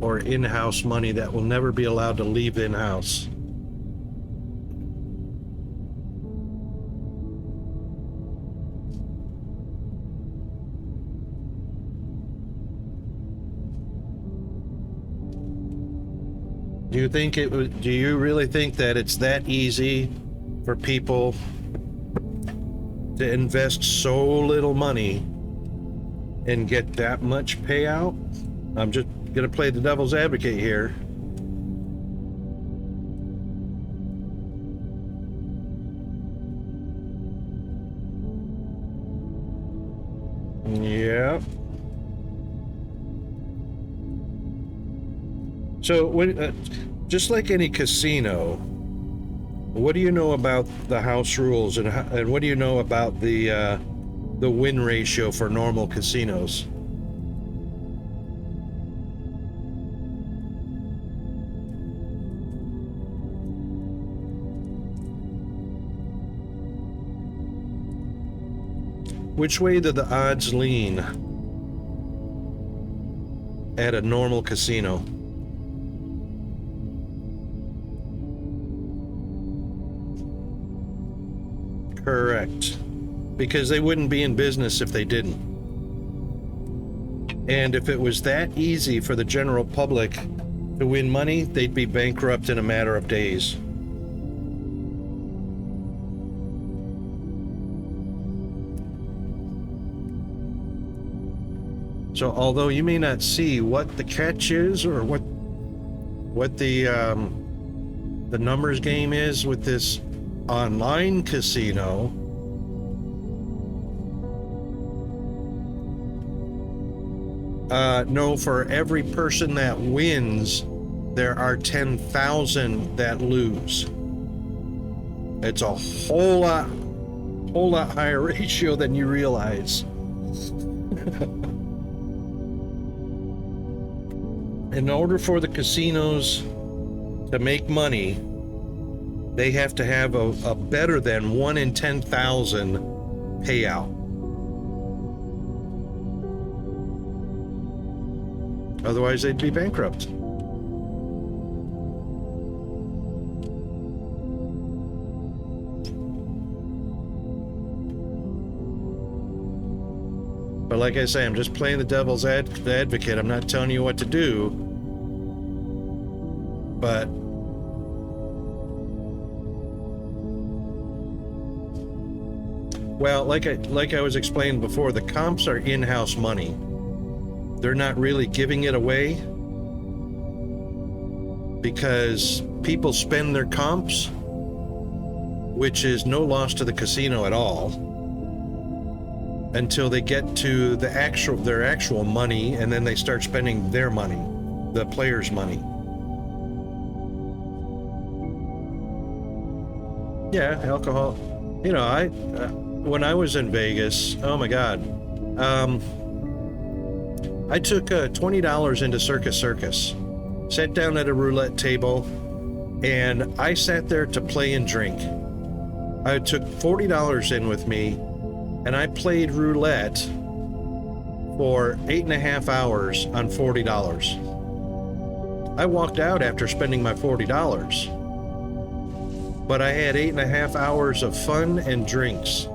or in-house money that will never be allowed to leave in-house. Do you really think that it's that easy for people to invest so little money and get that much payout? I'm just gonna play the devil's advocate here. Yeah. So when, just like any casino, what do you know about the house rules, and what do you know about the win ratio for normal casinos? Which way do the odds lean at a normal casino? Correct. Because they wouldn't be in business if they didn't. And if it was that easy for the general public to win money, they'd be bankrupt in a matter of days. So although you may not see what the catch is or what the numbers game is with this online casino, no, for every person that wins, there are 10,000 that lose. It's a whole lot higher ratio than you realize. In order for the casinos to make money, they have to have a better than 1 in 10,000 payout. Otherwise, they'd be bankrupt. But like I say, I'm just playing the devil's advocate. I'm not telling you what to do. But well, like I was explaining before, the comps are in-house money. They're not really giving it away because people spend their comps, which is no loss to the casino at all, until they get to their actual money, and then they start spending their money, the players' money. Yeah, alcohol. You know, when I was in Vegas, oh my God, I took $20 into Circus, sat down at a roulette table, and I sat there to play and drink. I took $40 in with me, and I played roulette for 8.5 hours on $40. I walked out after spending my $40, but I had 8.5 hours of fun and drinks.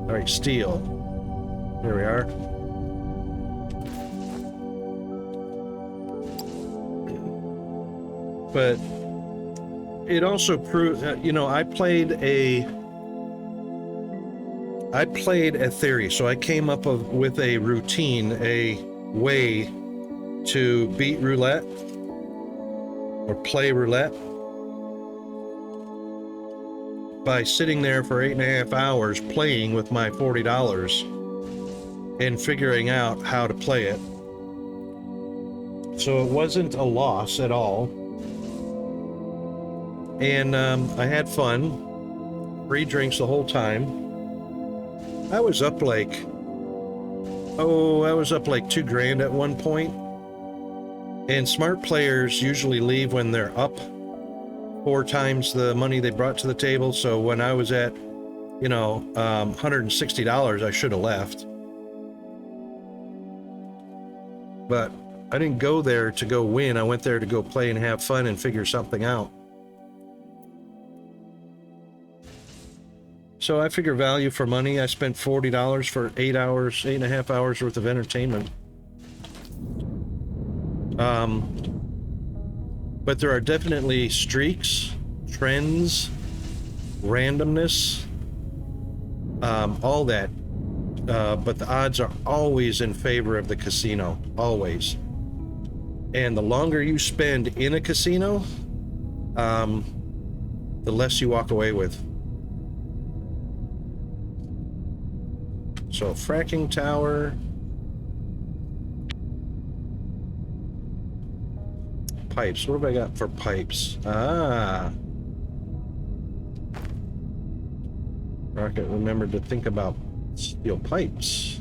All right, steel. Here we are. But it also proved, you know, I played a theory. So I came up with a routine, a way to beat roulette or play roulette by sitting there for 8.5 hours playing with my $40 and figuring out how to play it. So it wasn't a loss at all. And I had fun, free drinks the whole time. I was up like $2,000 at one point. And smart players usually leave when they're up 4 times the money they brought to the table. So when I was at, $160, I should have left. But I didn't go there to go win. I went there to go play and have fun and figure something out. So I figure value for money. I spent $40 for 8.5 hours worth of entertainment. But there are definitely streaks, trends, randomness, all that. But the odds are always in favor of the casino, always. And the longer you spend in a casino, the less you walk away with. So fracking tower. Pipes. What have I got for pipes? Rocket remembered to think about steel pipes.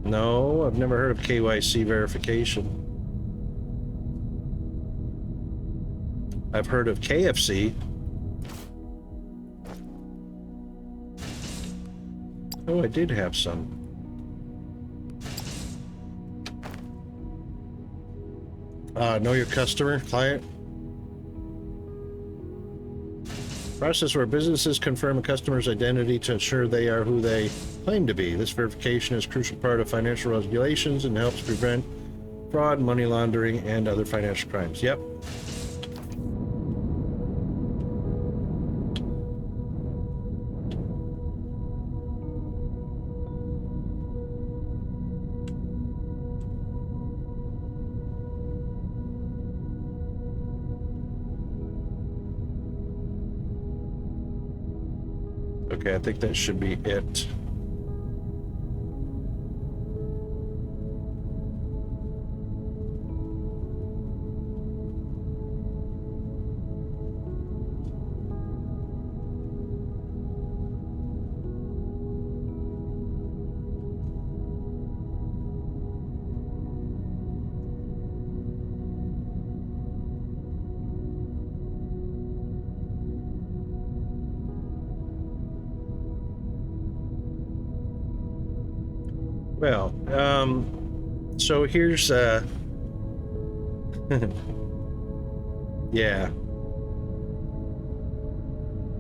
No, I've never heard of KYC verification. I've heard of KFC. Oh, I did have some. Know your customer, client. Process where businesses confirm a customer's identity to ensure they are who they claim to be. This verification is a crucial part of financial regulations and helps prevent fraud, money laundering, and other financial crimes. Yep. Okay, I think that should be it. Well, so here's, yeah.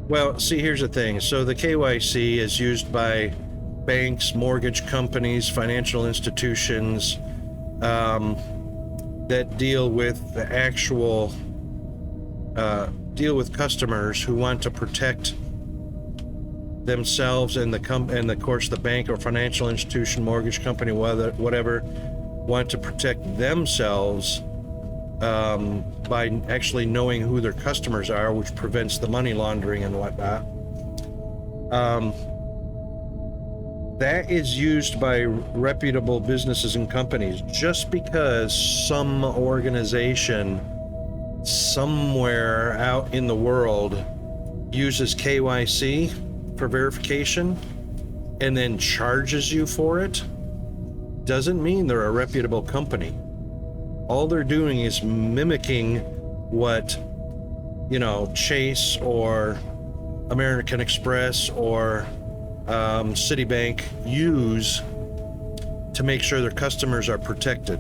Well, see, here's the thing. So the KYC is used by banks, mortgage companies, financial institutions, that deal with the actual, deal with customers who want to protect themselves and and of course the bank or financial institution, mortgage company, whatever, want to protect themselves by actually knowing who their customers are, which prevents the money laundering and whatnot. That is used by reputable businesses and companies. Just because some organization somewhere out in the world uses KYC for verification and then charges you for it doesn't mean they're a reputable company. All they're doing is mimicking what, you know, Chase or American Express or Citibank use to make sure their customers are protected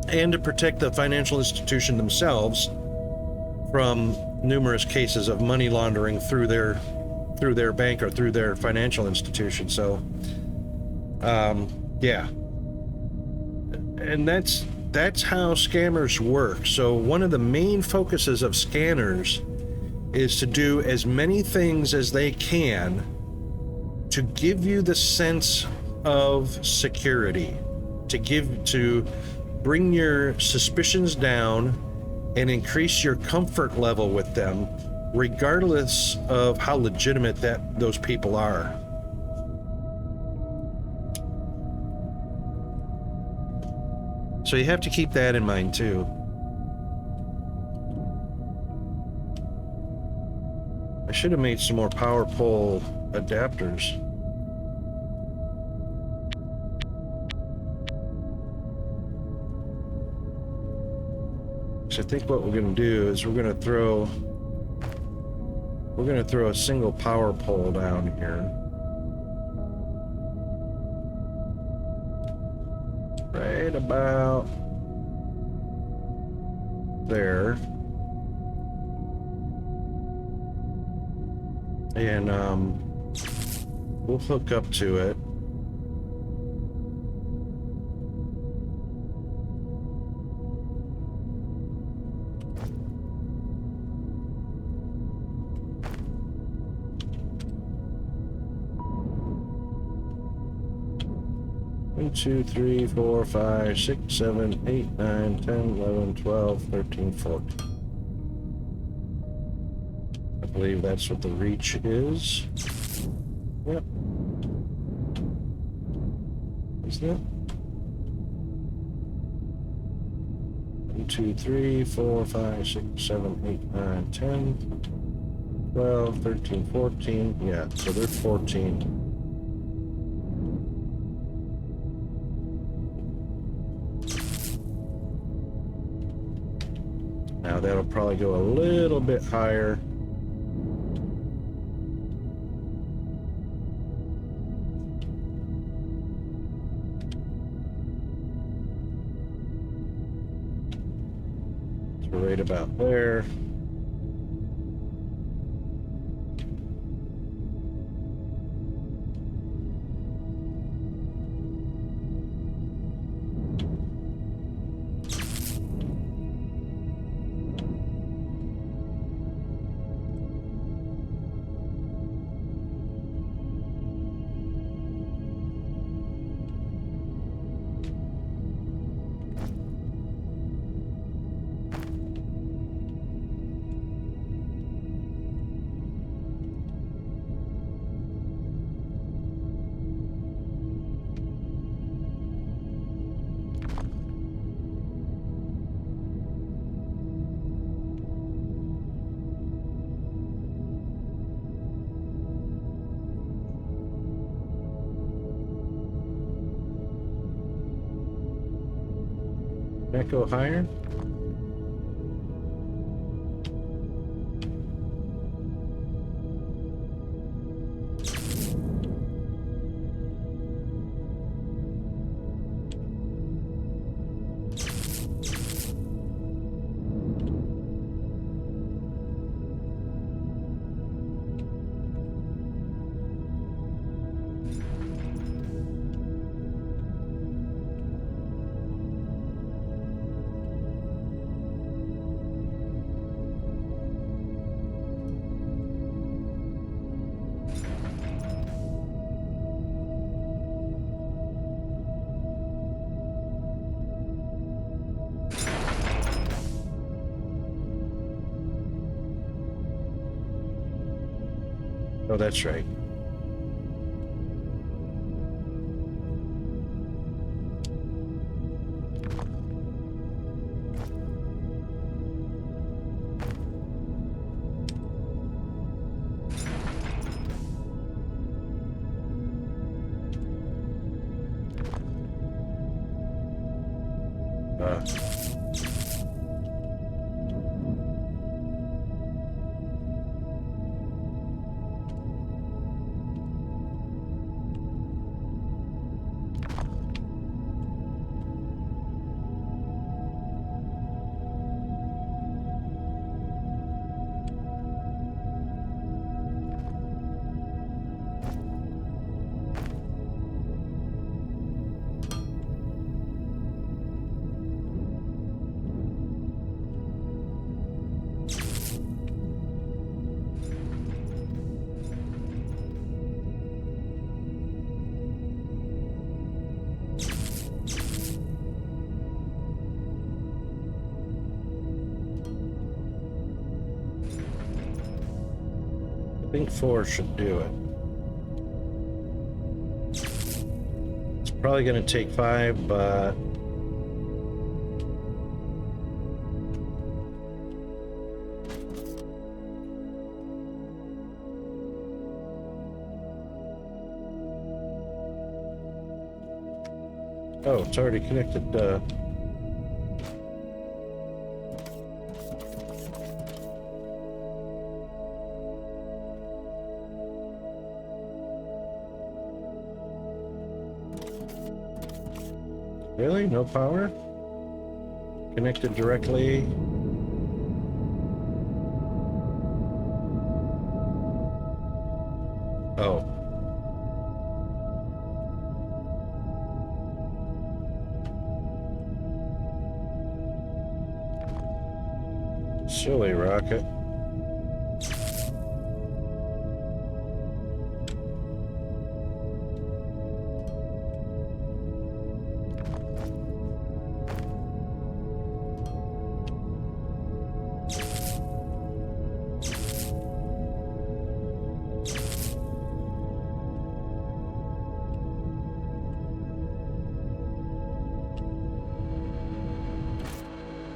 and to protect the financial institution themselves from numerous cases of money laundering through their bank or through their financial institution. So yeah, and that's how scammers work. So one of the main focuses of scanners is to do as many things as they can to give you the sense of security, to bring your suspicions down and increase your comfort level with them, regardless of how legitimate those people are. So you have to keep that in mind too. I should have made some more power pole adapters. So I think what we're going to do is we're going to throw a single power pole down here. Right about there. And we'll hook up to it. One, 2, 3, 4, 5, 6, 7, 8, 9, 10, 11, 12, 13, 14. I believe that's what the reach is. Yep. Isn't it? 1, 2, 3, 4, 5, 6, 7, 8, 9, 10, 12, 13, 14. Yeah, so they're 14. Now that'll probably go a little bit higher. right about there. Can't go higher? Oh, that's right. Uh, I think 4 should do it. It's probably going to take 5, but oh, it's already connected. Really? No power? Connected directly? Oh. Silly rocket.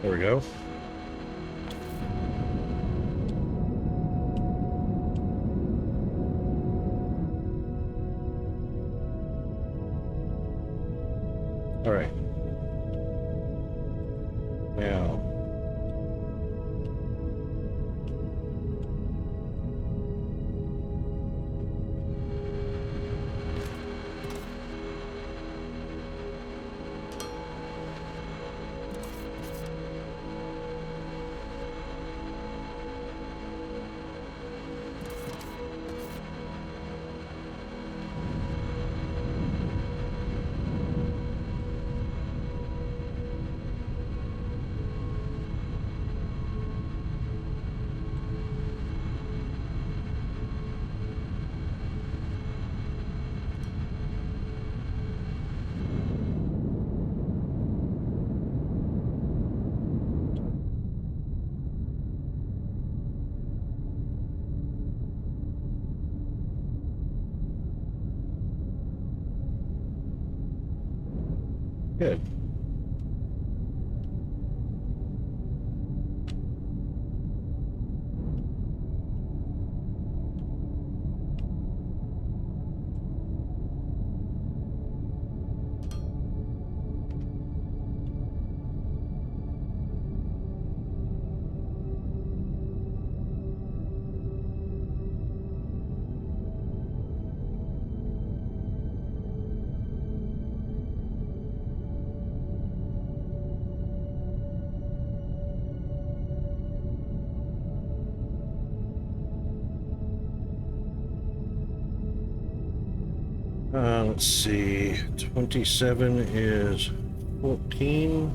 There we go. All right. Now. Good. Let's see. 27 is 14.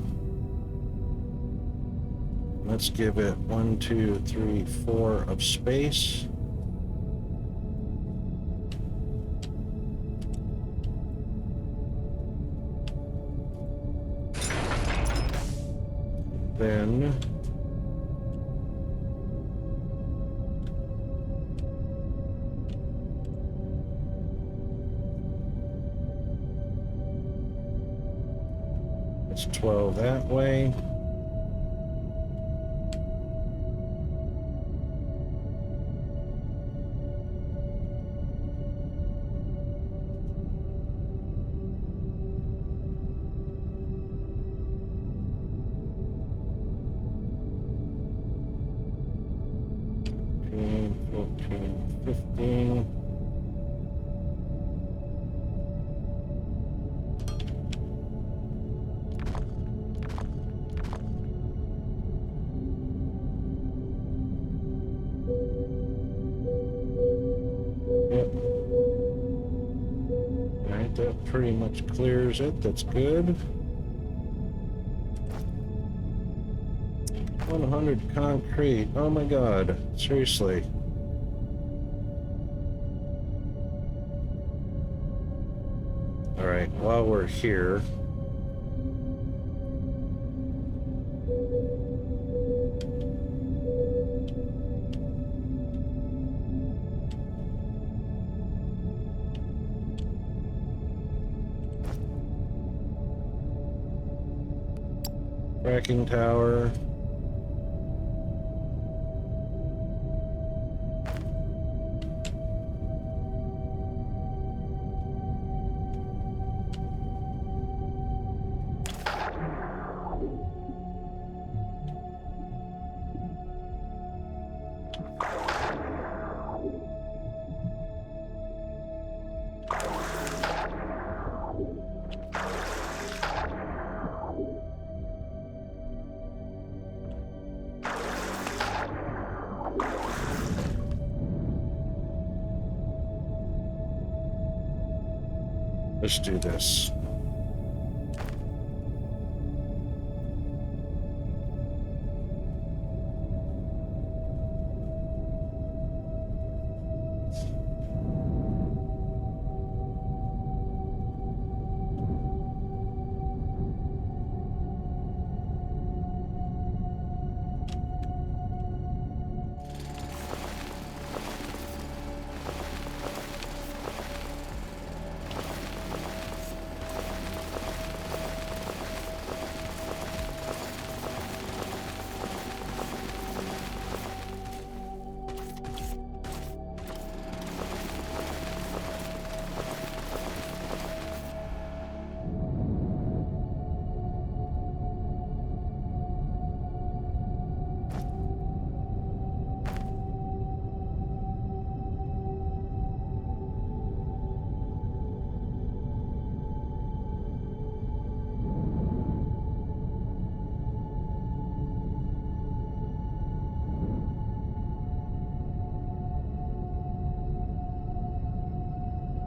Let's give it 1, 2, 3, 4 of space. Then it's 12 that way. That pretty much clears it. That's good. 100 concrete. Oh my god. Seriously. Alright, while we're here, tracking tower. Let's do this.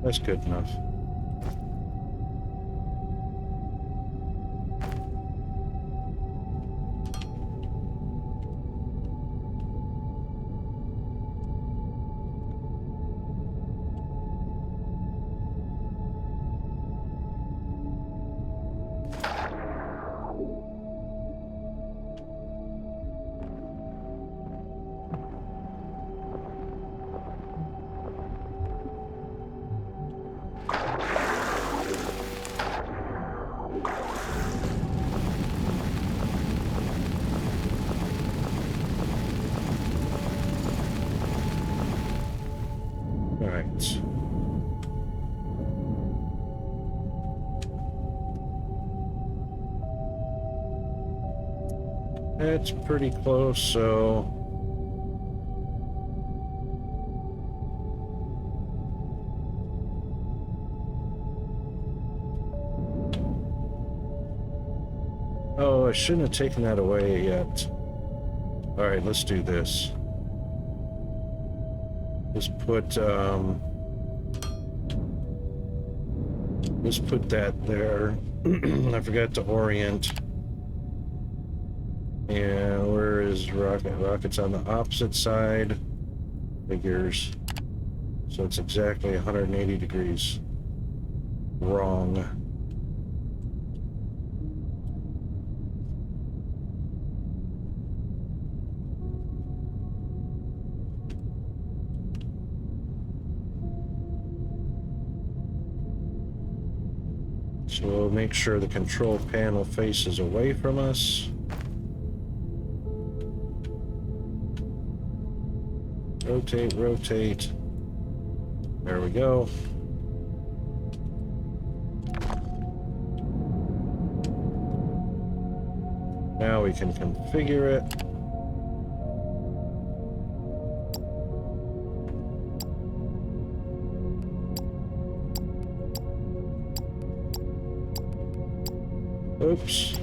That's good enough. All right. It's pretty close, so... Oh, I shouldn't have taken that away yet. Alright, let's do this. Let's put that there. I forgot to orient. And where is Rocket? Rocket's on the opposite side. Figures. So it's exactly 180 degrees wrong. So we'll make sure the control panel faces away from us. Rotate, rotate. There we go. Now we can configure it. Oops.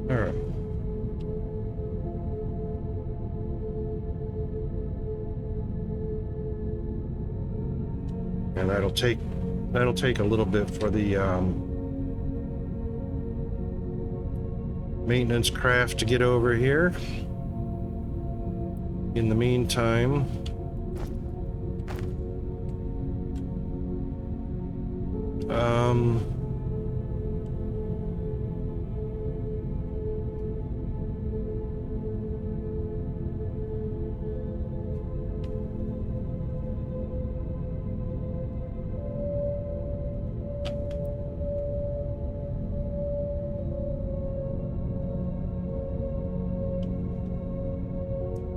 All right. And that'll take a little bit for the maintenance craft to get over here. In the meantime,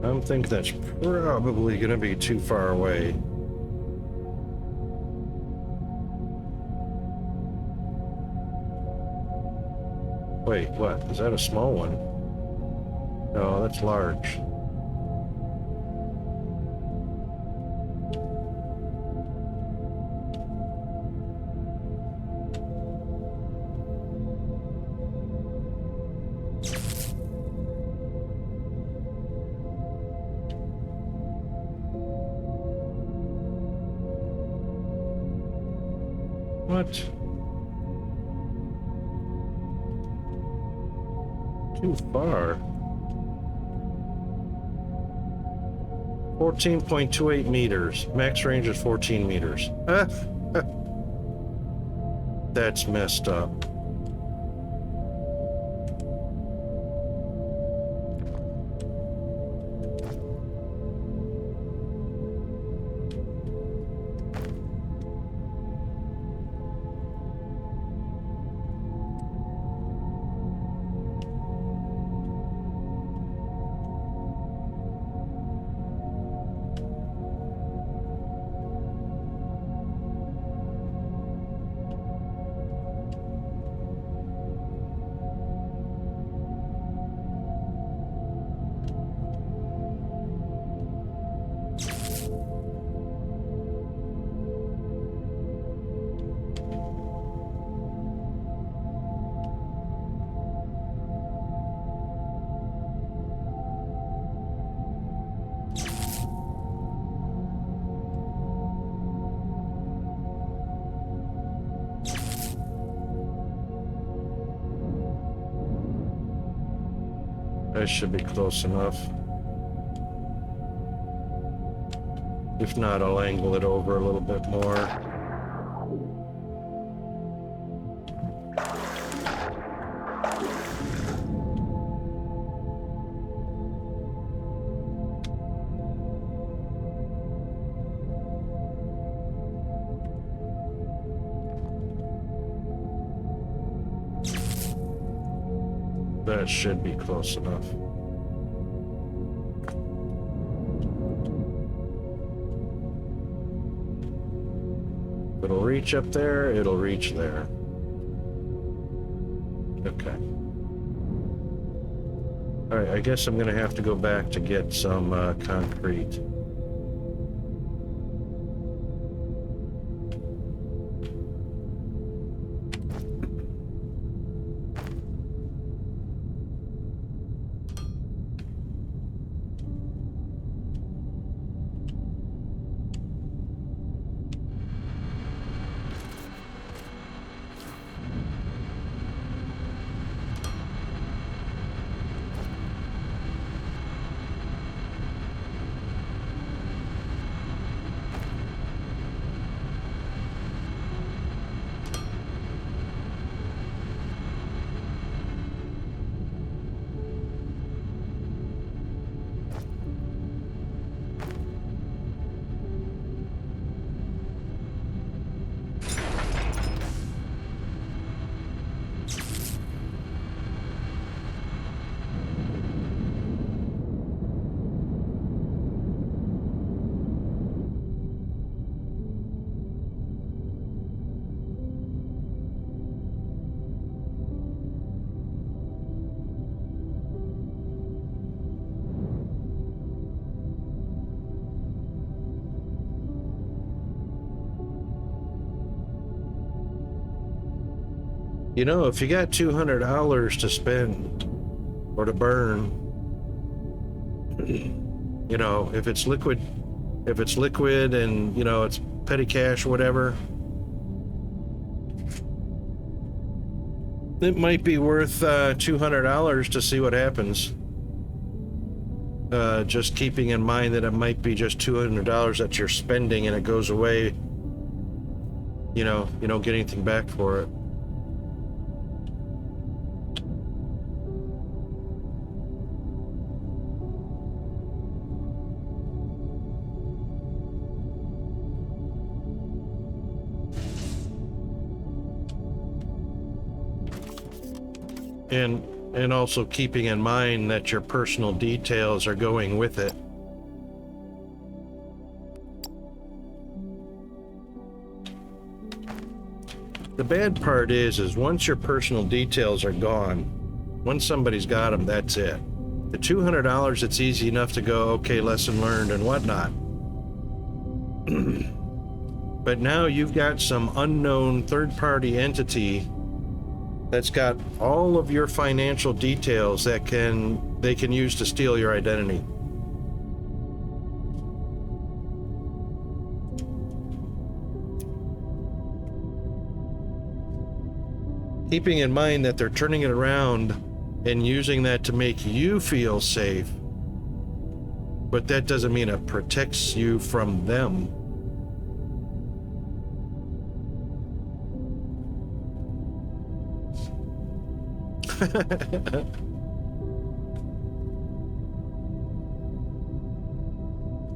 I think that's probably going to be too far away. Wait, what? Is that a small one? No, that's large. What? Too far. 14.28 meters. Max range is 14 meters. That's messed up. That should be close enough. If not, I'll angle it over a little bit more. That should be close enough. It'll reach up there, it'll reach there. Okay. Alright, I guess I'm gonna have to go back to get some concrete. You know, if you got $200 to spend or to burn, you know, if it's liquid and, you know, it's petty cash or whatever, it might be worth $200 to see what happens. Just keeping in mind that it might be just $200 that you're spending and it goes away. You don't get anything back for it. And also keeping in mind that your personal details are going with it. The bad part is once your personal details are gone, once somebody's got them, that's it. The $200, it's easy enough to go, okay, lesson learned and whatnot. But now you've got some unknown third-party entity that's got all of your financial details that they can use to steal your identity. Keeping in mind that they're turning it around and using that to make you feel safe, but that doesn't mean it protects you from them.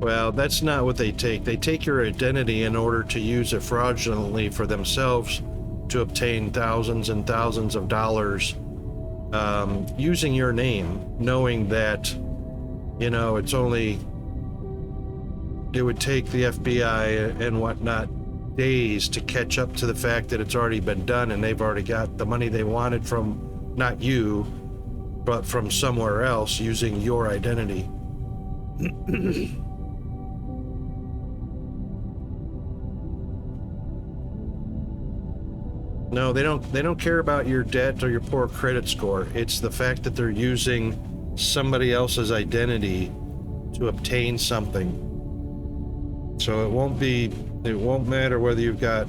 Well, that's not what they take. They take your identity in order to use it fraudulently for themselves to obtain thousands and thousands of dollars, using your name, knowing that, you know, it would take the FBI and whatnot days to catch up to the fact that it's already been done and they've already got the money they wanted from not you, but from somewhere else using your identity. No, they don't care about your debt or your poor credit score. It's the fact that they're using somebody else's identity to obtain something. So it won't matter whether you've got,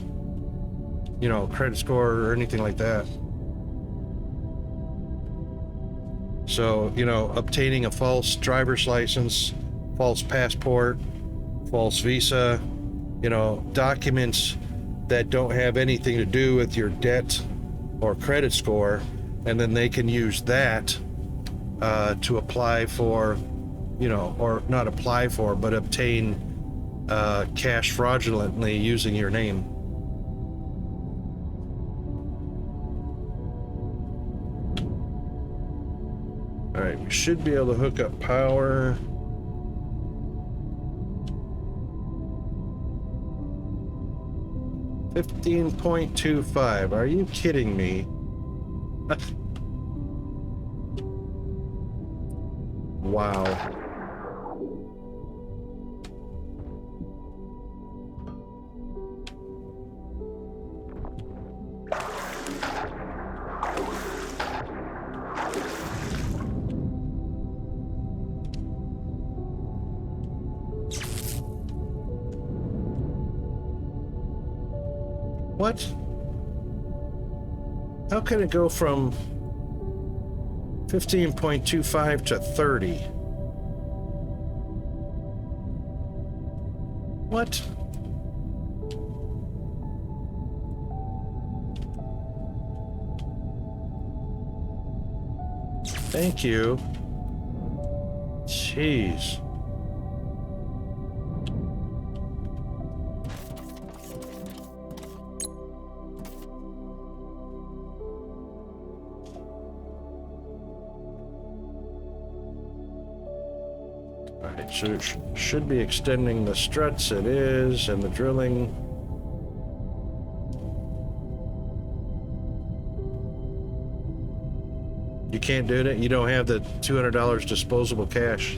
you know, credit score or anything like that. So, you know, obtaining a false driver's license, false passport, false visa, you know, documents that don't have anything to do with your debt or credit score, and then they can use that to apply for, you know, or not apply for, but obtain cash fraudulently using your name. Alright, we should be able to hook up power. $15.25. Are you kidding me? Wow. What? How can it go from 15.25 to 30? What? Thank you. Jeez. Alright, so it should be extending the struts. It is, and the drilling. You can't do it? You don't have the $200 disposable cash?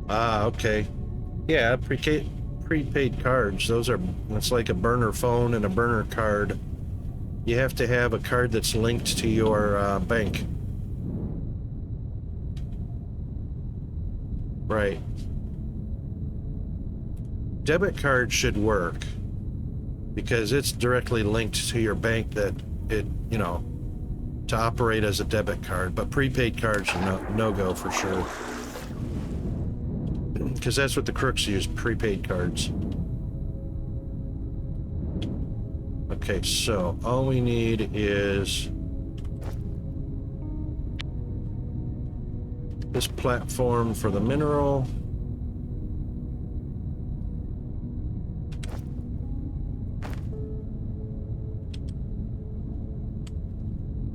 Ah, okay. Yeah, prepaid cards. Those are, it's like a burner phone and a burner card. You have to have a card that's linked to your bank. Right. Debit card should work because it's directly linked to your bank that it, you know, to operate as a debit card. But prepaid cards are no-go for sure. Because that's what the crooks use, prepaid cards. Okay, so all we need is this platform for the mineral.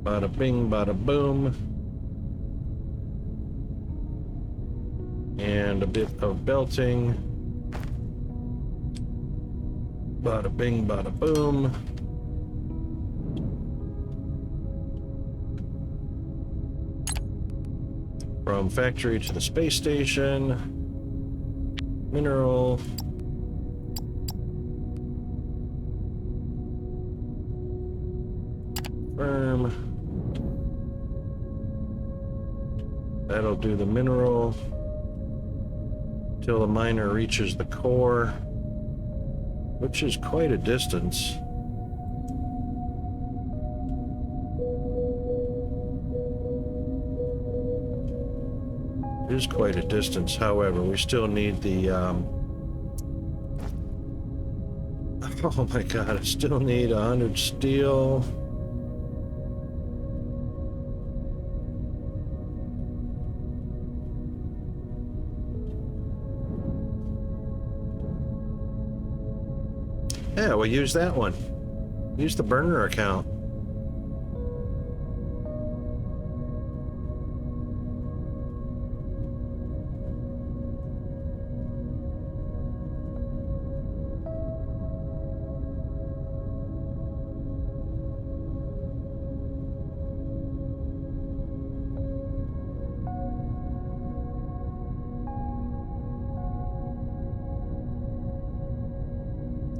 Bada bing, bada boom. And a bit of belting. Bada bing, bada boom. From factory to the space station. Mineral. Firm. That'll do the mineral till the miner reaches the core, which is quite a distance. It is quite a distance, however, we still need the, oh my god, I still need 100 steel. Yeah, we'll use that one. Use the burner account.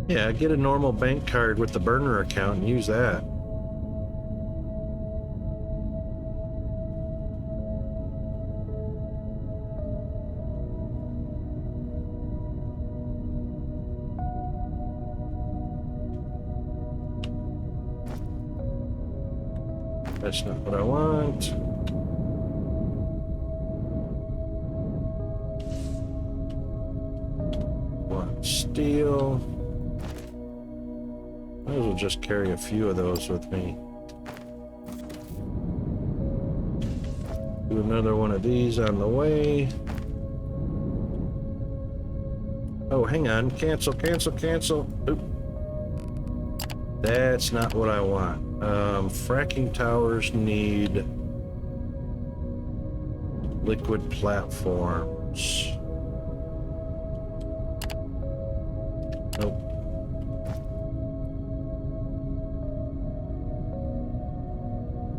Yeah, get a normal bank card with the burner account and use that. That's not what I want. Want steel. Might as well just carry a few of those with me. Do another one of these on the way. Oh, hang on. Cancel, cancel, cancel. Oop. That's not what I want. Fracking towers need liquid platforms. Nope.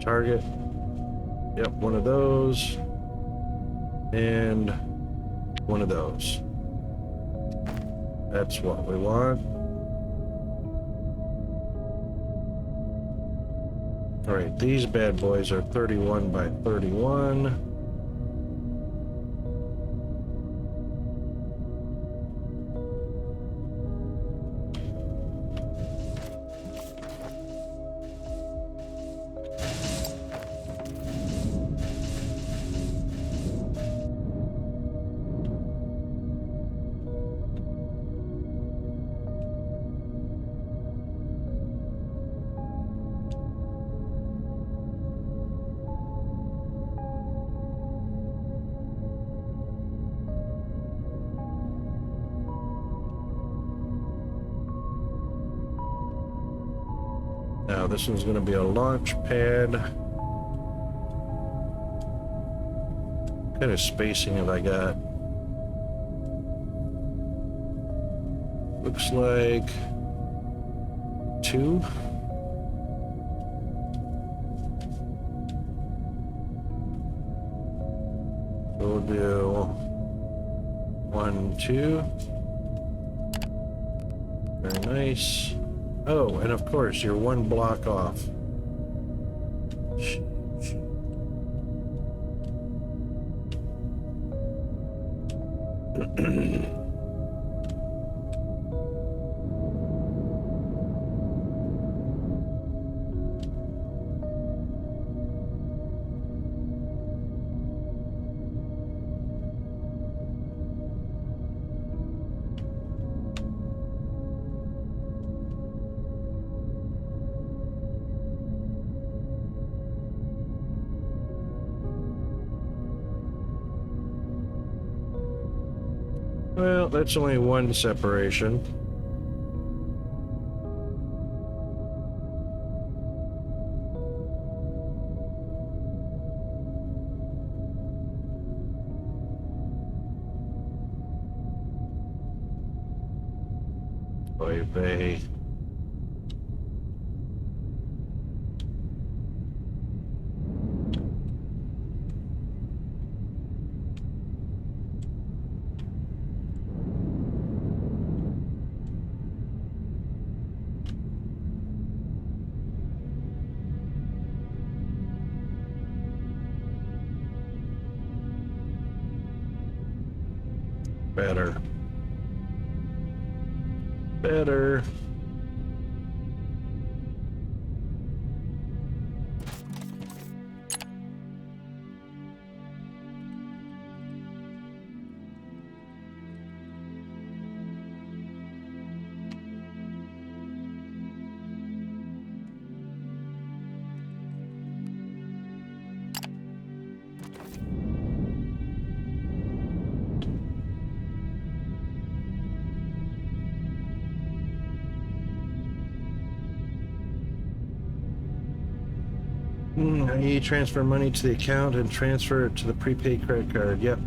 Target. Yep, one of those. And one of those. That's what we want. All right, these bad boys are 31 by 31. Now this one's going to be a launch pad. What kind of spacing have I got? Looks like 2. We'll do 1, 2. Very nice. Oh, and of course, you're 1 block off. Well, that's only 1 separation. Oy vey. Better. Better. I need to transfer money to the account and transfer it to the prepaid credit card. Yep.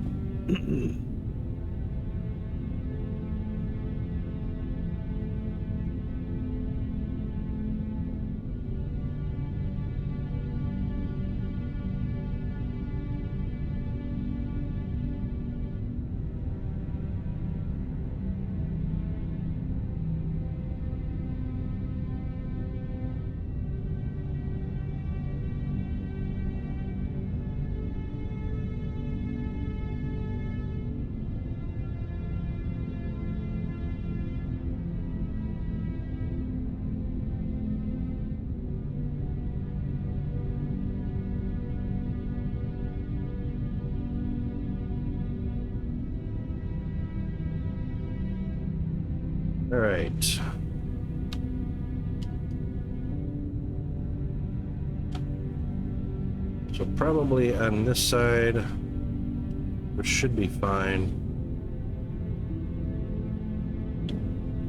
All right. So probably on this side, which should be fine.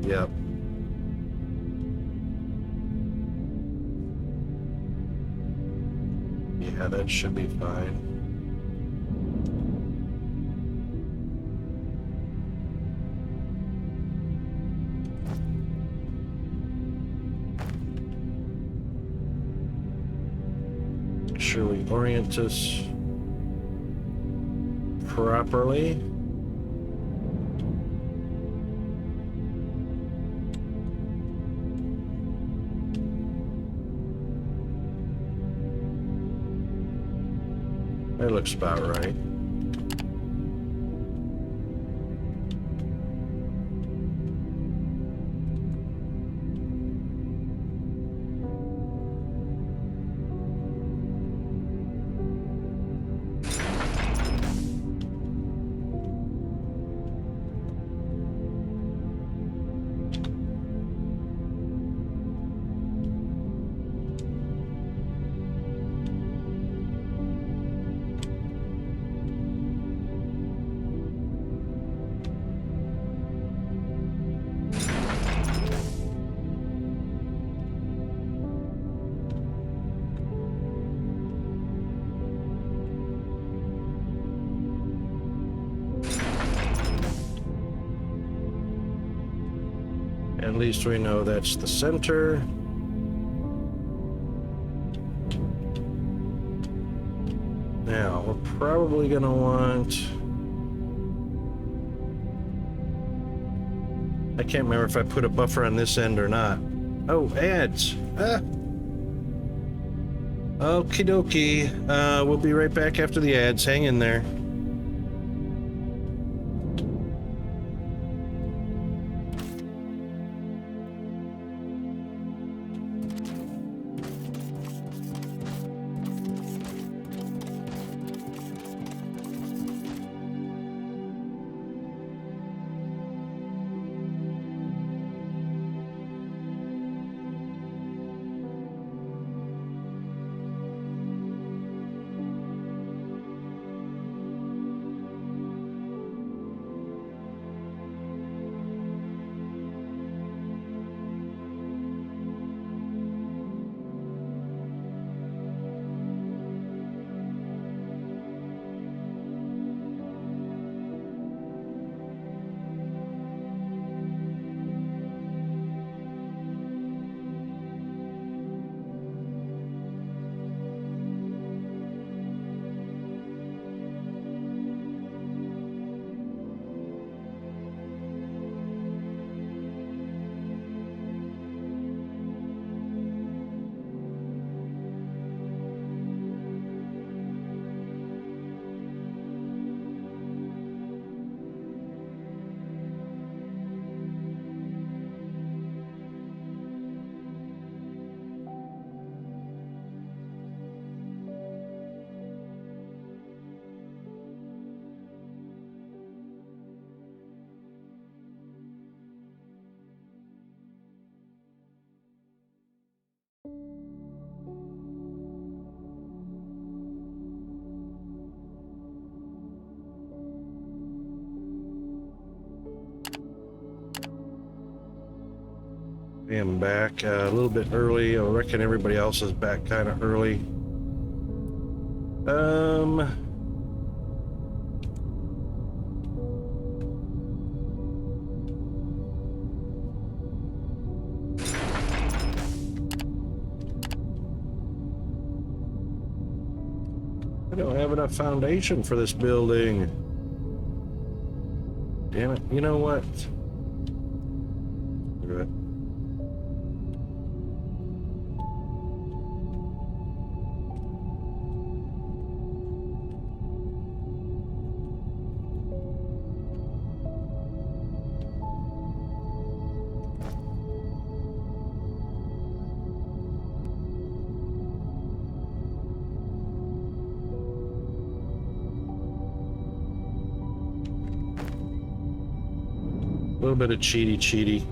Yep. Yeah, that should be fine. Make sure we orient us properly. That looks about right. At least we know that's the center. Now, we're probably gonna want... I can't remember if I put a buffer on this end or not. Oh, ads! Ah! Okie dokie. We'll be right back after the ads. Hang in there. I am back a little bit early. I reckon everybody else is back kind of early. I don't have enough foundation for this building. Damn it. You know what? Screw it. A little bit of cheaty.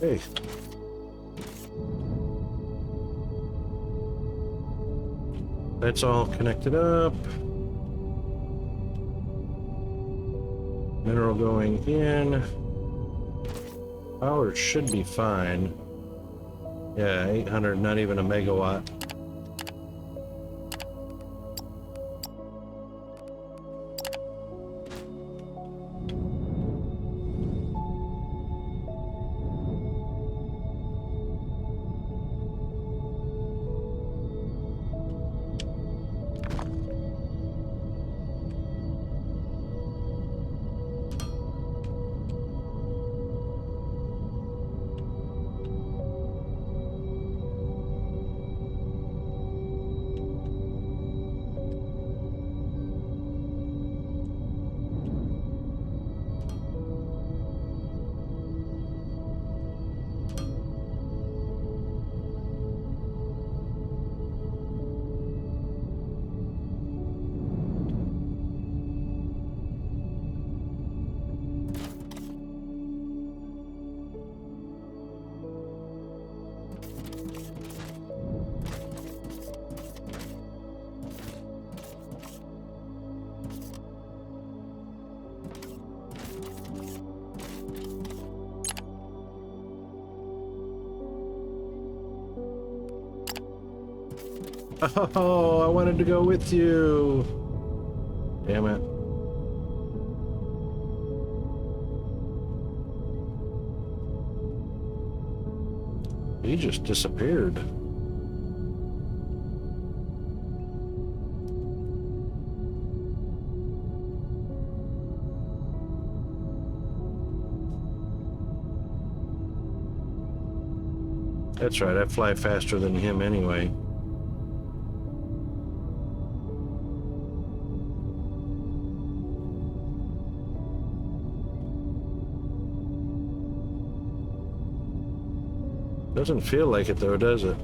Hey. That's all connected up. Mineral going in. Power should be fine. Yeah, 800, not even a megawatt. Oh, I wanted to go with you. Damn it. He just disappeared. That's right, I fly faster than him anyway. Doesn't feel like it though, does it?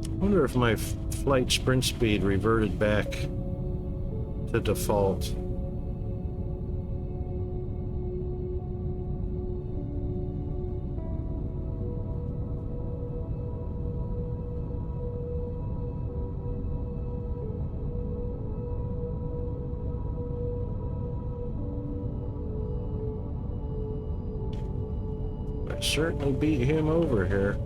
I wonder if my flight sprint speed reverted back to default. I certainly beat him over here.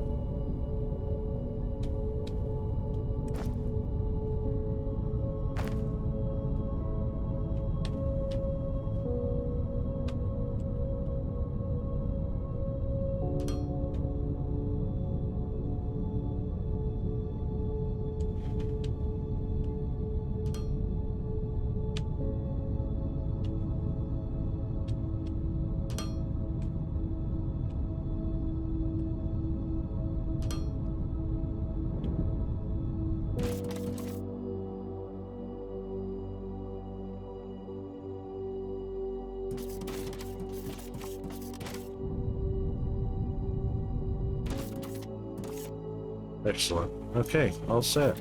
Excellent. Okay, all set.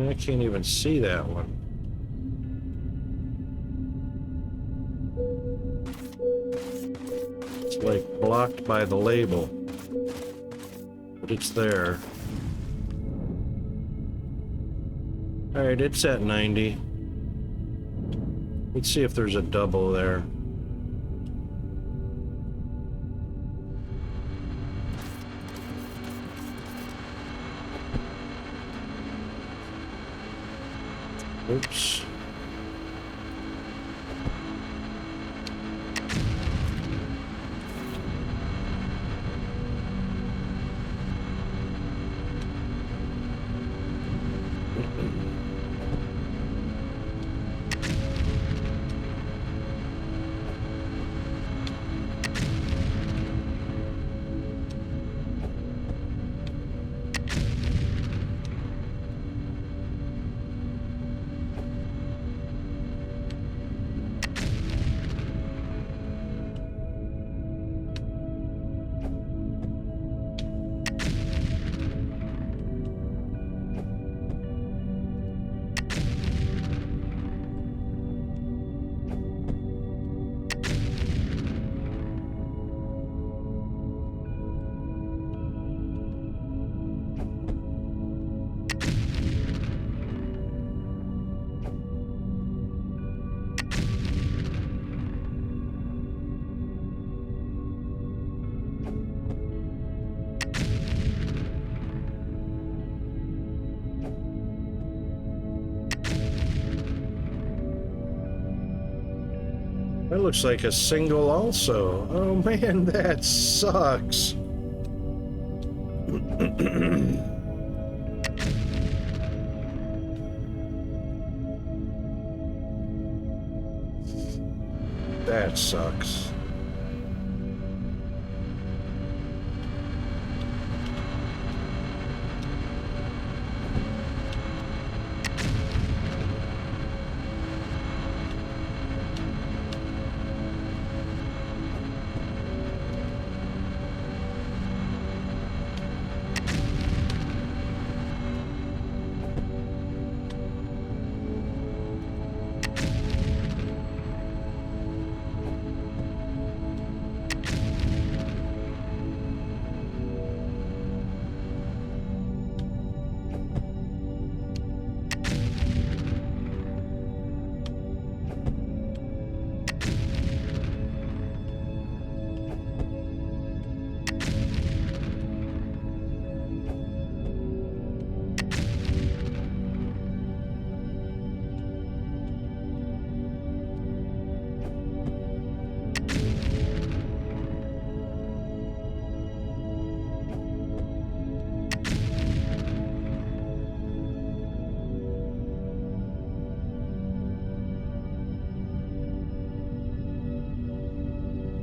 I can't even see that one. It's like blocked by the label, but it's there. All right, it's at 90. Let's see if there's a double there. Oops. That looks like a single also. Oh man, that sucks. That sucks.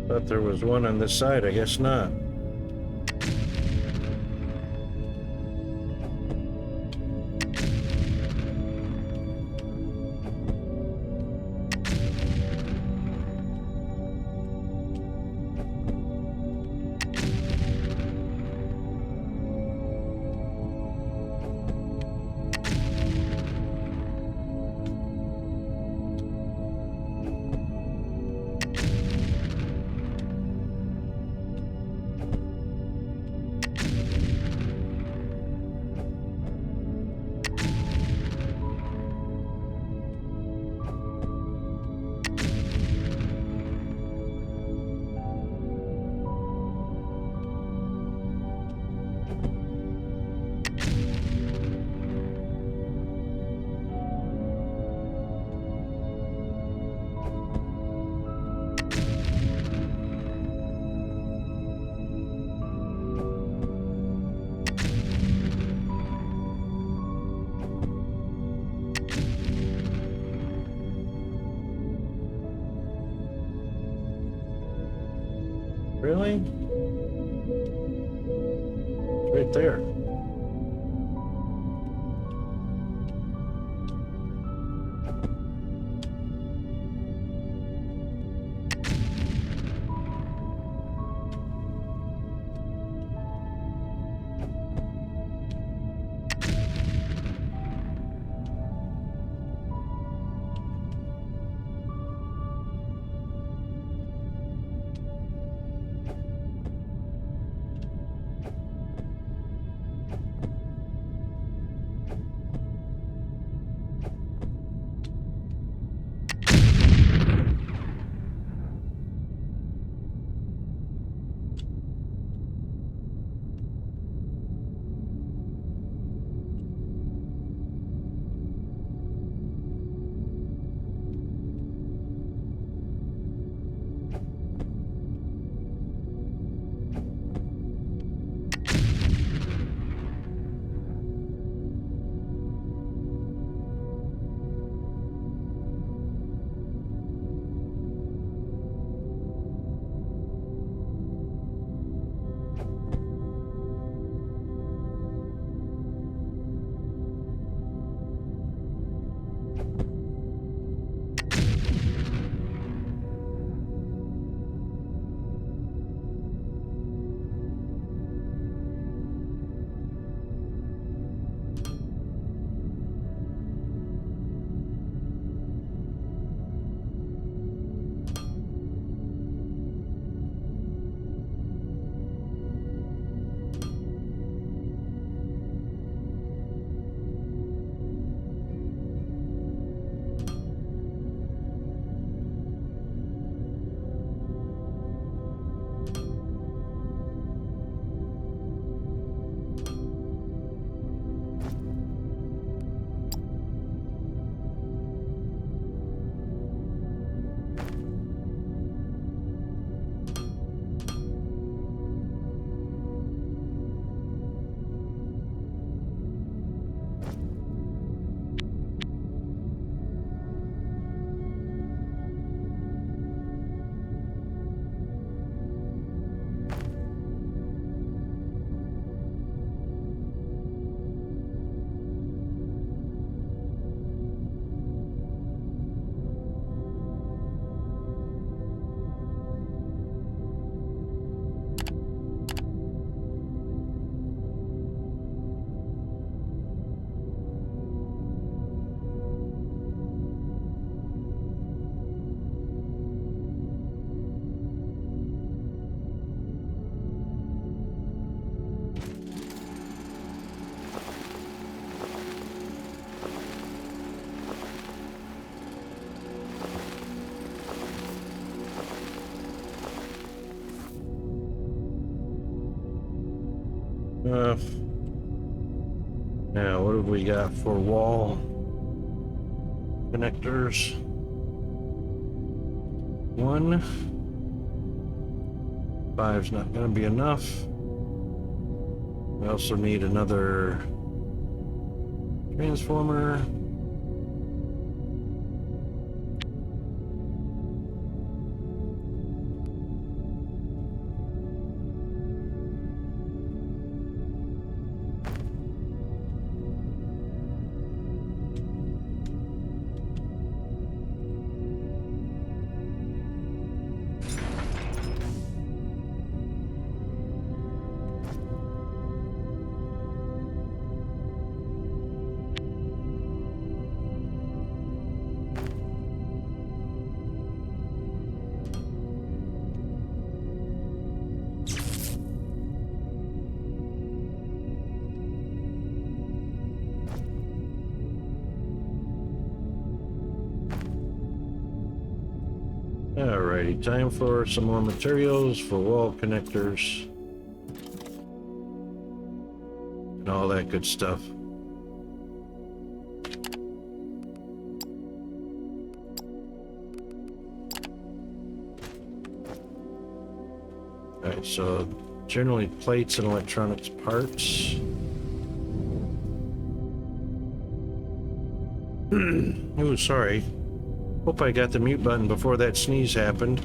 Thought there was one on this side, I guess not. Really? It's right there. Now, what have we got for wall connectors? One. Five's not going to be enough. We also need another transformer. Alrighty, time for some more materials for wall connectors and all that good stuff. Alright, so generally plates and electronics parts. Ooh, sorry. Hope I got the mute button before that sneeze happened.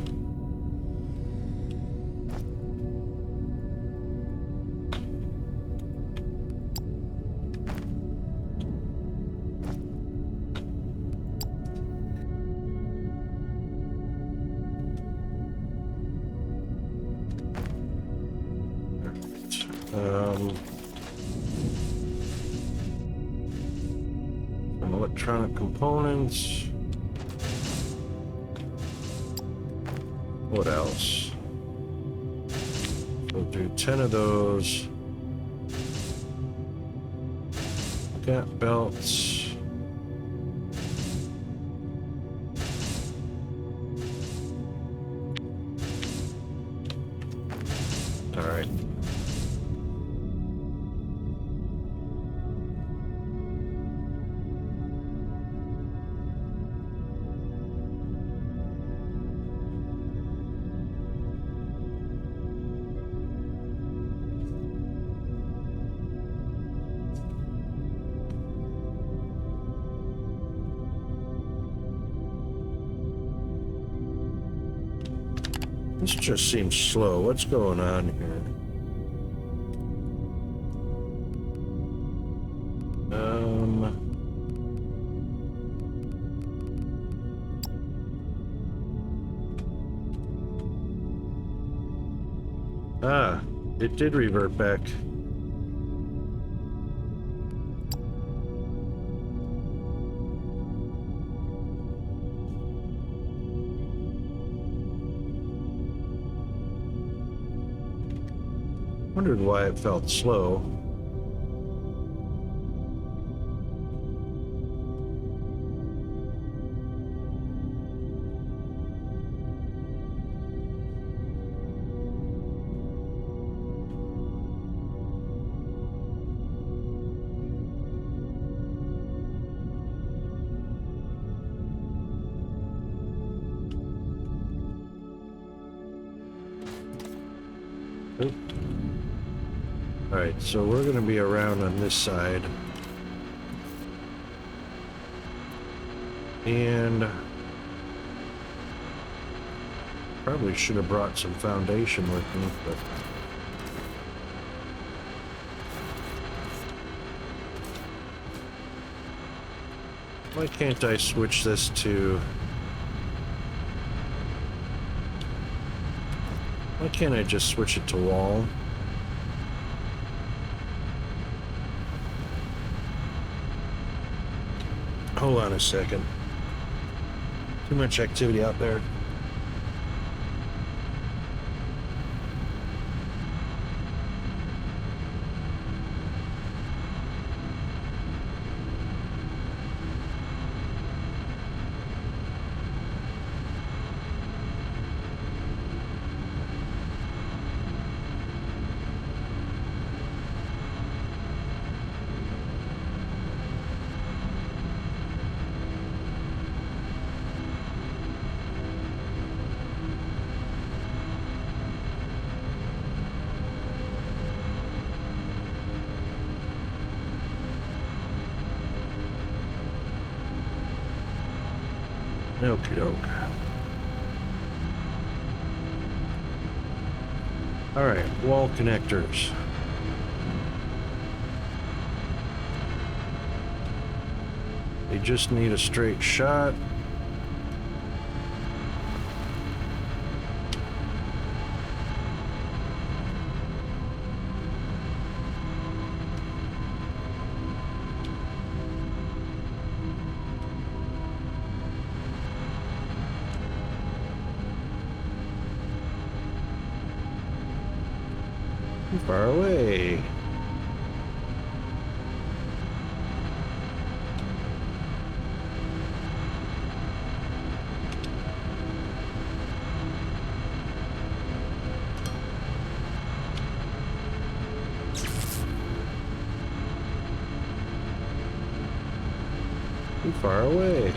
Some electronic components. What else? We'll do 10 of those. Got belts. All right. This just seems slow. What's going on here? It did revert back. Wondered why it felt slow. Alright, so we're going to be around on this side. And probably should have brought some foundation with me, but why can't I switch this to... Why can't I just switch it to wall? Hold on a second. Too much activity out there. Okie doke. Alright, wall connectors. They just need a straight shot. Too far away. Too far away.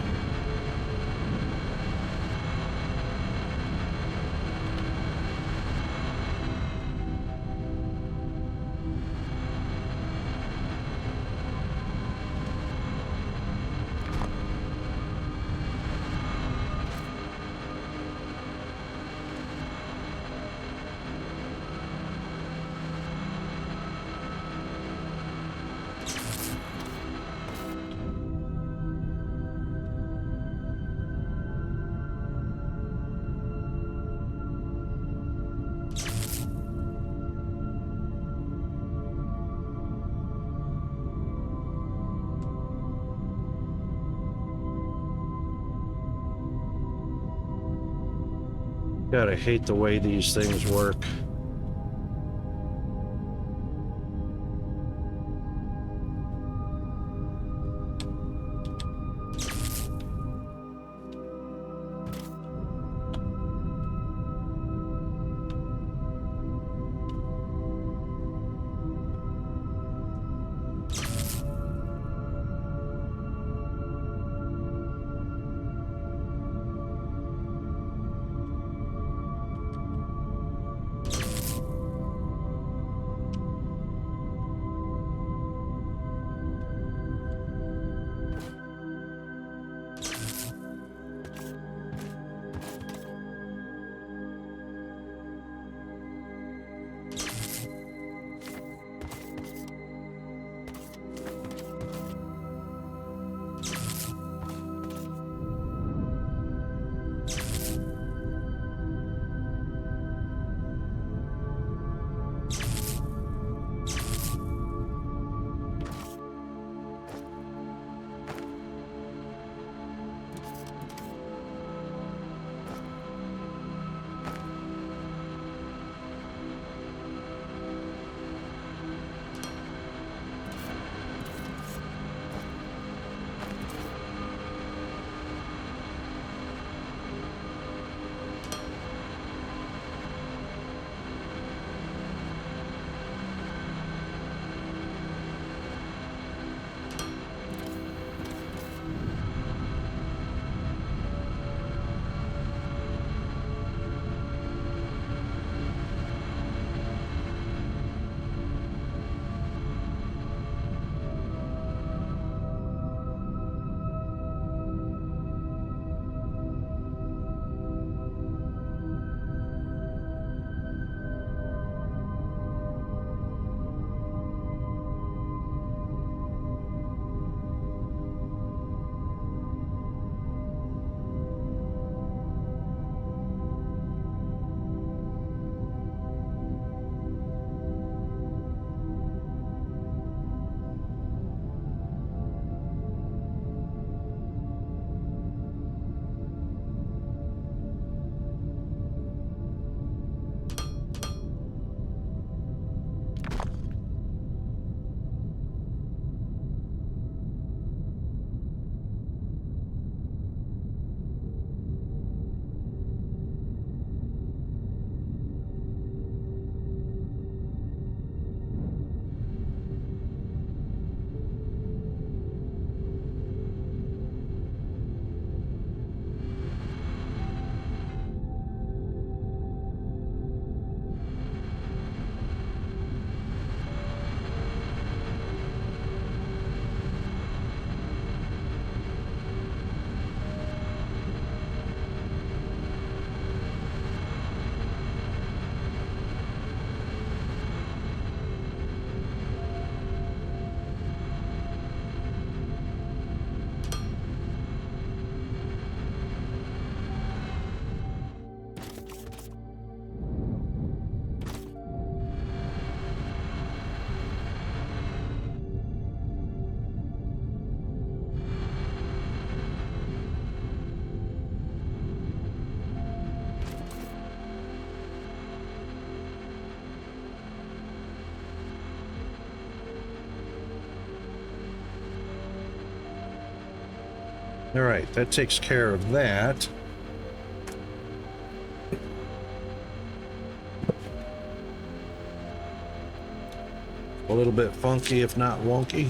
God, I hate the way these things work. All right, that takes care of that. A little bit funky, if not wonky.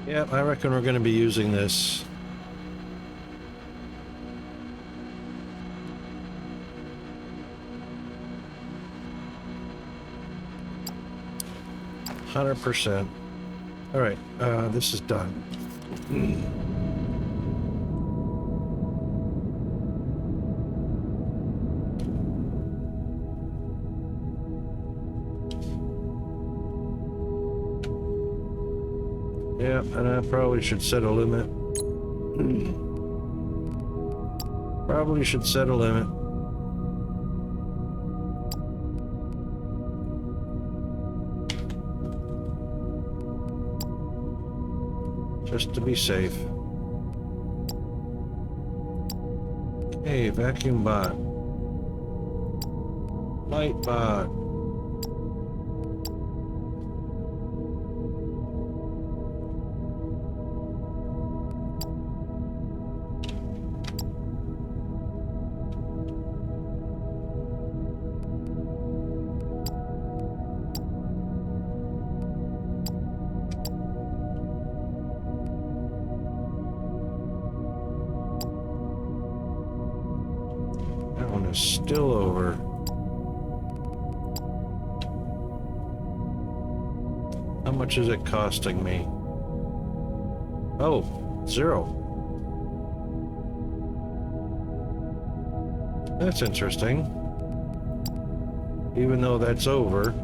Yeah, I reckon we're going to be using this. %. All right, this is done. Yeah, and I probably should set a limit. Probably should set a limit. Just to be safe. Okay, vacuum bot. Light bot. That one is still over. How much is it costing me? Oh, 0. That's interesting. Even though that's over.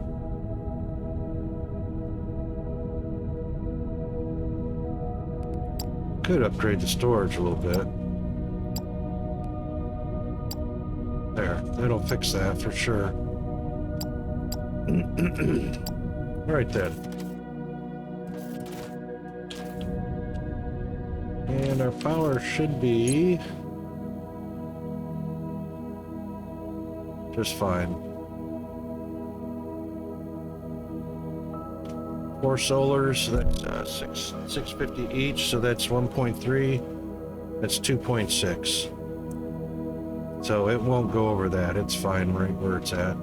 Could upgrade the storage a little bit. There, that'll fix that for sure. Right then. And our power should be just fine. 4 solars, that's 650 each, so that's 1.3. That's 2.6. So it won't go over that. It's fine right where it's at.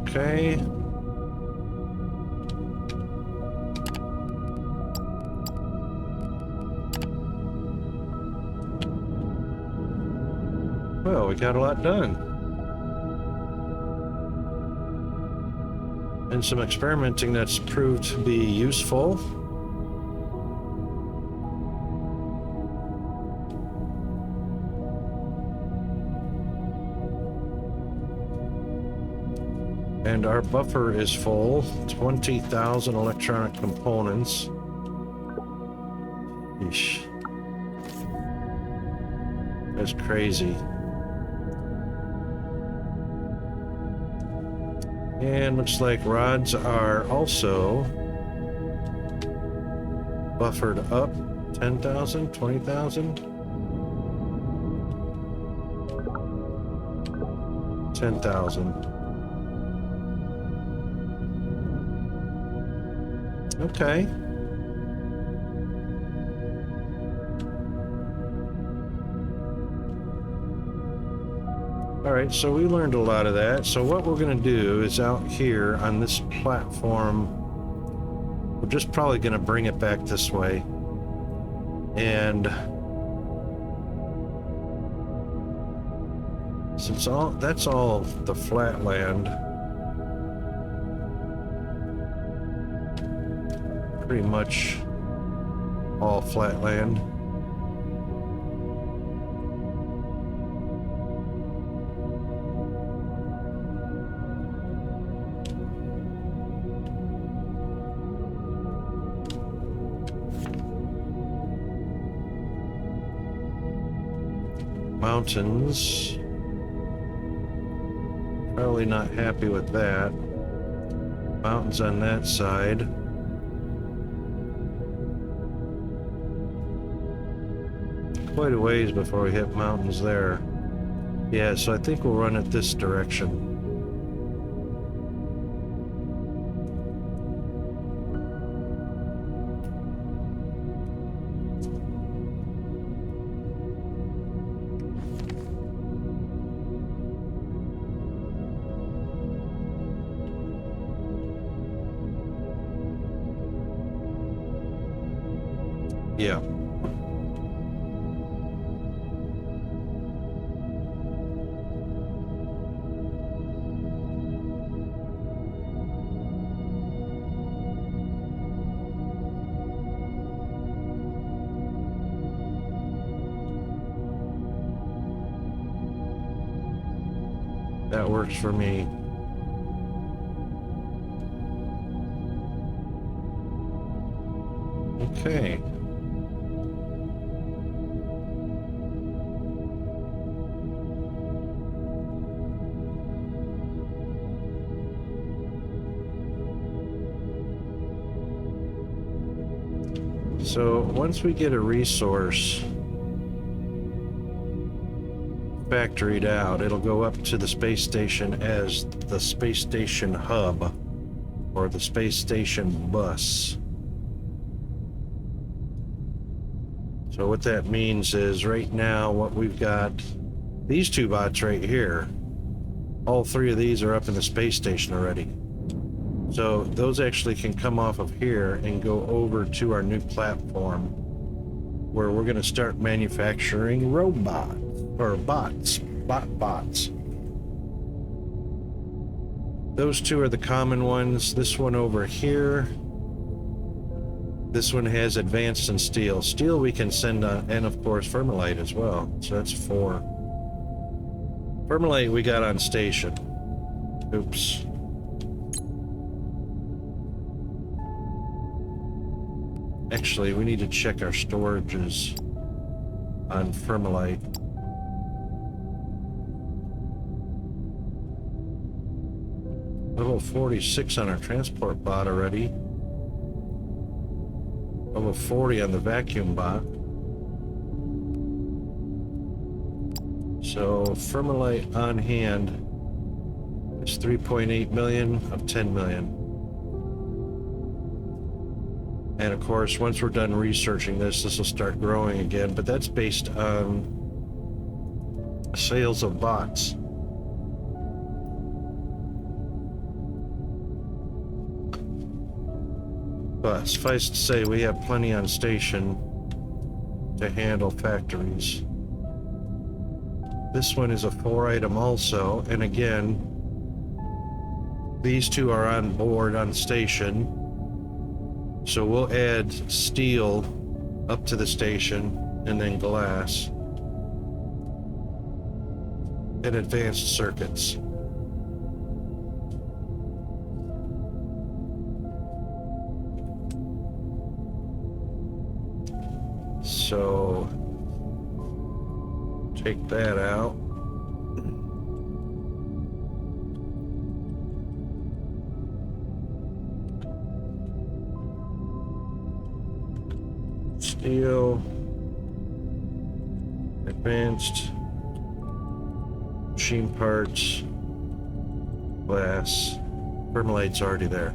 Okay. Well, we got a lot done. And some experimenting that's proved to be useful. And our buffer is full. 20,000 electronic components. Eesh. That's crazy. And looks like rods are also buffered up. 10,000, 20,000. 10,000. Okay. All right, so we learned a lot of that. So what we're going to do is out here on this platform, we're just probably going to bring it back this way. And since that's all the flat land, pretty much all flat land. Mountains. Probably not happy with that. Mountains on that side. Quite a ways before we hit mountains there. Yeah, so I think we'll run it this direction. Yeah. That works for me. Okay. So once we get a resource factoried out, it'll go up to the space station as the space station hub or the space station bus. So what that means is right now what we've got, these two bots right here, all three of these are up in the space station already. So those actually can come off of here and go over to our new platform where we're going to start manufacturing robots or bots. Those two are the common ones. This one over here, this one has advanced in steel. Steel we can send on, and of course Fermilite as well. So that's 4. Fermilite we got on station. Oops. Actually, we need to check our storages on Fermilite. Level 46 on our transport bot already. Level 40 on the vacuum bot. So Fermilite on hand is 3.8 million of 10 million. And of course, once we're done researching this will start growing again, but that's based on sales of bots. But suffice to say, we have plenty on station to handle factories. This one is a 4-item also, and again, these two are on board on station. So we'll add steel up to the station and then glass and advanced circuits. So take that out. Steel, advanced, machine parts, glass, Fermilite's already there.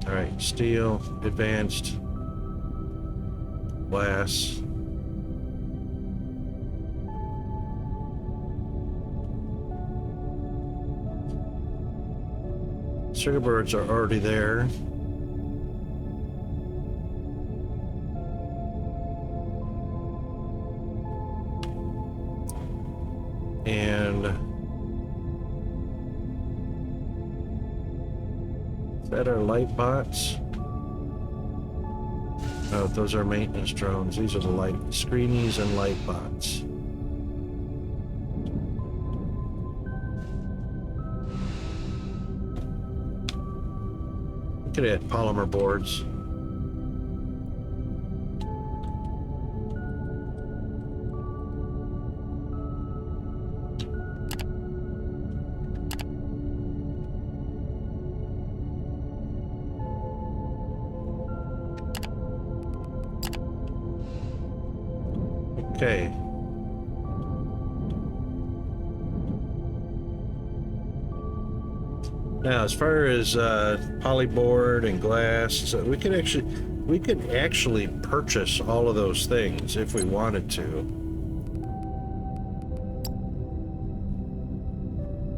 Alright, steel, advanced, glass. Circuit boards are already there. And is that our light bots? Oh, those are maintenance drones. These are the light screenies and light bots. We could add polymer boards. Okay. Now, as far as polyboard and glass, so we could actually purchase all of those things if we wanted to.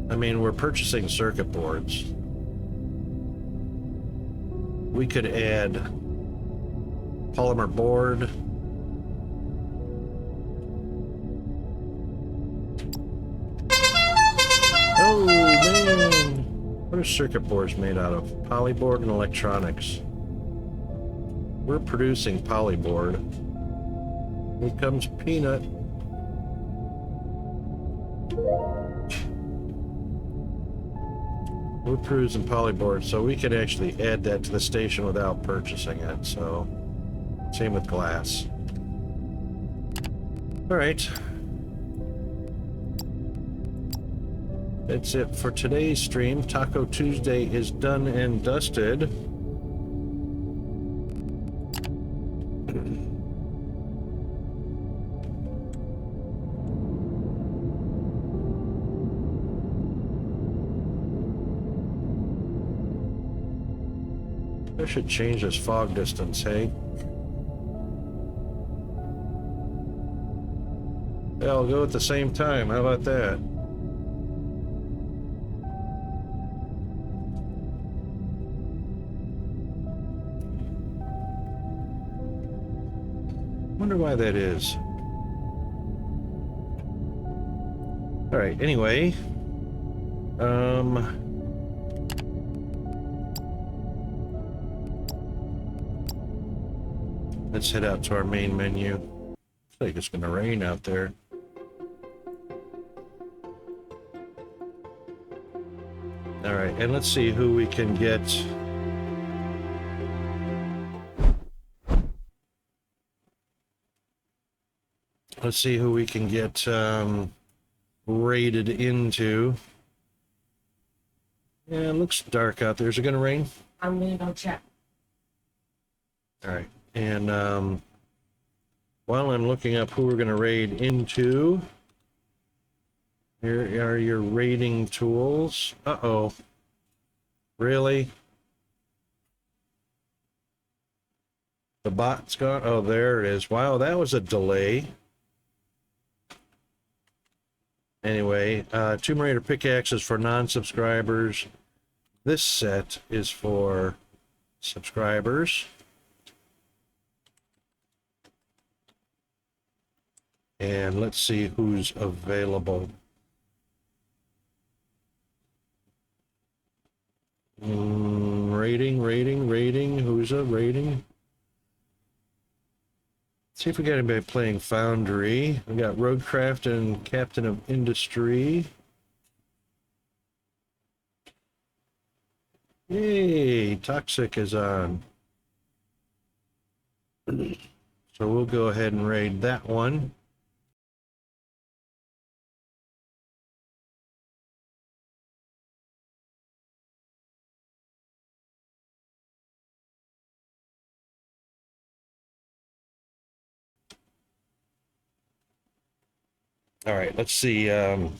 I mean, we're purchasing circuit boards. We could add polymer board. Oh man! What are circuit boards made out of? Polyboard and electronics. We're producing polyboard. Here comes Peanut. We're producing polyboard, so we could actually add that to the station without purchasing it, so same with glass. Alright. That's it for today's stream. Taco Tuesday is done and dusted. I should change this fog distance, hey? Yeah, I'll go at the same time. How about that? Wonder why that is. All right, anyway. Let's head out to our main menu. Looks like it's gonna rain out there. All right, and let's see who we can get. Let's see who we can get raided into. Yeah, it looks dark out there. Is it gonna rain? I'm gonna go check. All right, and while I'm looking up who we're gonna raid into, here are your raiding tools. Uh-oh. Really? The bot's gone? Oh, there it is. Wow, that was a delay. Anyway, Tomb Raider pickaxes for non-subscribers. This set is for subscribers. And let's see who's available. Rating. Who's a rating? See if we got anybody playing Foundry. We got Roadcraft and Captain of Industry. Yay, Toxic is on. So we'll go ahead and raid that one. All right, let's see. Let's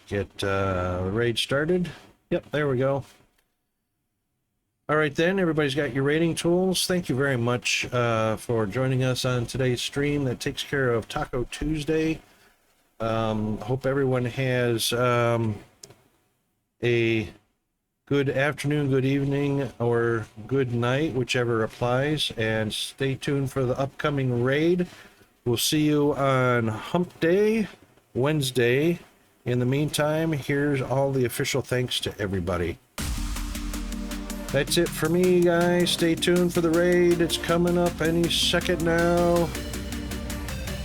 get the raid started. Yep, there we go. All right then, everybody's got your rating tools. Thank you very much for joining us on today's stream that takes care of Taco Tuesday. Hope everyone has a good afternoon, good evening, or good night, whichever applies, and stay tuned for the upcoming raid. We'll see you on Hump Day, Wednesday. In the meantime, here's all the official thanks to everybody. That's it for me, guys. Stay tuned for the raid. It's coming up any second now.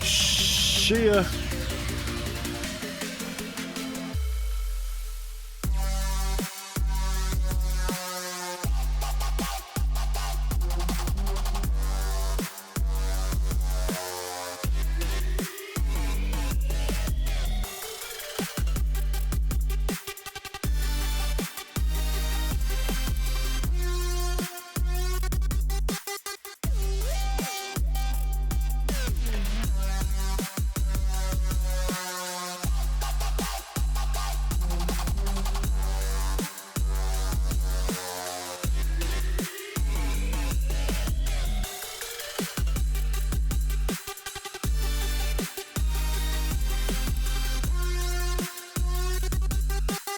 See ya.